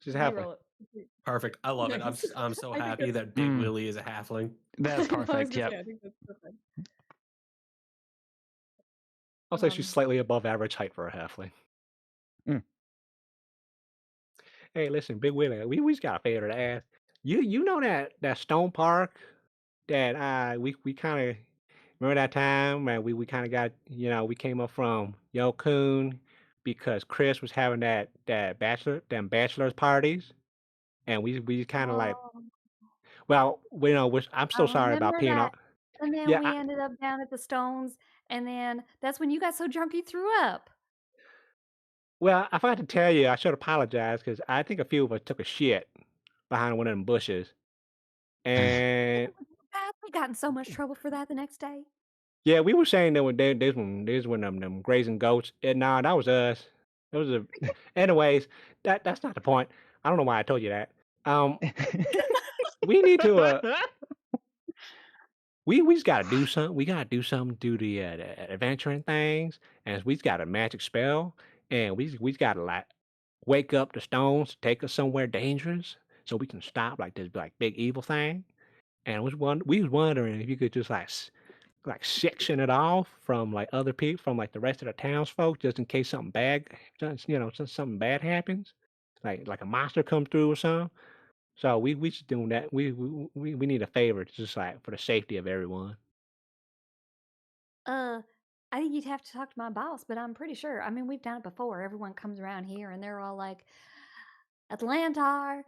She's a halfling. Perfect. I love it. I'm so happy that Big Willie is a halfling. That's perfect. Yeah. I think that's perfect. I'll say she's slightly above average height for a halfling. Hey, listen, Big Willie, we just got a favor to ask. You know that stone park that we kind of remember that time when we kind of got we came up from Yokun because Chris was having them bachelor's parties, and we kind of like, well, I'm so sorry about peeing off. And then we ended up down at the Stones, and then that's when you got so drunk you threw up. Well, I forgot to tell you, I should apologize because I think a few of us took a shit behind one of them bushes. And we got in so much trouble for that the next day. Yeah, we were saying that there's one of them grazing goats. And nah, that was us. It was anyways, that's not the point. I don't know why I told you that. We need to we just gotta do something. We gotta do something, do the adventuring things, and we just got a magic spell, and we just gotta like wake up the stones to take us somewhere dangerous, so we can stop like this like big evil thing. And we was wondering if you could just like section it off from like other people, from like the rest of the townsfolk, just in case something bad, just something bad happens, like a monster come through or something. So we just doing that. We need a favor, just like for the safety of everyone. I think you'd have to talk to my boss, but I'm pretty sure. I mean, we've done it before. Everyone comes around here and they're all like, Atlantar,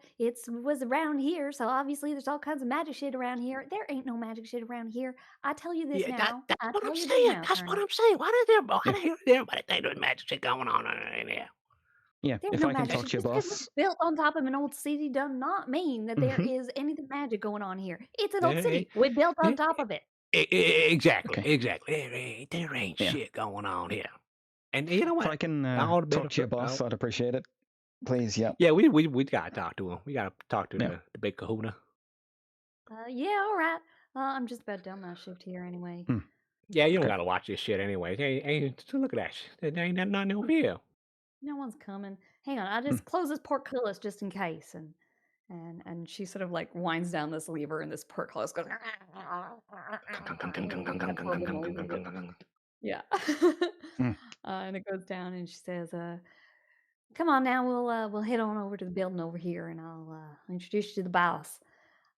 was around here, so obviously there's all kinds of magic shit around here. There ain't no magic shit around here. I tell you this Yeah, now. that's I what I'm tell you this saying. now, That's what Turnip. I'm saying. Why If, does everybody think there's magic shit going on in there? yeah, There's if no I can magic talk shit. to your Just because boss. it's built on top of an old city does not mean that there Hmm. is anything magic going on here. It's an Eh, old eh, city. We built on eh, top of it. Exactly, Okay. exactly. There ain't Yeah. shit going on here. And you know If I what? can All the talk better to your for boss, I'd appreciate it. Please, yeah. yeah, we gotta talk to him. We gotta talk to Yeah. the big kahuna. Yeah, all right. I'm just about done my shift here anyway. Hmm. Yeah, you don't Okay. gotta watch this shit anyway. Look at that shit. There ain't nothing over here. No one's coming. Hang on, I just close this portcullis just in case. And she sort of like winds down this lever and this portcullis goes. Yeah. And it goes down and she says, come on now, we'll head on over to the building over here and I'll introduce you to the boss.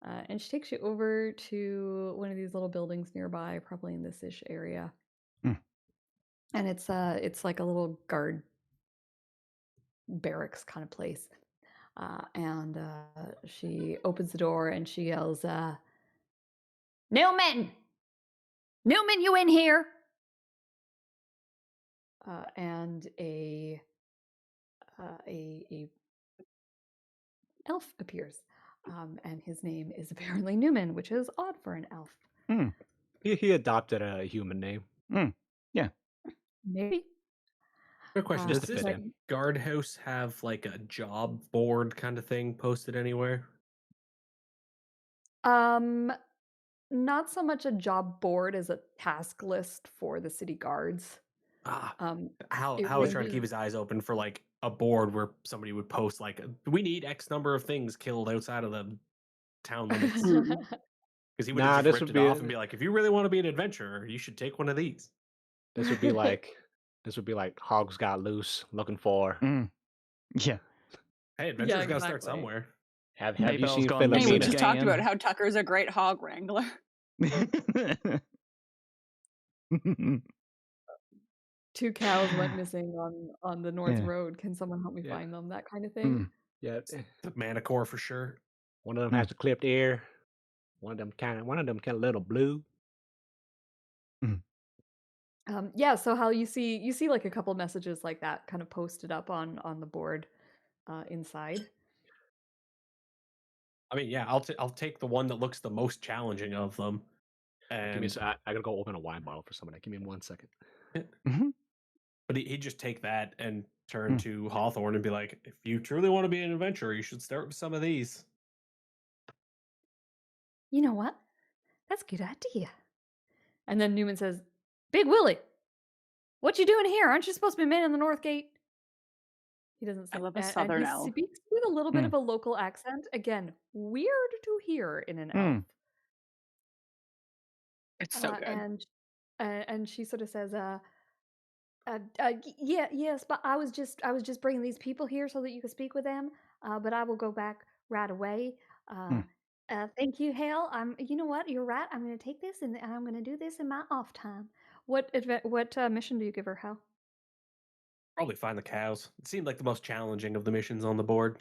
And she takes you over to one of these little buildings nearby, probably in this ish area. And it's like a little guard barracks kind of place. And she opens the door and she yells, Newman! Newman, you in here? And a elf appears. And his name is apparently Newman, which is odd for an elf. He adopted a human name. Yeah. Maybe. Good question. Just Does to this fit in. guardhouse have like a job board kind of thing posted anywhere? Not so much a job board as a task list for the city guards. Hal was trying to keep his eyes open for like a board where somebody would post like, we need X number of things killed outside of the town limits. Because he would have just ripped it off and be like, if you really want to be an adventurer, you should take one of these. This would be like Hogs Got Loose looking for. Yeah. Hey, adventure's got to start somewhere. Have you seen Hey, we just Philomena? talked about how Tucker's a great hog wrangler. 2 cows went missing on the North Road. Can someone help me find them? That kind of thing. Yeah, the Manicore for sure. One of them has a clipped ear. One of them kind of a little blue. Yeah. So how you see like a couple messages like that kind of posted up on the board inside. I mean, yeah, I'll take the one that looks the most challenging of them. And I gotta go open a wine bottle for somebody. Give me 1 second. But he'd just take that and turn to Hawthorne and be like, if you truly want to be an adventurer, you should start with some of these. You know what? That's a good idea. And then Newman says, Big Willie, what you doing here? Aren't you supposed to be manning the North Gate? He doesn't say. I love a southern elf. He speaks with a little bit of a local accent. Again, weird to hear in an elf. It's so good. And she sort of says, yes, but I was just bringing these people here so that you could speak with them. But I will go back right away. Thank you, Hale. You know what? You're right. I'm going to take this and I'm going to do this in my off time. What mission do you give her, Hal? Probably find the cows. It seemed like the most challenging of the missions on the board.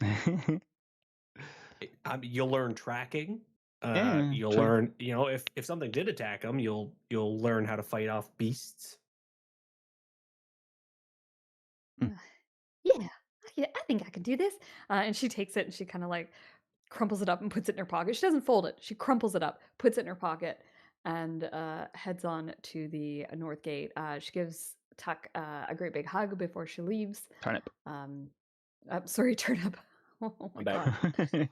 You'll learn tracking. You'll learn, if something did attack them, you'll learn how to fight off beasts. Yeah, I think I can do this. And she takes it and she kind of like crumples it up and puts it in her pocket. She doesn't fold it. She crumples it up, puts it in her pocket, and heads on to the North Gate. She gives Tuck a great big hug before she leaves. Turnip. Sorry, Turnip. Oh my god.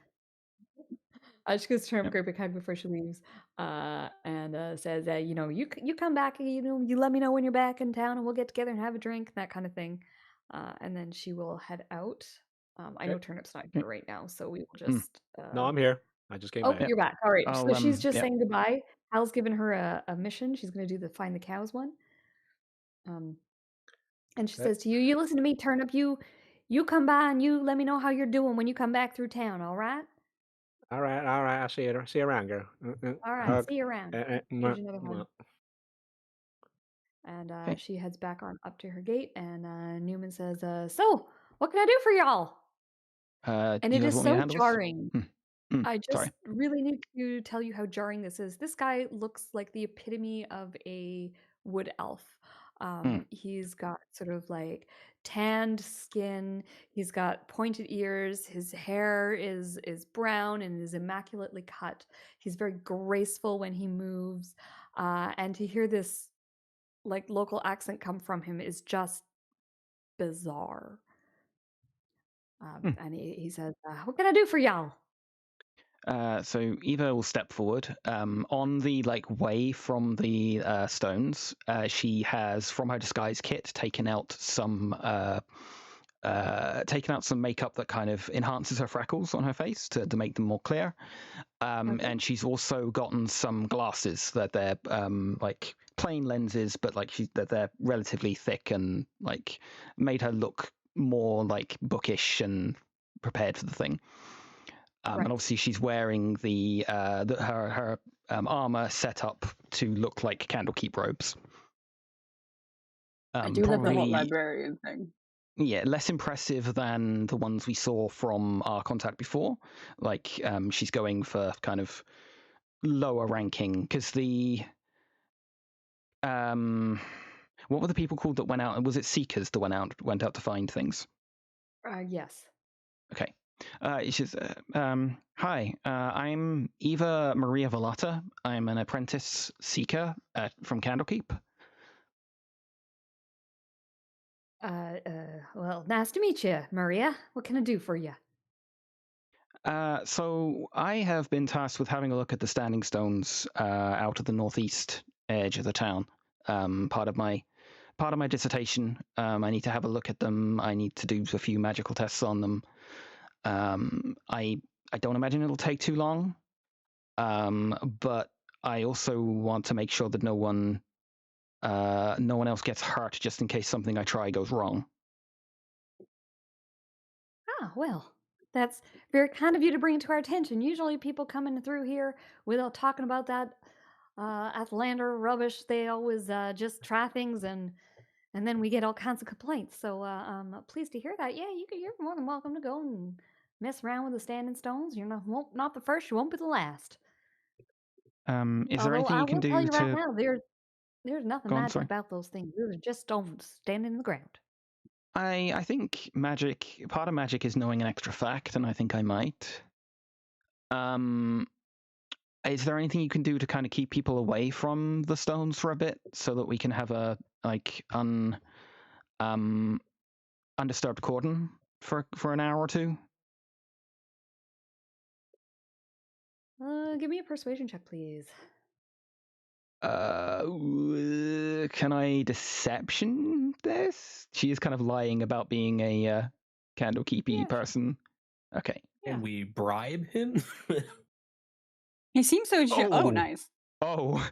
She goes to Turnip great big hug before she leaves, and says, you come back, you let me know when you're back in town, and we'll get together and have a drink, that kind of thing. And then she will head out. I know Turnip's not here right now, so we will just. No, I'm here. I just came back. You're back. All right. So she's just saying goodbye. Hal's given her a mission. She's going to do the find the cows one. And she says to you, you listen to me, Turnip. You come by and you let me know how you're doing when you come back through town. All right. All right. I'll see you around, girl. All right. See you around. Here's another hug. And she heads back on up to her gate, and Newman says, so what can I do for y'all? And it is so jarring. I just really need to tell you how jarring this is. This guy looks like the epitome of a wood elf. He's got sort of like tanned skin. He's got pointed ears. His hair is brown and is immaculately cut. He's very graceful when he moves. And to hear this like local accent come from him is just bizarre. And he says, what can I do for y'all? So Eva will step forward. On the way from the stones, she has from her disguise kit taken out some makeup that kind of enhances her freckles on her face to make them more clear. And she's also gotten some glasses that they're like plain lenses, but that they're relatively thick and like made her look more like bookish and prepared for the thing. And obviously she's wearing her armor set up to look like Candlekeep robes. I do love the whole librarian thing. Yeah, less impressive than the ones we saw from our contact before. Like she's going for kind of lower ranking because the what were the people called that went out? Was it Seekers that went out to find things? Yes. Okay. She says, hi, I'm Eva Maria Vallata. I'm an apprentice seeker from Candlekeep. Well, nice to meet you, Maria. What can I do for you? So I have been tasked with having a look at the standing stones out of the northeast edge of the town. Part of my dissertation. I need to have a look at them. I need to do a few magical tests on them. I don't imagine it'll take too long, but I also want to make sure that no one else gets hurt just in case something I try goes wrong. Well, that's very kind of you to bring it to our attention. Usually people coming through here without talking about that Atlander rubbish, they always just try things and then we get all kinds of complaints. So I'm pleased to hear that. Yeah, you're more than welcome to go and mess around with the standing stones. You're not the first, you won't be the last. Is there anything you can do to? I will tell you to... right now, there's nothing magic about those things. They're just stones standing in the ground. I think part of magic is knowing an extra fact, and I think I might. Is there anything you can do to kind of keep people away from the stones for a bit so that we can have a undisturbed cordon for an hour or two? Give me a persuasion check, please. Can I deception this? She is kind of lying about being a Candlekeepy person. Sure. Okay. Can we bribe him? He seems so nice. Oh.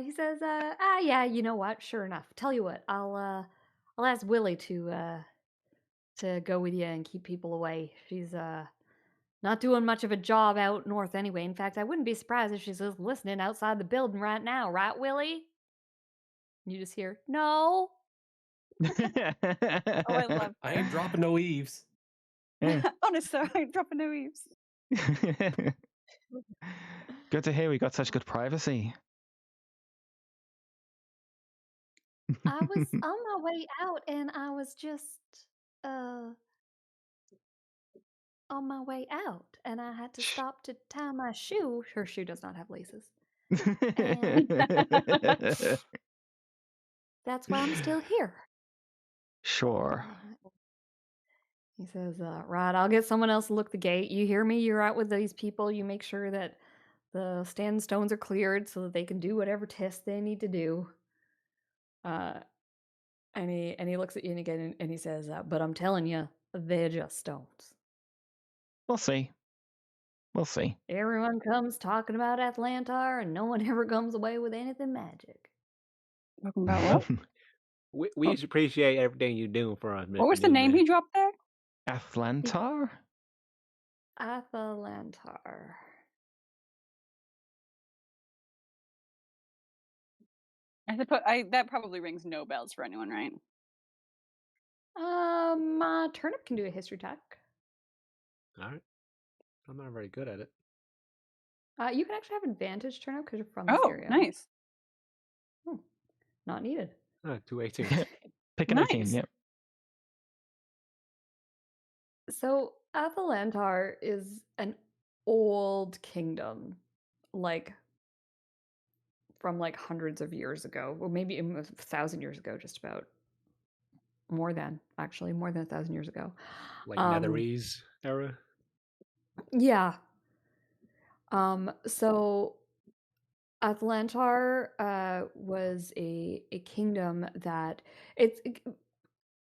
He says, yeah, you know what? Sure enough. Tell you what, I'll ask Willie to go with you and keep people away. She's not doing much of a job out north anyway. In fact, I wouldn't be surprised if she's just listening outside the building right now, right, Willie? You just hear, no. I love. I ain't dropping no eaves. Honestly, I ain't dropping no eaves. Good to hear we got such good privacy. I was on my way out and I was just on my way out and I had to stop to tie my shoe. Her shoe does not have laces. That's why I'm still here. Sure. He says, right, I'll get someone else to look the gate. You hear me? You're out with these people. You make sure that the stand stones are cleared so that they can do whatever test they need to do. And he looks at you again and he says, but I'm telling you, they're just stones. We'll see. We'll see. Everyone comes talking about Atlantar, and no one ever comes away with anything magic. Talking about what? We appreciate everything you're doing for us, Mr. What was the name he dropped there? Atlantar? Atlantar. I suppose that probably rings no bells for anyone, right? Turnip can do a history check. All right. I'm not very good at it. You can actually have advantage, Turnip, because you're from this area. Oh, nice. Not needed. 218. Pick an 18, yep. So Atlantar is an old kingdom, like from like hundreds of years ago, or maybe 1,000 years ago, just about. More than 1,000 years ago. Like Netherese era? Yeah. So Atlantar was a kingdom that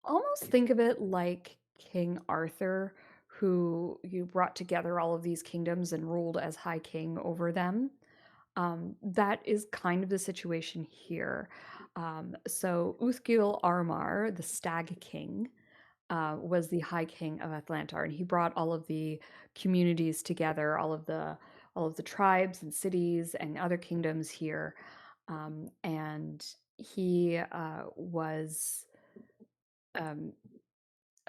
almost think of it like King Arthur, who you brought together all of these kingdoms and ruled as High King over them. That is kind of the situation here. So Uthgil Armar, the Stag King, was the High King of Atlantar, and he brought all of the communities together, all of the tribes and cities and other kingdoms here, and he was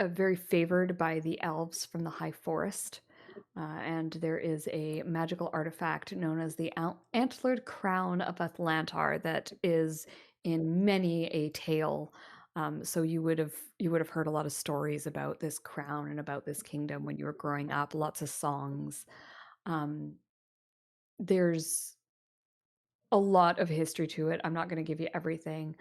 very favored by the elves from the High Forest. And there is a magical artifact known as the Antlered Crown of Atlantar that is in many a tale. So you would have heard a lot of stories about this crown and about this kingdom when you were growing up. Lots of songs. There's a lot of history to it. I'm not going to give you everything,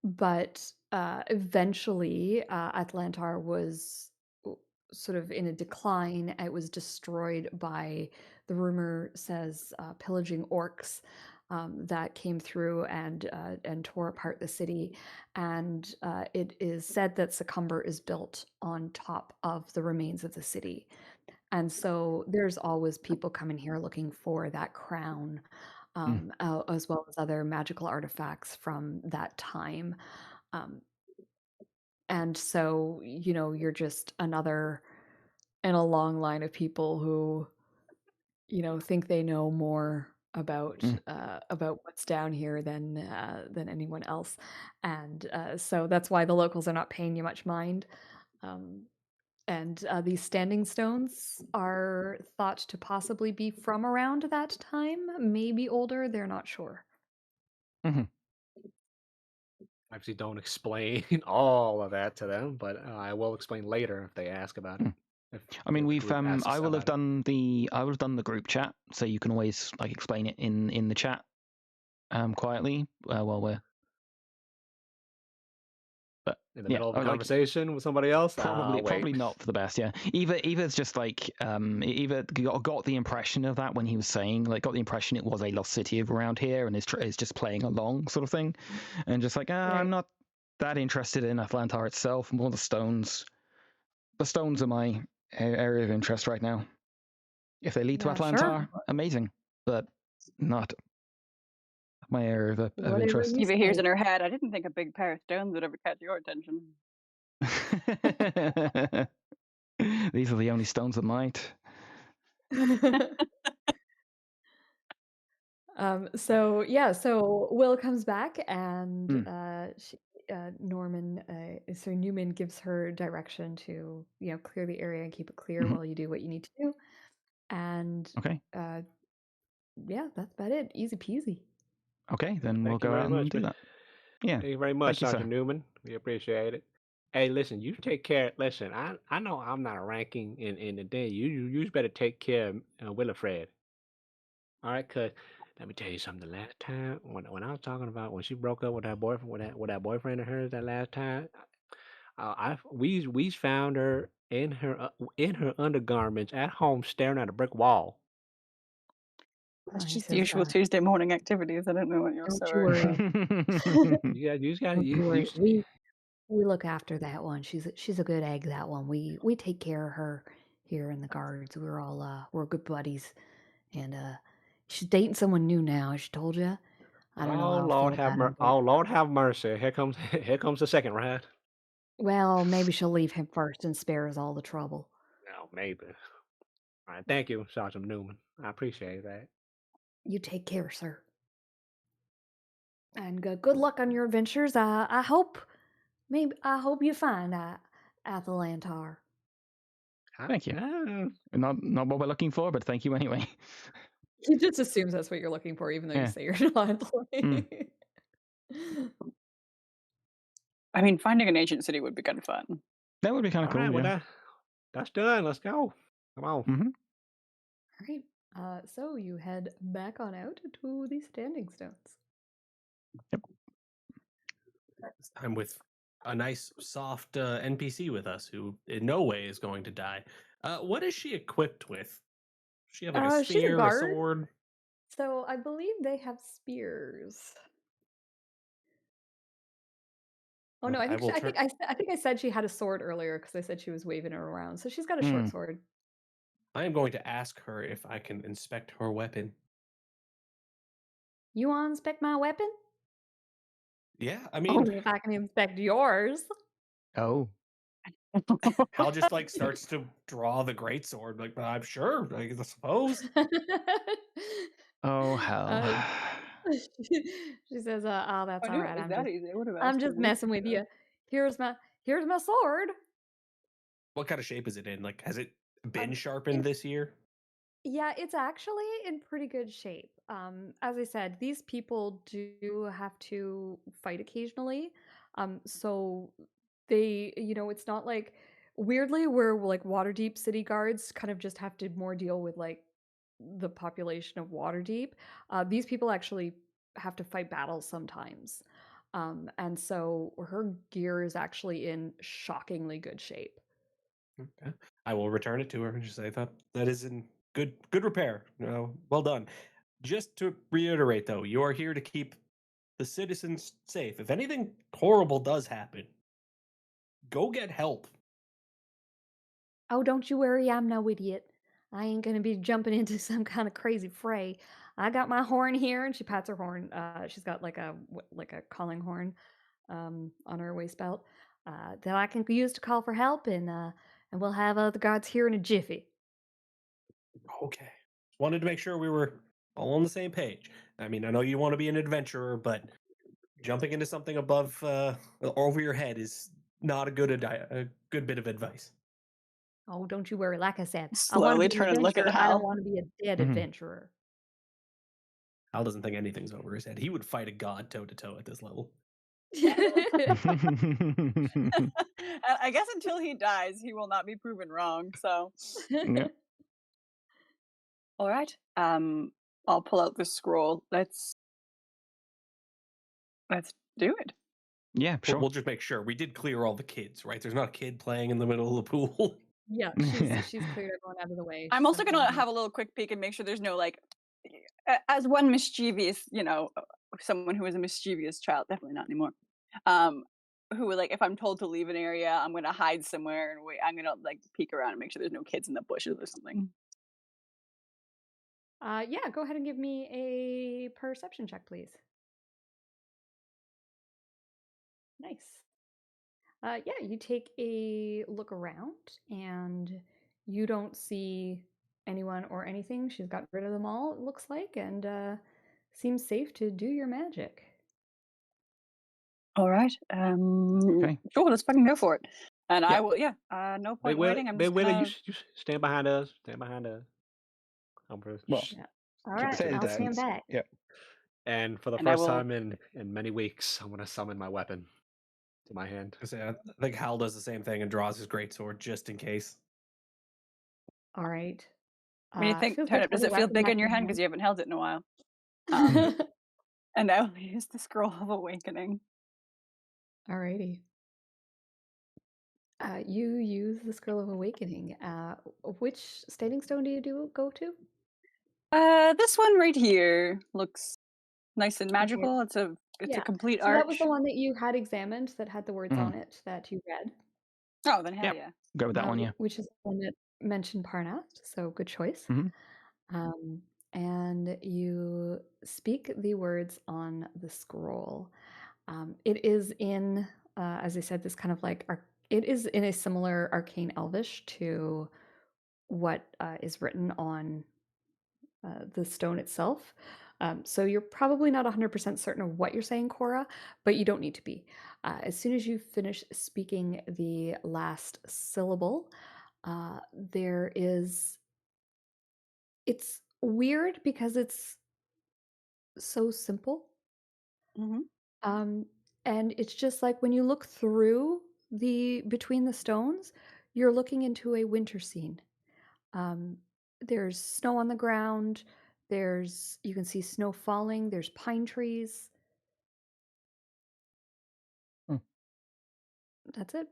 but eventually Atlantar was sort of in a decline. It was destroyed by, the rumor says, pillaging orcs that came through and tore apart the city. And it is said that Succumber is built on top of the remains of the city. And so there's always people coming here looking for that crown, as well as other magical artifacts from that time. And so, you're just another in a long line of people who, think they know more about what's down here than anyone else. And so that's why the locals are not paying you much mind. And these standing stones are thought to possibly be from around that time, maybe older. They're not sure. Obviously, don't explain all of that to them, but I will explain later if they ask about it. I mean, we've I will have done the group chat, so you can always explain it in the chat quietly while we're in the middle of a conversation with somebody else. Probably not for the best. Yeah, Eva's just Eva got the impression of that when he was saying, got the impression it was a lost city around here and is just playing along sort of thing, and just right. I'm not that interested in Atlantar itself. More the stones. The stones are my area of interest right now. If they lead to Atlantar, amazing, but not my area of interest. Eva hears in her head, I didn't think a big pair of stones would ever catch your attention. These are the only stones that might. So Will comes back and Newman gives her direction to clear the area and keep it clear while you do what you need to do. And that's about it. Easy peasy. Okay, then we'll go out and do that. Yeah. Thank you very much, Dr. Newman. We appreciate it. Hey, listen, you take care. Listen, I know I'm not a ranking in the day. You better take care of Willifred. All right, cause let me tell you something. The last time when I was talking about when she broke up with her boyfriend, with that boyfriend of hers that last time, We found her in her undergarments at home staring at a brick wall. That's Oh, he just the says, usual Tuesday morning activities. I don't know what you're "Don't you sorry. worry, You just gotta don't you worry. you We look after that one. She's a good egg. That one. We take care of her here in the guards. We're all we're good buddies, and she's dating someone new now. She told you. I don't know how I feel about him, but Oh Lord have mercy. Here comes the second ride. well, maybe she'll leave him first and spare us all the trouble. Oh, maybe. All right, thank you, Sergeant Newman. I appreciate that. You take care, sir, and good luck on your adventures. I hope I hope you find Athalantar. Thank you. Ah, Not what we're looking for, but thank you anyway. He just assumes that's what you're looking for, even though you Yeah. say you're not. I mean, finding an ancient city would be kind of fun. That would be kind all of cool. right, well Yeah. that's done. Let's go. Come on. Mm-hmm. All right. So you head back on out to the Standing Stones. This time with a nice, soft NPC with us who in no way is going to die. What is she equipped with? Does she have like a She's a spear, a guard, sword? so I believe they have spears. Oh no, I I think will turn. I think I said she had a sword earlier because I said she was waving it around. So she's got a short sword. I am going to ask her if I can inspect her weapon. You want to inspect my weapon? Yeah, I mean, Only if I can inspect yours. Oh. Hal just like starts to draw the greatsword. Like, I'm sure, I suppose. Oh hell. She says, "Oh, that's I all knew right. it was that easy. I would have I'm asked her just weeks messing with ago. you. Here's my sword." What kind of shape is it in? Like, has it been sharpened this year? Yeah, it's actually in pretty good shape. As I said, these people do have to fight occasionally. So they, it's not like weirdly where like Waterdeep city guards kind of just have to more deal with like the population of Waterdeep. These people actually have to fight battles sometimes. And so her gear is actually in shockingly good shape. Okay. I will return it to her and just say that is in good repair. Well done. Just to reiterate, though, you are here to keep the citizens safe. If anything horrible does happen, go get help. Oh, don't you worry, I'm no idiot. I ain't gonna be jumping into some kind of crazy fray. I got my horn here, and she pats her horn. She's got like a calling horn, on her waist belt, that I can use to call for help, and we'll have the guards here in a jiffy. Okay. Wanted to make sure we were all on the same page. I mean, I know you want to be an adventurer, but jumping into something above over your head is not a good bit of advice. Oh, don't you worry. Like I said, I want Slowly to be an turn and look at adventurer. I don't Hal. want to be a dead adventurer. Hal doesn't think anything's over his head. He would fight a god toe to toe at this level. I guess until he dies, he will not be proven wrong. So, Yeah. all right. I'll pull out the scroll. Let's do it. Yeah, sure. We'll just make sure we did clear all the kids, right? There's not a kid playing in the middle of the pool. Yeah, she's cleared everyone out of the way. I'm also gonna have a little quick peek and make sure there's no like, as one mischievous, someone who is a mischievous child, definitely not anymore. Who like if I'm told to leave an area, I'm gonna hide somewhere and wait. I'm gonna like peek around and make sure there's no kids in the bushes or something. Yeah, go ahead and give me a perception check, please. Nice. Yeah, you take a look around and you don't see anyone or anything. She's got rid of them all, it looks like, and seems safe to do your magic. All right. Okay. Sure, let's fucking go for it. And Yeah. I will. Yeah. No point waiting. I'm just Willie, gonna. you stand behind us. Stand behind us. Well, Yeah. All right, say I'll stand dance. back. Yeah. And for the And I first will- time in many weeks, I'm gonna summon my weapon to my hand. I think Hal does the same thing and draws his greatsword just in case. All right. When you think, feels good Turnip, to does have it a feel weapon big that in your can hand because you haven't held it in a while? And I will use the scroll of awakening. Alrighty. You use the Scroll of Awakening. Which standing stone do you go to? This one right here looks nice and Okay. magical. It's a Yeah. complete So that was the arch. one that you had examined that had the words on it that you read. Oh, then hell Yep. yeah. Go with that one, yeah. Which is the one that mentioned Parnath, so good choice. And you speak the words on the scroll. It is in, as I said, this kind of like, it is in a similar arcane elvish to what is written on the stone itself. So you're probably not 100% certain of what you're saying, Cora, but you don't need to be. As soon as you finish speaking the last syllable, there is, it's weird because it's so simple. And it's just like when you look through between the stones, you're looking into a winter scene. There's snow on the ground. You can see snow falling. There's pine trees. That's it.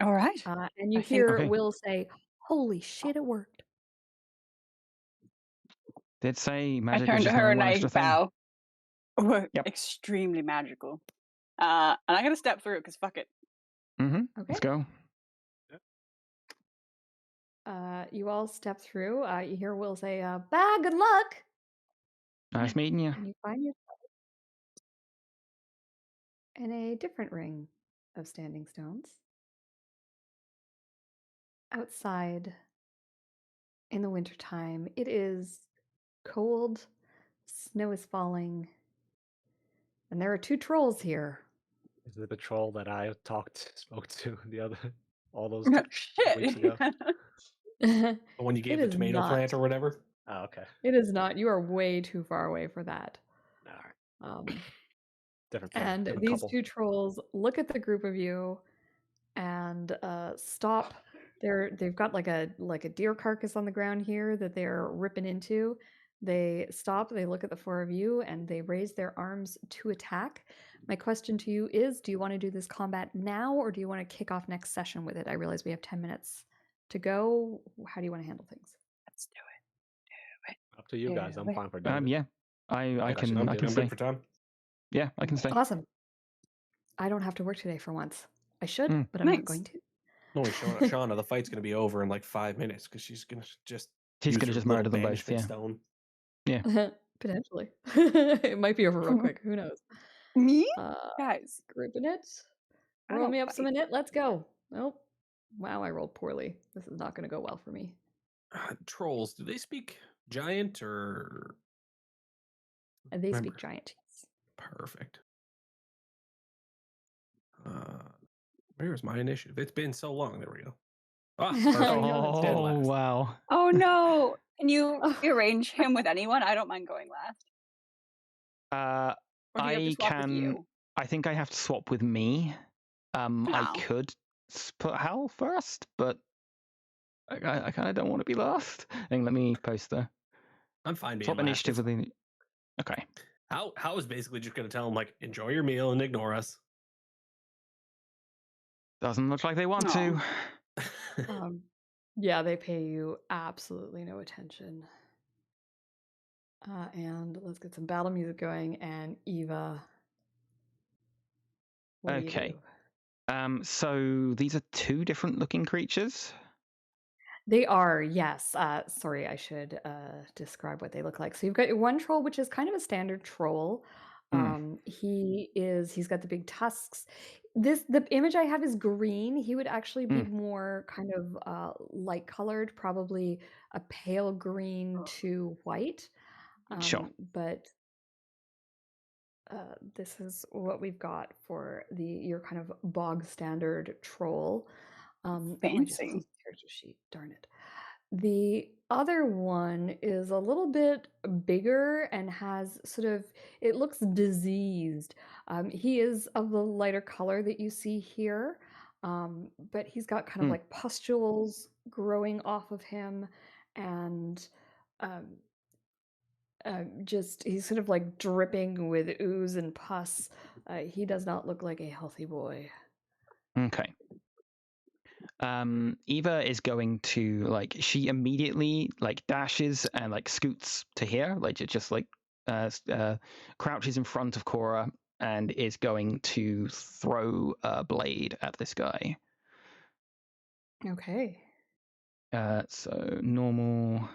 All right. And you hear Will say, "Holy shit, it worked." Did say magic I turn was to just her another and one I extra thing. bow. Yep. Extremely magical. And I'm gonna step through because fuck it. Okay. Let's go. You all step through. You hear Will say, "Bye, good luck." Nice meeting you. And you find yourself in a different ring of standing stones. Outside in the wintertime, it is cold, snow is falling, and there are 2 trolls here. Is it the troll that I spoke to all those weeks Shit. ago? When you gave It the is tomato not. plant or whatever? Oh, okay. It is not. You are way too far away for that. All right. Different thing. And Different these couple. 2 trolls look at the group of you and stop. They've got like a deer carcass on the ground here that they're ripping into. They stop, they look at the 4 of you, and they raise their arms to attack. My question to you is, do you want to do this combat now, or do you want to kick off next session with it? I realize we have 10 minutes to go. How do you want to handle things? Let's do it. Up to you guys. I'm fine for doing it. Yeah. I can I'm stay. good for time. Yeah, I can stay. Awesome. I don't have to work today for once. I should, but I'm not going to. Only Shauna, the fight's going to be over in like 5 minutes because she's going to just murder them both. Yeah. Stone. Yeah. Potentially. It might be over real quick. Who knows? Me? Guys. Grouping it. Roll me up some in it. Let's go. Nope. Wow, I rolled poorly. This is not going to go well for me. Trolls, do they speak giant or? They speak giant. Perfect. Where's my initiative? It's been so long. There we go. Oh, wow. Oh no. Can you arrange him with anyone? I don't mind going last. I can. I think I have to swap with me. I could put Hal first, but I kind of don't want to be last. Let me post the. I'm fine being swap last. Initiative with the. Okay. Hal is basically just going to tell him like, enjoy your meal and ignore us. Doesn't look like they want to. Yeah, they pay you absolutely no attention. And let's get some battle music going. And Eva, what do you do? So these are 2 different looking creatures. They are, yes. Sorry, I should describe what they look like. So you've got your one troll, which is kind of a standard troll. He's got the big tusks. The image I have is green. He would actually be more kind of light colored, probably a pale green to white. Sure. But this is what we've got for your kind of bog standard troll. Fancy. I just closed the character sheet. Darn it. The other one is a little bit bigger and has it looks diseased. He is of the lighter color that you see here, but he's got kind of like pustules growing off of him, and he's sort of like dripping with ooze and pus. He does not look like a healthy boy. Okay. Eva is going to she immediately dashes and scoots to here, just crouches in front of Cora and is going to throw a blade at this guy. Okay. So normal.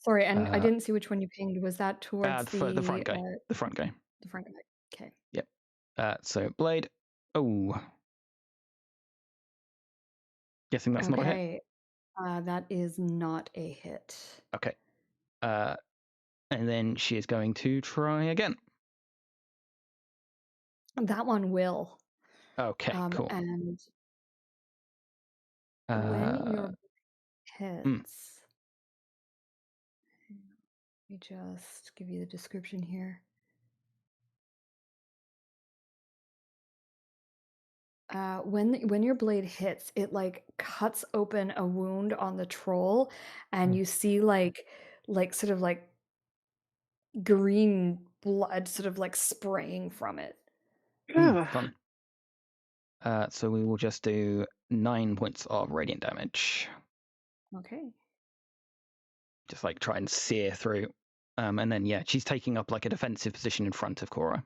Sorry, and I didn't see which one you pinged. Was that towards the front guy? The front guy. The front guy. Okay. Yep. So blade. Oh. Guessing that's not a hit. That is not a hit. Okay. And then she is going to try again. That one will. Okay, cool. And when your hits, let me just give you the description here. When your blade hits, it cuts open a wound on the troll, and you see sort of green blood sort of spraying from it. Fun. So we will just do 9 points of radiant damage. Okay. Just try and sear through. And then she's taking up a defensive position in front of Cora.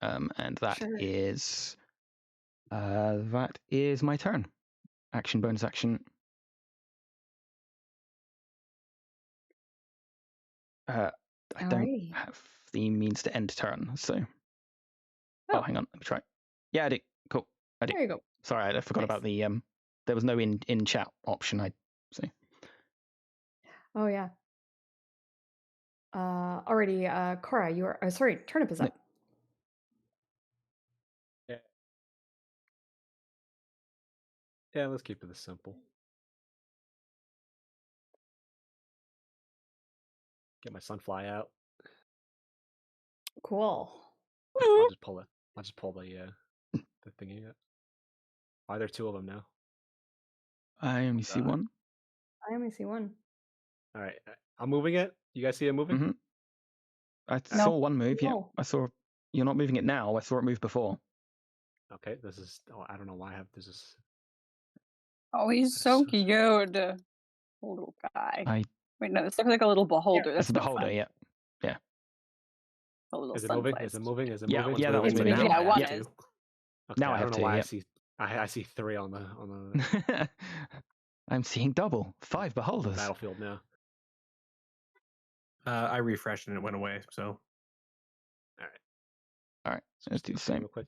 And that is my turn. Action, bonus action. I don't have the means to end turn, so. Oh, hang on, let me try. Yeah, I do. Cool. I do. There you go. Sorry, I forgot about the there was no in chat option. I see. Oh yeah. Already, Cora, you are. Sorry, Turnip is up. Yeah, let's keep it this simple. Get my sunfly out. Cool. I'll just pull the thingy out. Are there 2 of them now? I only see one. I only see one. All right, I'm moving it. You guys see it moving? Mm-hmm. I saw one move. Yeah, I saw. You're not moving it now. I saw it move before. Okay, this is. Oh, I don't know why I have this. Is. Oh, he's so cute. Little guy. Wait, no, this looks like a little beholder. That's a beholder. Yeah. A little is it moving? Is it moving? Is it moving? Yeah, that was moving. Yeah, one is. Okay, now I don't have know why two. I see 3 on the. I'm seeing double 5 beholders. Battlefield now. I refreshed and it went away. So. All right. So let's do the same. Real quick.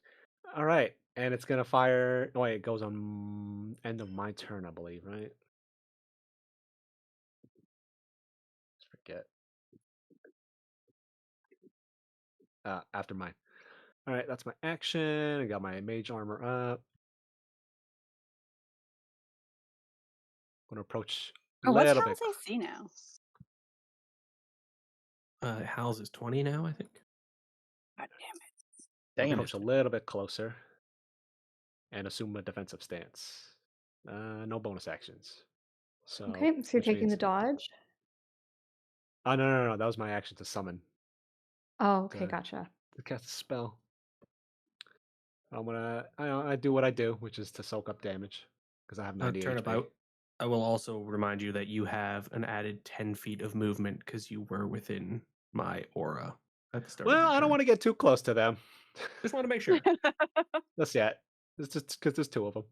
All right, and it's gonna fire. Oh, wait, it goes on end of my turn, I believe, right? Let's forget. After mine. All right, that's my action. I got my mage armor up. I'm gonna approach a what's little Hal's bit. AC now? Hal's is 20 now, I think. God damn it. Approach a little bit closer and assume a defensive stance. No bonus actions. So Okay, so you're taking the dodge? Oh, no. That was my action to summon. Oh, okay, gotcha. To cast a spell. I'm gonna. I do what I do, which is to soak up damage because I have 90 Turnip, HP. I will also remind you that you have an added 10 feet of movement because you were within my aura at the start. Well, I don't want to get too close to them. Just want to make sure. That's yet. It's just because there's 2 of them.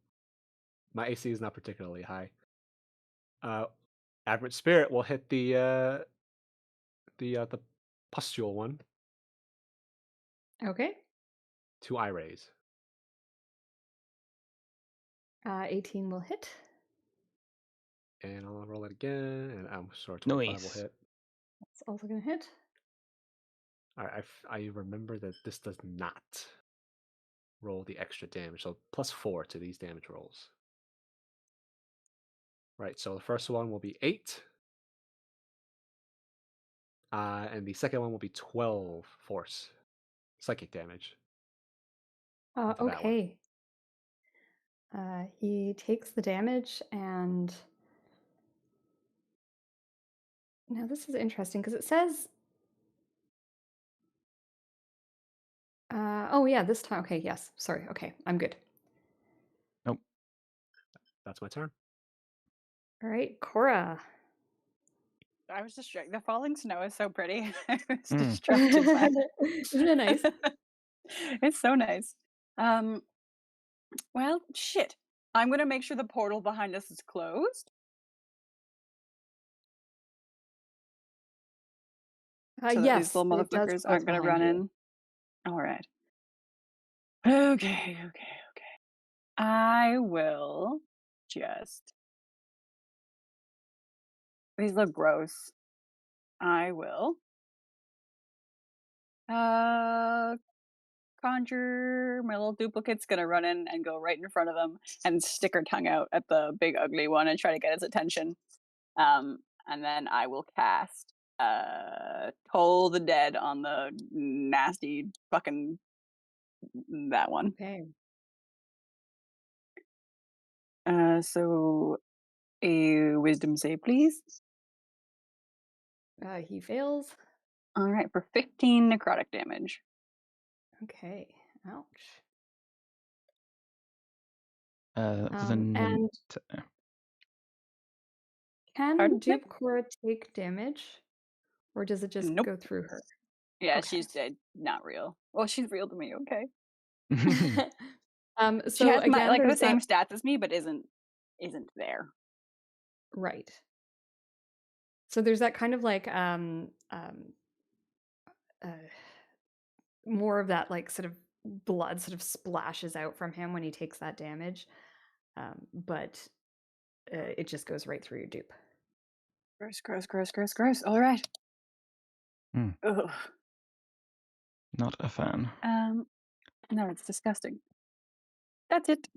My AC is not particularly high. Aberrant Spirit will hit the pustule one. Okay. 2 eye rays. 18 will hit. And I'll roll it again, and I'm sorry, 25 will hit. That's also gonna hit. All right, I remember that this does not roll the extra damage, so +4 to these damage rolls. Right, so the first one will be 8. And the second one will be 12 force psychic damage. Okay. He takes the damage, and now this is interesting because it says oh yeah, this time. Okay, yes. Sorry. Okay, I'm good. Nope. that's my turn. All right, Cora. I was distracted. The falling snow is so pretty. I was distracted by it. Isn't it nice? It's so nice. Well, shit. I'm gonna make sure the portal behind us is closed. So that these Yes, little it does motherfuckers close aren't gonna behind run you. in. All right. Okay. I will just. These look gross. I will. Conjure. My little duplicate's gonna run in and go right in front of them and stick her tongue out at the big ugly one and try to get its attention. And then I will cast Toll the Dead on the nasty fucking that one. Okay. So a wisdom save, please. He fails. All right, for 15 necrotic damage. Okay. Ouch. And can Pardon? dupe Cora take damage, or does it just Nope. go through her? Yeah, Okay. she's dead. Not real. Well, she's real to me. Okay. So She has again, like the there's same that... stats as me, but isn't there. Right. So there's that kind of like more of that like sort of blood sort of splashes out from him when he takes that damage, but it just goes right through your dupe. Gross. All right. Ugh. Not a fan. No, it's disgusting. That's it.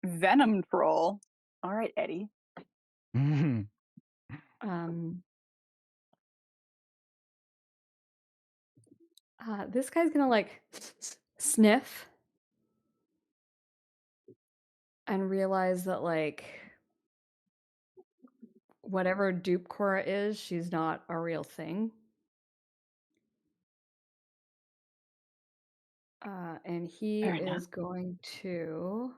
Venom troll. All right, Eddie. This guy's gonna like sniff and realize that like whatever dupe Cora is, she's not a real thing. And he is going to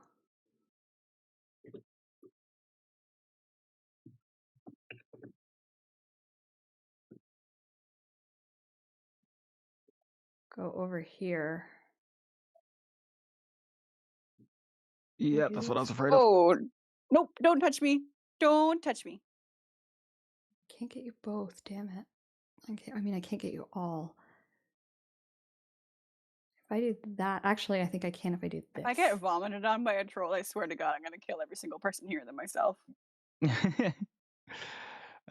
go over here. Yeah, that's what I was afraid of. Oh, nope, don't touch me. Don't touch me. Can't get you both, damn it. I can't get you all. If I do that, actually, I think I can if I do this. If I get vomited on by a troll, I swear to God, I'm going to kill every single person here than myself. I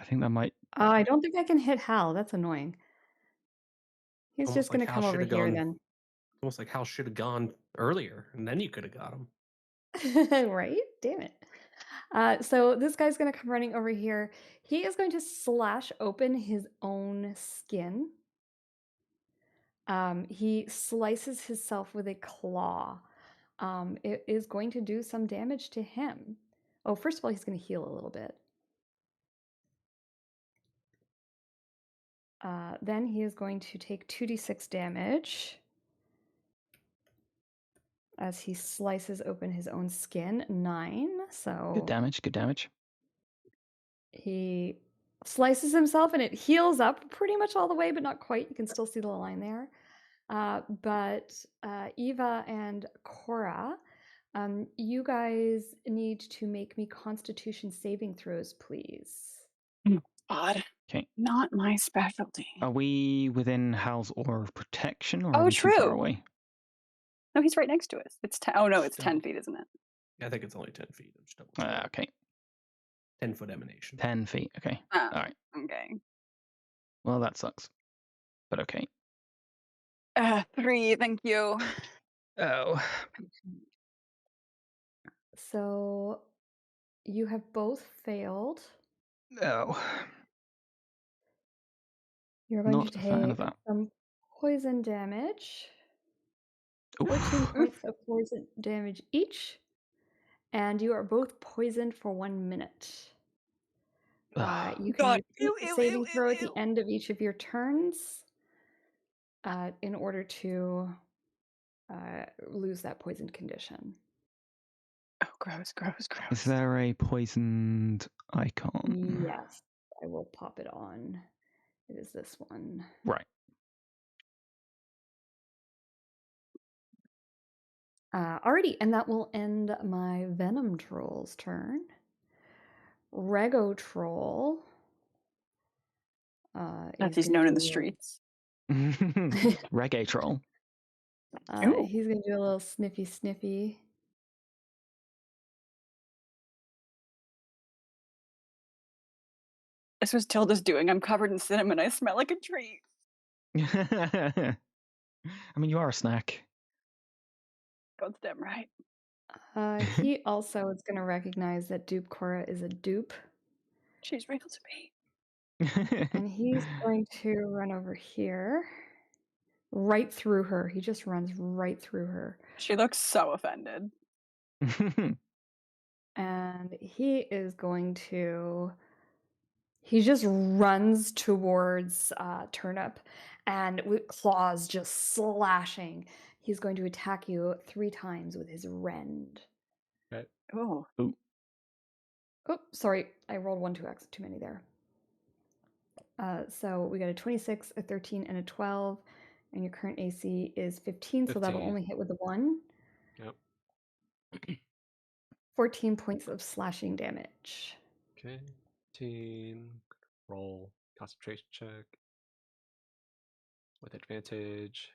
think that might... I don't think I can hit Hal. That's annoying. He's Almost just going to like come Hal over shoulda here gone- then. Almost like Hal should have gone earlier, and then you could have got him. Right? Damn it. So this guy's going to come running over here. He is going to slash open his own skin. He slices himself with a claw. It is going to do some damage to him. Oh, first of all, he's going to heal a little bit. Then he is going to take 2d6 damage as he slices open his own skin. 9. So good damage. He slices himself and it heals up pretty much all the way, but not quite. You can still see the line there. But Eva and Cora, you guys need to make me Constitution saving throws, please. Odd. Okay. Not my specialty. Are we within Hal's aura of protection, or are Oh, we too true. far away? No, he's right next to us. It's oh no, it's 10 feet, isn't it? I think it's only 10 feet. I'm just double Okay. 10-foot emanation. 10 feet. Okay. Oh, all right. Okay. Well, that sucks. But okay. 3, thank you. Oh. So you have both failed. Oh. You're going Not to a fan of take that. some poison damage. Oof. 14 points of poison damage each. And you are both poisoned for 1 minute. You can repeat the saving throw at the end of each of your turns in order to lose that poisoned condition. Oh, Gross. Is there a poisoned icon? Yes, I will pop it on. It is this one. Right. Alrighty, and that will end my Venom Troll's turn. Rego Troll. As he's known in the streets. Reggae troll. He's going to do a little sniffy. This was Tilda's doing. I'm covered in cinnamon. I smell like a treat. I mean, you are a snack. God's damn right. He also is going to recognize that dupe Cora is a dupe. She's real to me. And he's going to run over here. Right through her. He just runs right through her. She looks so offended. And he is going to... He just runs towards Turnip, and with claws just slashing, he's going to attack you 3 times with his rend. Okay. Oh. Oh, sorry. I rolled 1 2x too many there. So we got a 26, a 13, and a 12, and your current AC is 15, so that'll only hit with the 1. Yep. 14 points of slashing damage. Okay. 15. Roll. Concentration check. With advantage.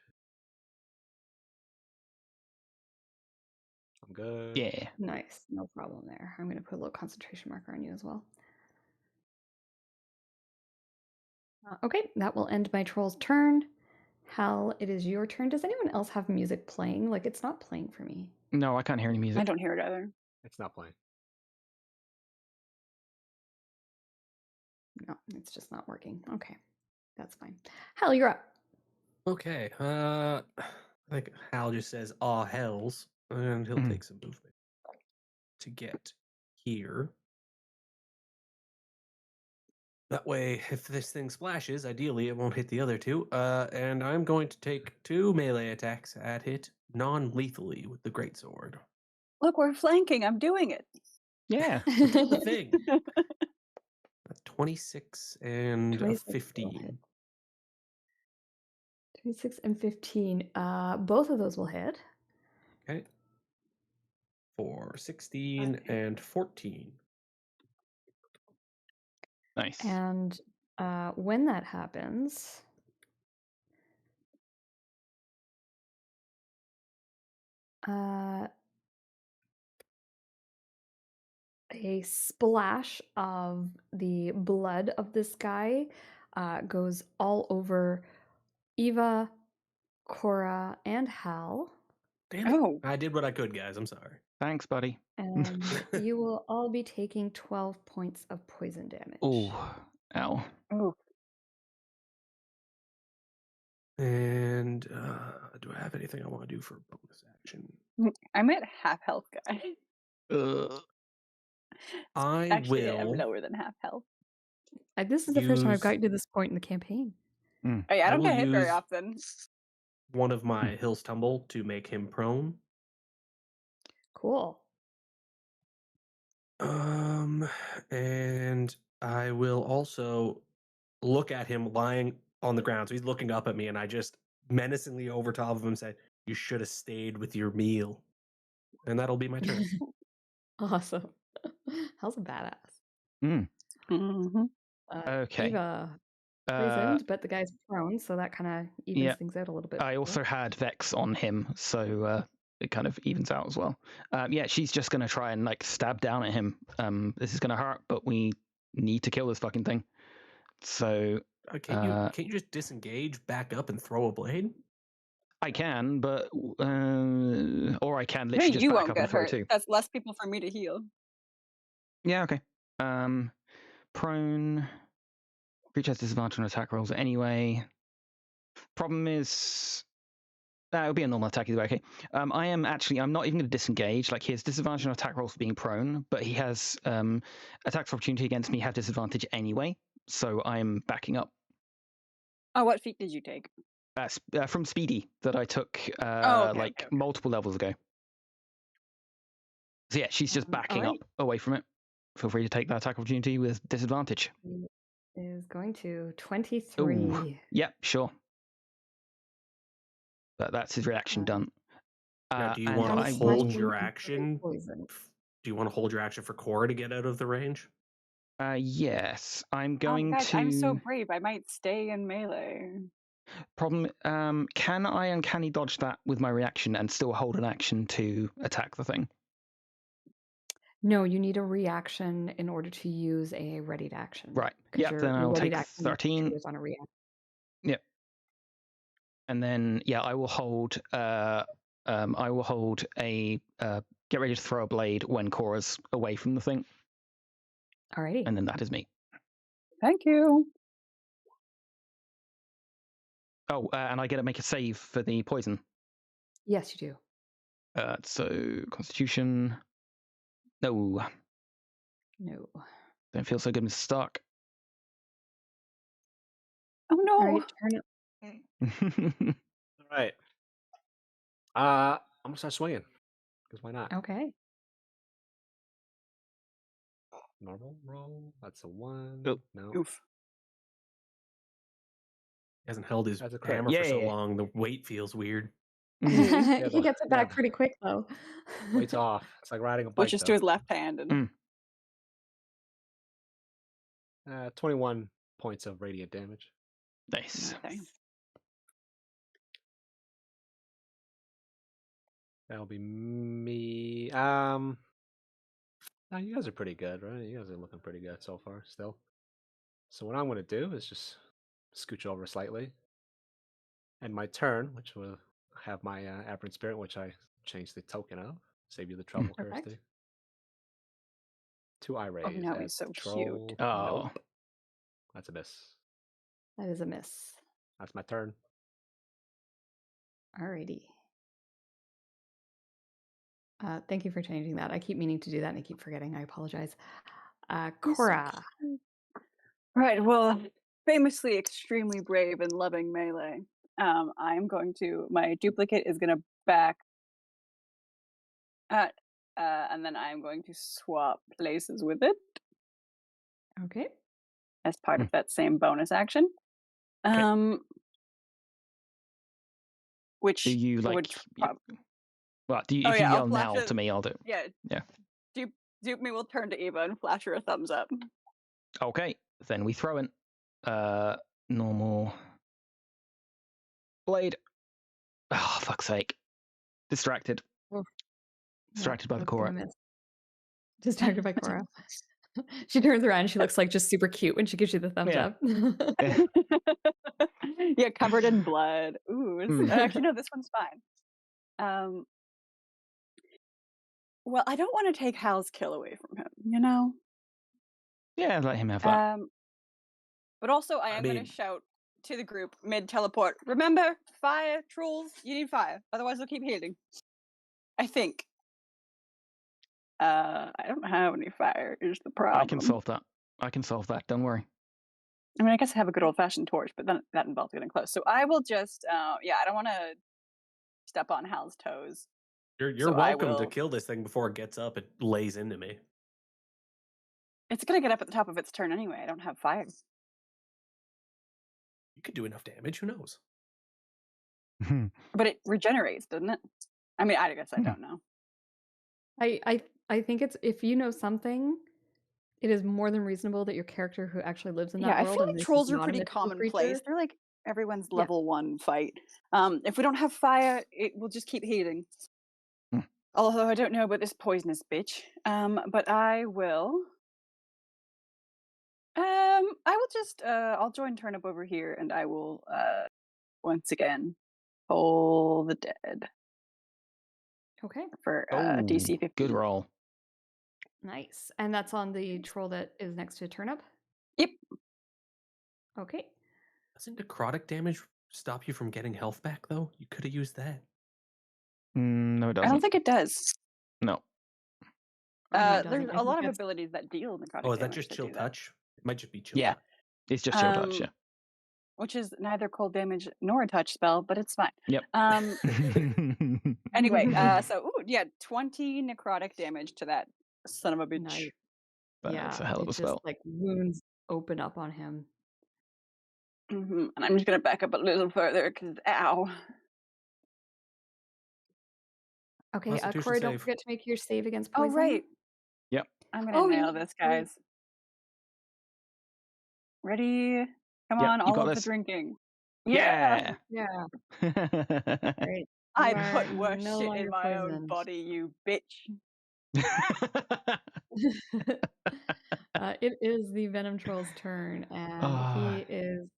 I'm good. Yeah. Nice. No problem there. I'm going to put a little concentration marker on you as well. Okay, that will end my troll's turn. Hal, it is your turn. Does anyone else have music playing? Like, it's not playing for me. No, I can't hear any music. I don't hear it either. It's not playing. No, it's just not working. Okay, that's fine. Hal, you're up. Okay. I think Hal just says, "Aw, hells," and he'll take some movement to get here. That way, if this thing splashes, ideally it won't hit the other 2. And I'm going to take 2 melee attacks at it non-lethally with the greatsword. Look, we're flanking. I'm doing it. Yeah. Do the thing. 26 and 26 a 15. 26 and 15. Both of those will hit. Okay. For 16 and 14. Nice. And when that happens, a splash of the blood of this guy goes all over Eva, Cora, and Hal. Damn it. Oh. I did what I could, guys. I'm sorry. Thanks, buddy. And you will all be taking 12 points of poison damage. Oh, ow. Oh. And do I have anything I want to do for bonus action? I'm at half health, guy. I will. I'm lower than half health. This is the first time I've gotten to this point in the campaign. Hey, I don't get hit very often. One of my Hills Tumble to make him prone. Cool. And I will also look at him lying on the ground. So he's looking up at me, and I just menacingly over top of him say, "You should have stayed with your meal." And that'll be my turn. Awesome. How's a badass? Mm-hmm. Okay. Eva poisoned, but the guy's prone, so that kind of evens things out a little bit. I also had Vex on him, so it kind of evens out as well. Yeah, she's just going to try and like stab down at him. This is going to hurt, but we need to kill this fucking thing. So can't you just disengage, back up, and throw a blade? I can, but or I can literally just you back won't up get and throw hurt. too. That's less people for me to heal. Yeah, okay. Prone. Creature has disadvantage on attack rolls anyway. Problem is, it'll be a normal attack either way. Okay. I'm not even going to disengage. Like, he has disadvantage on attack rolls for being prone, but he has attacks of opportunity against me have disadvantage anyway. So I'm backing up. Oh, what feat did you take? From Speedy that I took multiple levels ago. So yeah, she's just backing up away from it. Feel free to take that attack opportunity with disadvantage. He is going to 23. Ooh. Yep, sure. But that's his reaction done. Now, do you and want to I hold will- your action? Poison. Do you want to hold your action for Cora to get out of the range? Yes, I'm going guys, to. I'm so brave. I might stay in melee. Problem. Can I uncanny dodge that with my reaction and still hold an action to attack the thing? No, you need a reaction in order to use a readied action. Right. 'Cause Yep. your Then I'll readied take action 13. is on a reaction. Yep. And then I will hold. I will hold a. Get ready to throw a blade when Cora's away from the thing, Alrighty. and then that is me. Thank you. Oh, and I get to make a save for the poison. Yes, you do. So Constitution. No, No. don't feel so good, Mr. Stark. Oh no. All right, Turnip. All right. I'm gonna start swinging. Because why not? Okay. Normal roll. That's a 1. Oh. No. Oof. He hasn't held his That's a crit. hammer for so Yeah. long. The weight feels weird. He gets it back pretty quick though. Weight's off. It's like riding a bike. Switches to his left hand and 21 points of radiant damage. Nice. okay. That'll be me. Now you guys are pretty good, right? You guys are looking pretty good so far still. So what I'm going to do is just scooch over slightly. And my turn, which will have my aberrant spirit, which I changed the token of. Save you the trouble, Perfect. Kirsty. 2 eye rays. Oh, now he's at so troll. cute. Oh. Nope. That's a miss. That is a miss. That's my turn. Alrighty. Thank you for changing that. I keep meaning to do that and I keep forgetting. I apologize. Cora. Right. Well, famously extremely brave and loving melee. I'm going to. My duplicate is going to back. And then I'm going to swap places with it Okay. as part of that same bonus action. Which Do you like? would Well, do you, Oh, if yeah, you I'll yell now flash to me, I'll do it. yeah. Yeah. Dupe me will turn to Eva and flash her a thumbs up. Okay, then we throw in normal blade. Oh, fuck's sake. Distracted. Oof. Distracted by the that's gonna Cora. miss. Distracted by Cora. She turns around and she looks like just super cute when she gives you the thumbs Yeah. up. Yeah, covered in blood. Ooh, actually no, this one's fine. Well, I don't want to take Hal's kill away from him, you know? Yeah, let him have that. But also I am going to shout to the group mid-teleport, remember, fire, trolls, you need fire, otherwise they'll keep healing. I think. I don't have any fire, is the problem. I can solve that. Don't worry. I mean, I guess I have a good old-fashioned torch, but then that involves getting close. So I will just, I don't want to step on Hal's toes. You're welcome to kill this thing before it gets up. It lays into me. It's going to get up at the top of its turn anyway. I don't have fire. You could do enough damage. Who knows? But it regenerates, doesn't it? I mean, I guess I don't know. I think it's, if you know something, it is more than reasonable that your character who actually lives in that world. I feel and like this is trolls are not a pretty mythical commonplace. creature. They're like everyone's level 1 fight. If we don't have fire, it will just keep healing. Although I don't know about this poisonous bitch. But I will. Just I'll join Turnip over here, and I will once again pull the dead. Okay. For DC 15. Good roll. Nice. And that's on the troll that is next to Turnip? Yep. Okay. Doesn't necrotic damage stop you from getting health back, though? You could have used that. No, it doesn't. I don't think it does. No. There's a lot of abilities that deal necrotic damage. Oh, is that just chill touch? It might just be chill. Yeah. It's just chill touch, yeah. Which is neither cold damage nor a touch spell, but it's fine. Yep. Anyway, so yeah, 20 necrotic damage to that son of a bitch. Nice. That's a hell of a it spell. just like wounds open up on him. And I'm just gonna back up a little further because ow. Okay, Constitution Cora, don't save. forget to make your save against Oh poison. right. Yep. I'm gonna you nail this, guys. Ready? Come Yep, on, you all got of the this. drinking. Yeah. Yeah. Right. I You put are worse no shit in longer my own poisoned. body, you bitch. It is the Venom Troll's turn, and he is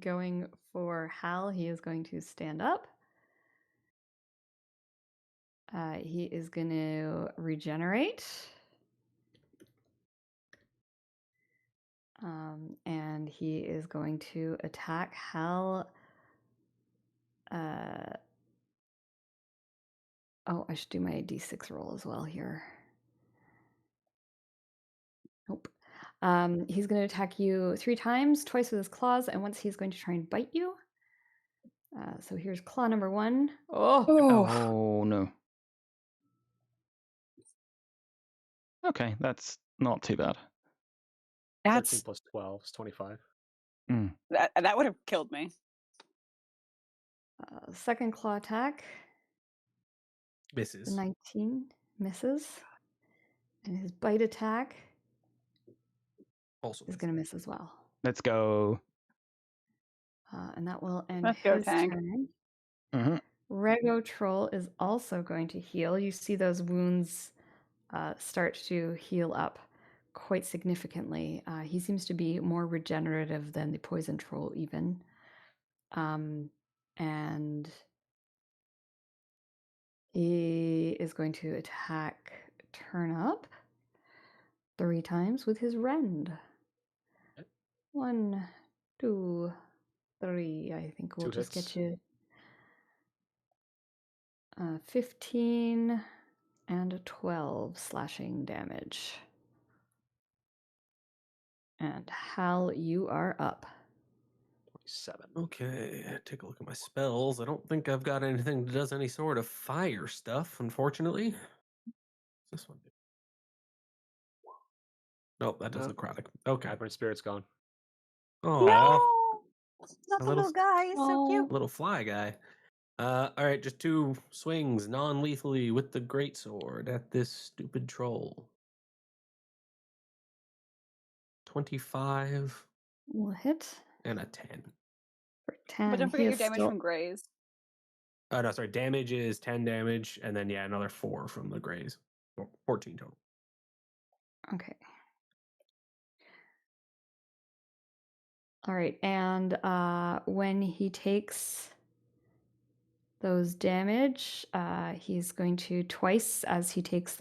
going for Hal. He is going to stand up. He is going to regenerate. And he is going to attack Hal. Oh, I should do my d6 roll as well here. Nope. He's going to attack you 3 times, twice with his claws, and once he's going to try and bite you. So here's claw number 1. Oh no. Okay, that's not too bad. 13 plus 12 is 25. That would have killed me. Second claw attack. Misses. 19 misses. And his bite attack Also is going to miss as well. Let's go. And that will end Let's go, his Chang. turn. Mm-hmm. Rego Troll is also going to heal. You see those wounds start to heal up quite significantly. He seems to be more regenerative than the Poison Troll even. And he is going to attack Turnip 3 times with his rend. 1, 2, 3. I think we'll 2 just hits. get you 15 and 12 slashing damage. And Hal, you are up. 27. Okay, take a look at my spells. I don't think I've got anything that does any sort of fire stuff, unfortunately. What's this one do? Nope, that does necrotic. Okay. Hybrid Spirit's gone. Oh, No! Not a the little- little guy. He's so cute. little fly guy. All right, just 2 swings non-lethally with the greatsword at this stupid troll. 25 Will hit and a 10. for 10. But don't He forget your is damage still... from grays. Oh, no, sorry. Damage is 10 damage, and then, another 4 from the grays. 14 total. Okay. All right, and when he takes those damage, he's going to twice as he takes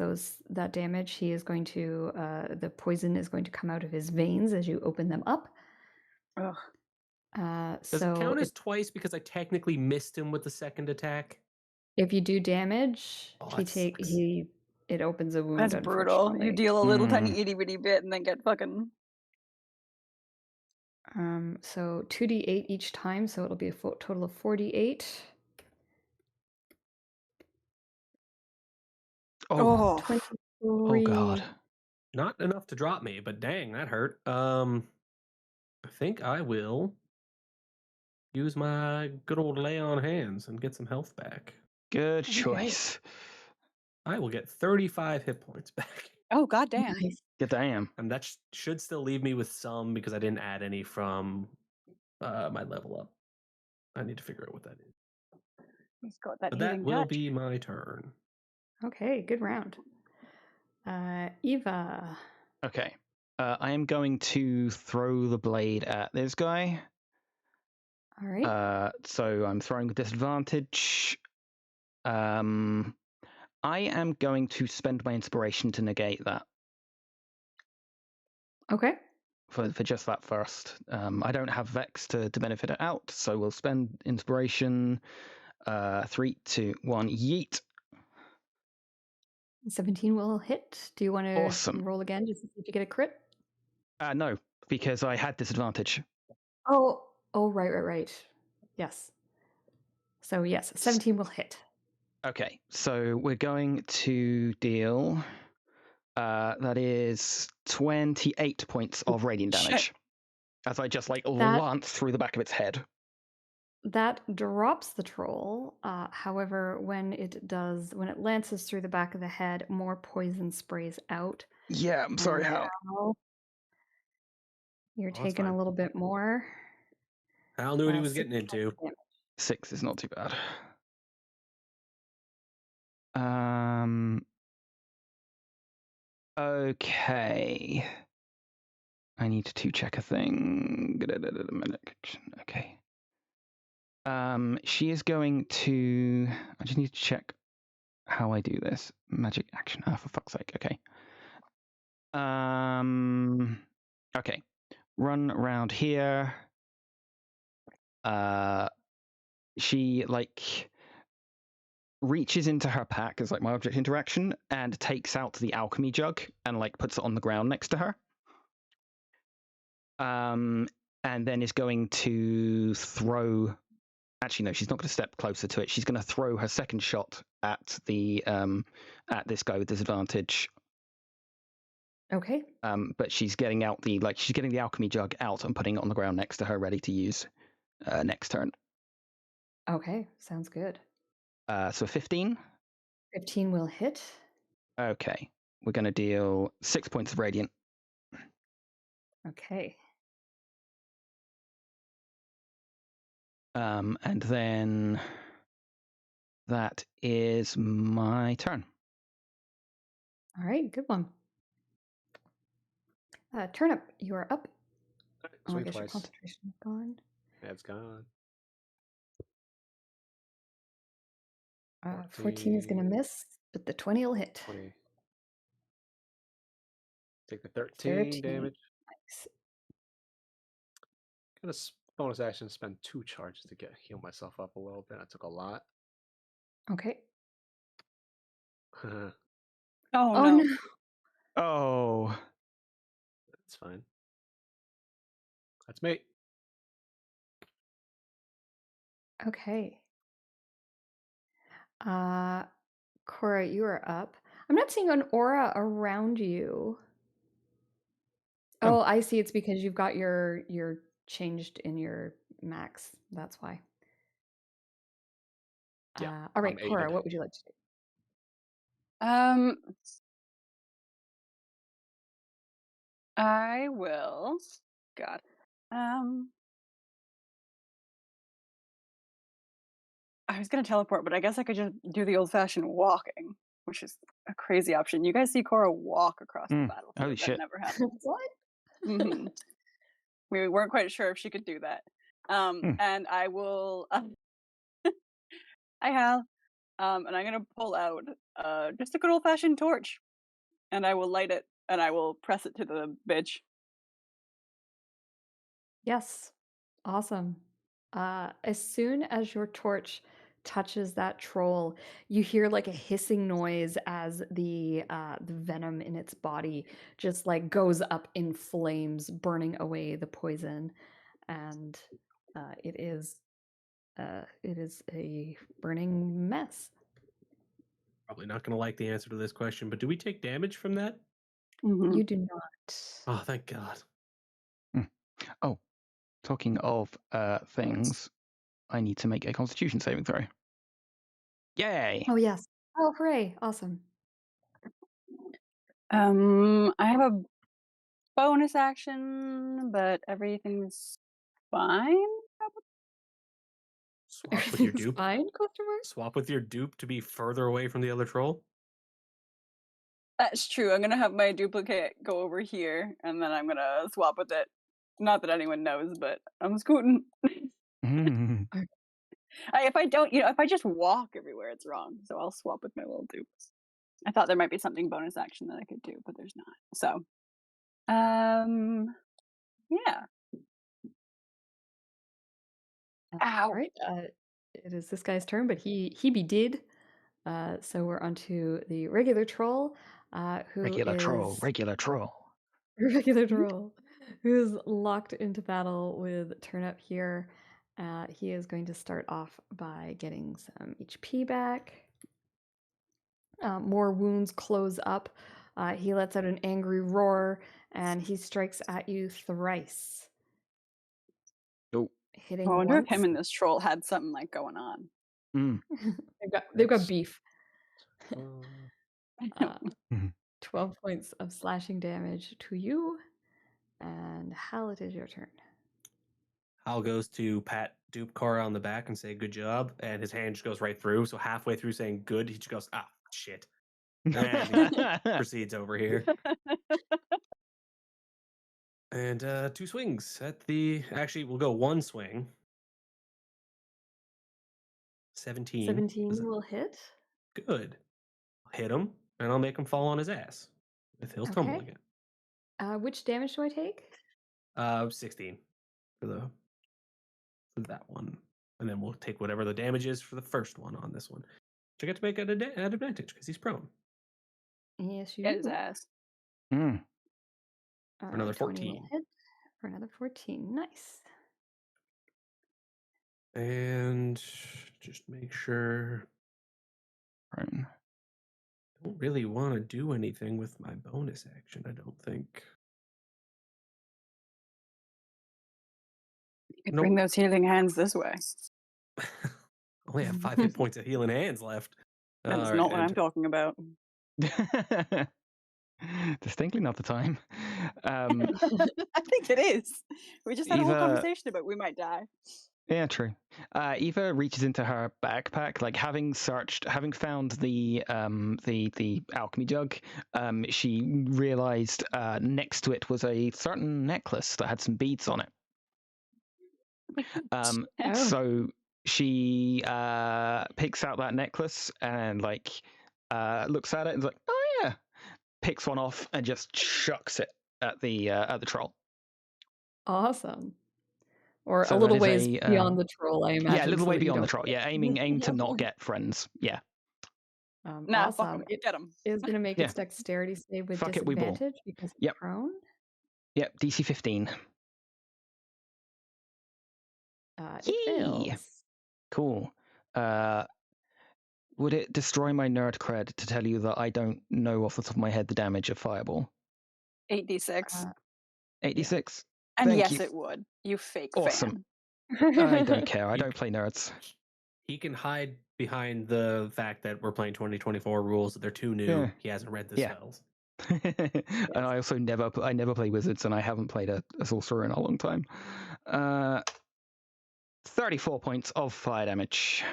that damage, he is going to the poison is going to come out of his veins as you open them up. Ugh. Does it count as twice because I technically missed him with the second attack? If you do damage, Oh, it opens a wound. That's brutal. You deal a little tiny itty bitty bit and then get fucking. So 2d8 each time, so it'll be a total of 4d8. Oh, 23. Oh god. Not enough to drop me, but dang, that hurt. I think I will use my good old lay on hands and get some health back. Good choice. I will get 35 hit points back. Oh, goddamn. Nice. Good damn. And that should still leave me with some because I didn't add any from my level up. I need to figure out what that is. He's got that But that healing will touch. be my turn. Okay, good round. Eva. Okay. I am going to throw the blade at this guy. All right. So I'm throwing with disadvantage. I am going to spend my inspiration to negate that. Okay. For just that first. I don't have Vex to benefit it out, so we'll spend inspiration. 3, 2, 1, yeet. 17 will hit. Do you want to Awesome. roll again just to see if you get a crit? No, because I had disadvantage. Oh, right. Yes. So yes, 17 will hit. Okay, so we're going to deal. That is 28 points of radiant damage. As I just lance through the back of its head. That drops the troll. However, when it lances through the back of the head, more poison sprays out. Yeah, I'm sorry, Hal. You're taking a little bit more. Hal knew what he was getting into. 6 is not too bad. Okay. I need to check a thing. Okay. She is going to. I just need to check how I do this. Magic action. Oh, for fuck's sake. Okay. Okay. Run around here. She reaches into her pack as my object interaction and takes out the alchemy jug and puts it on the ground next to her. And then is going to throw. Actually, no, she's not going to step closer to it. She's going to throw her second shot at the at this guy with disadvantage. Okay. But she's getting out she's getting the alchemy jug out and putting it on the ground next to her, ready to use next turn. Okay, sounds good. So 15. 15 will hit. Okay, we're going to deal 6 points of radiant. Okay. And then that is my turn. All right, good one. Turnip, you are up. Swing I guess twice. your concentration is gone. Yeah, it's gone. 14 is going to miss, but the 20 will hit. 20. Take the 13 damage. Nice. Got a bonus action, spend 2 charges to heal myself up a little bit. I took a lot. Okay. Oh no. Oh. That's fine. That's me. Okay. Cora, you are up. I'm not seeing an aura around you. Oh, I see. It's because you've got your changed in your max. That's why. Yeah. All right, Cora, what would you like to do? I will. God. I was gonna teleport, but I guess I could just do the old-fashioned walking, which is a crazy option. You guys see Cora walk across the battlefield. Holy shit. Never happened. What? Mm-hmm. We weren't quite sure if she could do that. And I will. Hi, Hal. And I'm gonna pull out just a good old-fashioned torch, and I will light it, and I will press it to the bitch. Yes. Awesome. As soon as your torch touches that troll, you hear a hissing noise as the venom in its body just goes up in flames, burning away the poison, and it is a burning mess. Probably not going to like the answer to this question, but do we take damage from that? You do not. Oh, thank God. Oh, talking of things, I need to make a Constitution saving throw. Yay! Oh yes! Oh hooray! Awesome. I have a bonus action, but everything's fine. Swap with your dupe. Fine? Swap with your dupe to be further away from the other troll. That's true. I'm gonna have my duplicate go over here, and then I'm gonna swap with it. Not that anyone knows, but I'm scooting. If I don't, if I just walk everywhere, it's wrong. So I'll swap with my little dupes. I thought there might be something bonus action that I could do, but there's not. So, yeah. Ow. All right. It is this guy's turn, but he be did. So we're on to the regular troll. Regular troll. Regular troll. Who's locked into battle with Turnip here. He is going to start off by getting some HP back. More wounds close up. He lets out an angry roar, and he strikes at you thrice. Oh. Hitting I wonder if once. him and this troll had something like going on. They've got beef. 12 points of slashing damage to you. And Hal, it is your turn. Hal goes to pat dupe Cora on the back and say, "Good job," and his hand just goes right through. So halfway through saying "good," he just goes, "Ah, shit," and he proceeds over here. And 2 swings at the. Actually, we'll go 1 swing. 17. 17 will hit. Good. I'll hit him, and I'll make him fall on his ass if he'll tumble again. Which damage do I take? 16 for that one, and then we'll take whatever the damage is for the first one on this one. So I get to make it at advantage because he's prone. Yes, you Get do. his ass. For another 14. Hit for another 14. Nice. And just make sure. Prone. Don't really want to do anything with my bonus action, I don't think. You could bring those healing hands this way. Only have 5 hit points of healing hands left. That's not what I'm talking about. Distinctly not the time. I think it is. We just had a whole conversation about we might die. Yeah, true. Eva reaches into her backpack, like having found the alchemy jug. She realized next to it was a certain necklace that had some beads on it. So she picks out that necklace and looks at it and is like, "Oh yeah," picks one off and just chucks it at the troll. Awesome. Or so a little ways beyond the troll, I imagine. Yeah, a little way beyond the troll. Yeah, aim to not get friends. Yeah. Nah, awesome. Fuck get him. Is going to make its dexterity save with disadvantage because it's prone. Yep, DC 15. It fails. Cool. Would it destroy my nerd cred to tell you that I don't know off the top of my head the damage of Fireball? 8d6. 8d6? And Thank yes, you. it would. You fake Awesome. fan. I don't care. I don't play nerds. He can hide behind the fact that we're playing 2024 rules, that they're too new. Yeah. He hasn't read the spells. And I also never play wizards, and I haven't played a sorcerer in a long time. 34 points of fire damage.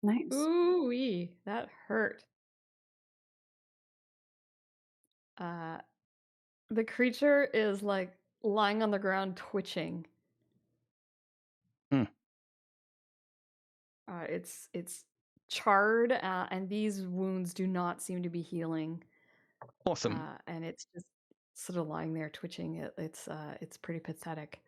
Nice. Ooh-wee, that hurt. The creature is like lying on the ground twitching. It's charred, and these wounds do not seem to be healing. Awesome. And it's just sort of lying there twitching. It's pretty pathetic.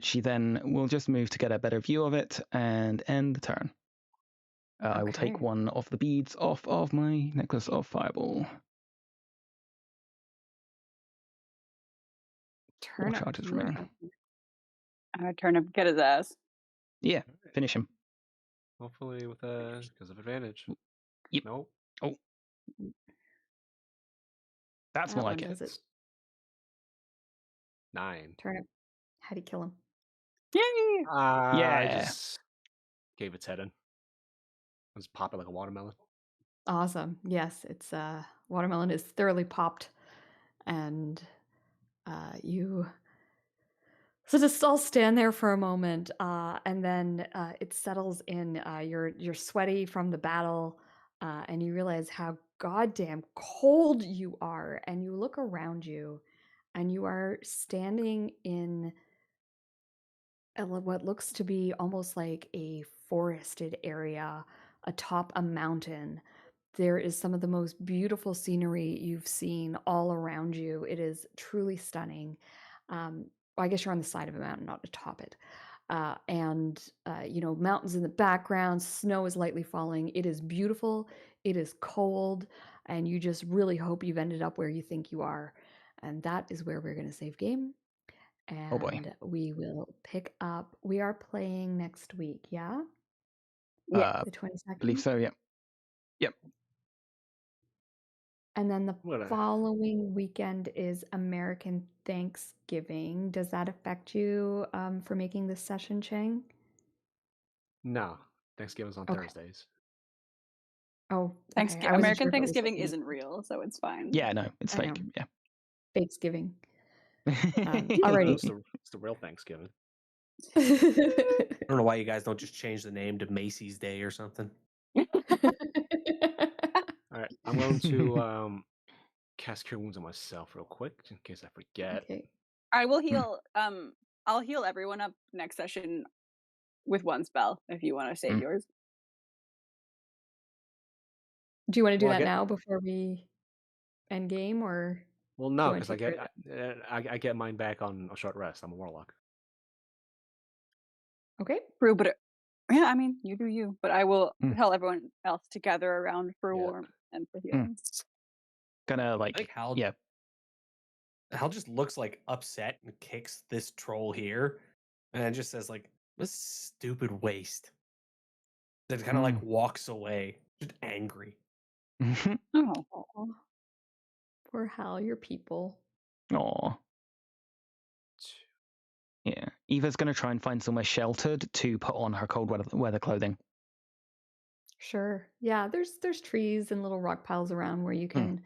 She then will just move to get a better view of it and end the turn. I will take one of the beads off of my necklace of fireball. Turnip. 4 charges remaining. Turnip, get his ass. Yeah, finish him. Hopefully with because of advantage. Yep. Nope. Oh. That's more like it. 9. Turnip. How do you kill him? Yay! I just gave its head in. Just pop it like a watermelon. Awesome. Yes, it's watermelon is thoroughly popped, and you so just all stand there for a moment, and then it settles in. You're sweaty from the battle, and you realize how goddamn cold you are, and you look around you, and you are standing in what looks to be almost like a forested area atop a mountain. There is some of the most beautiful scenery you've seen all around you. It is truly stunning. Well, I guess you're on the side of a mountain, not atop it. And mountains in the background, snow is lightly falling. It is beautiful. It is cold. And you just really hope you've ended up where you think you are. And that is where we're going to save game. And we will pick up. We are playing next week, yeah? The 22nd. I believe so. Yep. Yep. And then the following weekend is American Thanksgiving. Does that affect you for making this session, Chang? No, Thanksgiving's on Thursdays. Oh, okay. American Thanksgiving isn't real, so it's fine. Yeah, no, it's fake. Yeah. Thanksgiving. Alrighty. It's the real Thanksgiving. I don't know why you guys don't just change the name to Macy's Day or something. All right, I'm going to cast Cure Wounds on myself real quick, in case I forget. Okay. I will heal. I'll heal everyone up next session with one spell if you want to save yours. Do you want to do that now before we end game, or? Well, no, because I get mine back on a short rest. I'm a warlock. Okay. True, but yeah, I mean, you do you. But I will tell everyone else to gather around for warmth and for healing. Gonna Hal. Yeah. Hal just looks like upset and kicks this troll here, and it just says like, "This stupid waste." Then kind of like walks away, just angry. Oh, poor Hal, your people. Aw. Yeah, Eva's gonna try and find somewhere sheltered to put on her cold weather clothing. Sure. Yeah, there's trees and little rock piles around where you can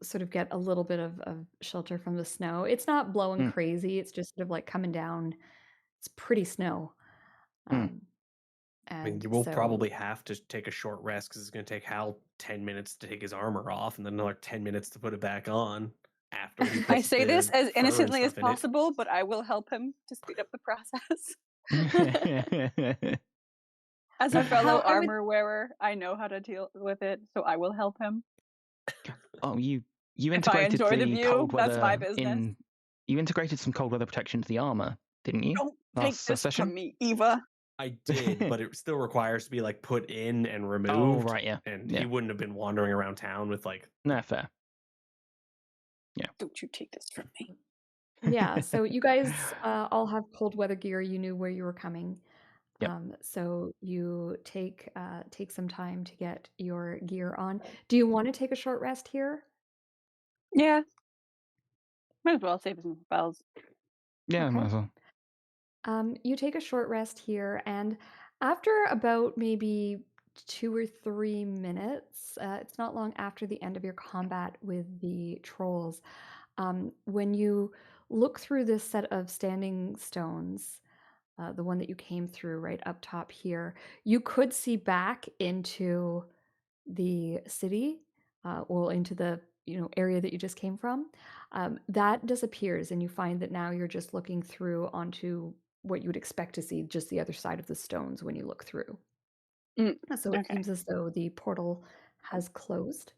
sort of get a little bit of shelter from the snow. It's not blowing crazy. It's just sort of like coming down. It's pretty snow. I mean, you will probably have to take a short rest because it's going to take Hal 10 minutes to take his armor off and then another 10 minutes to put it back on. After he puts I say this as innocently as in possible, but I will help him to speed up the process. As a fellow armor wearer, I know how to deal with it, so I will help him. Oh, you integrated the cold weather. That's my business. You integrated some cold weather protection to the armor, didn't you? Don't take this from me, Eva. I did, but it still requires to be like put in and removed. Oh, right, yeah. And he wouldn't have been wandering around town with like. Nah, fair. Yeah. Don't you take this from me. Yeah, so you guys all have cold weather gear. You knew where you were coming. Yep. So you take some time to get your gear on. Do you want to take a short rest here? Yeah. Might as well save some spells. Yeah, might as well. You take a short rest here, and after about maybe 2 or 3 minutes, it's not long after the end of your combat with the trolls, when you look through this set of standing stones, the one that you came through right up top here, you could see back into the city, or into the area that you just came from. That disappears, and you find that now you're just looking through onto what you would expect to see, just the other side of the stones when you look through. So it seems as though the portal has closed.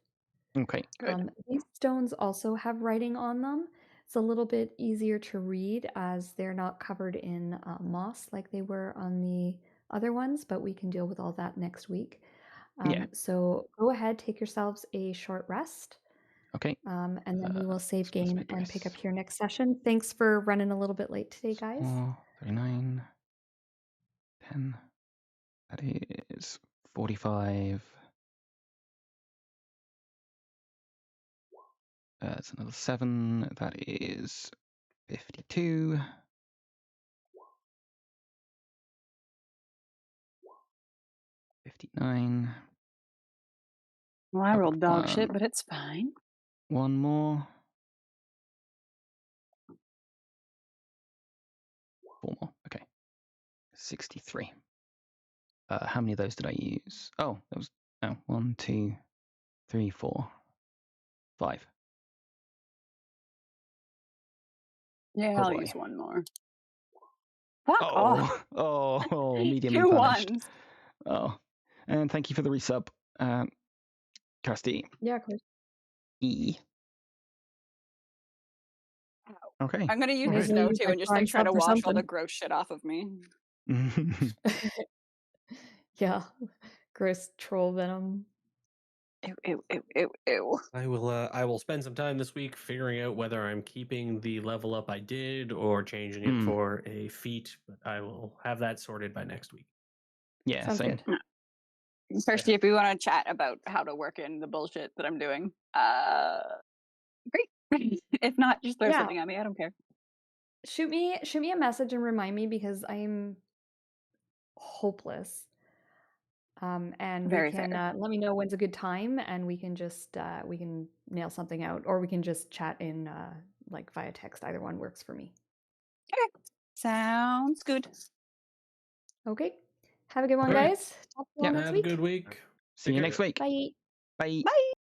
Okay, good. These stones also have writing on them. It's a little bit easier to read as they're not covered in moss like they were on the other ones, but we can deal with all that next week. So go ahead, take yourselves a short rest. Okay. And then we will save game and pick up here next session. Thanks for running a little bit late today, guys. 39, 10. That is 45. That's another 7. That is 52. 59. Well, I rolled dog shit, but it's fine. One more. 4 more. Okay. 63. How many of those did I use? Oh, that was 1, 2, 3, 4, 5. Yeah, I'll use one more. Fuck off. Oh, mediumly 2 punished. ones. Oh, and thank you for the resub, Kirsty. Yeah, of course. E. Okay. I'm gonna use this note too and just like try to wash all the gross shit off of me. Yeah, gross troll venom. Ew. I will spend some time this week figuring out whether I'm keeping the level up I did or changing it for a feat, but I will have that sorted by next week. Yeah, Sounds same. good. Kirsty, if we want to chat about how to work in the bullshit that I'm doing, great. If not, just throw something at me. I don't care. Shoot me a message and remind me, because I am hopeless. And Very we can let me know when's a good time, and we can just we can nail something out, or we can just chat in like via text. Either one works for me. Okay, sounds good. Okay, have a good one, All right. guys. Talk to you all next Have week. a good week. See you next week. Bye. Bye. Bye.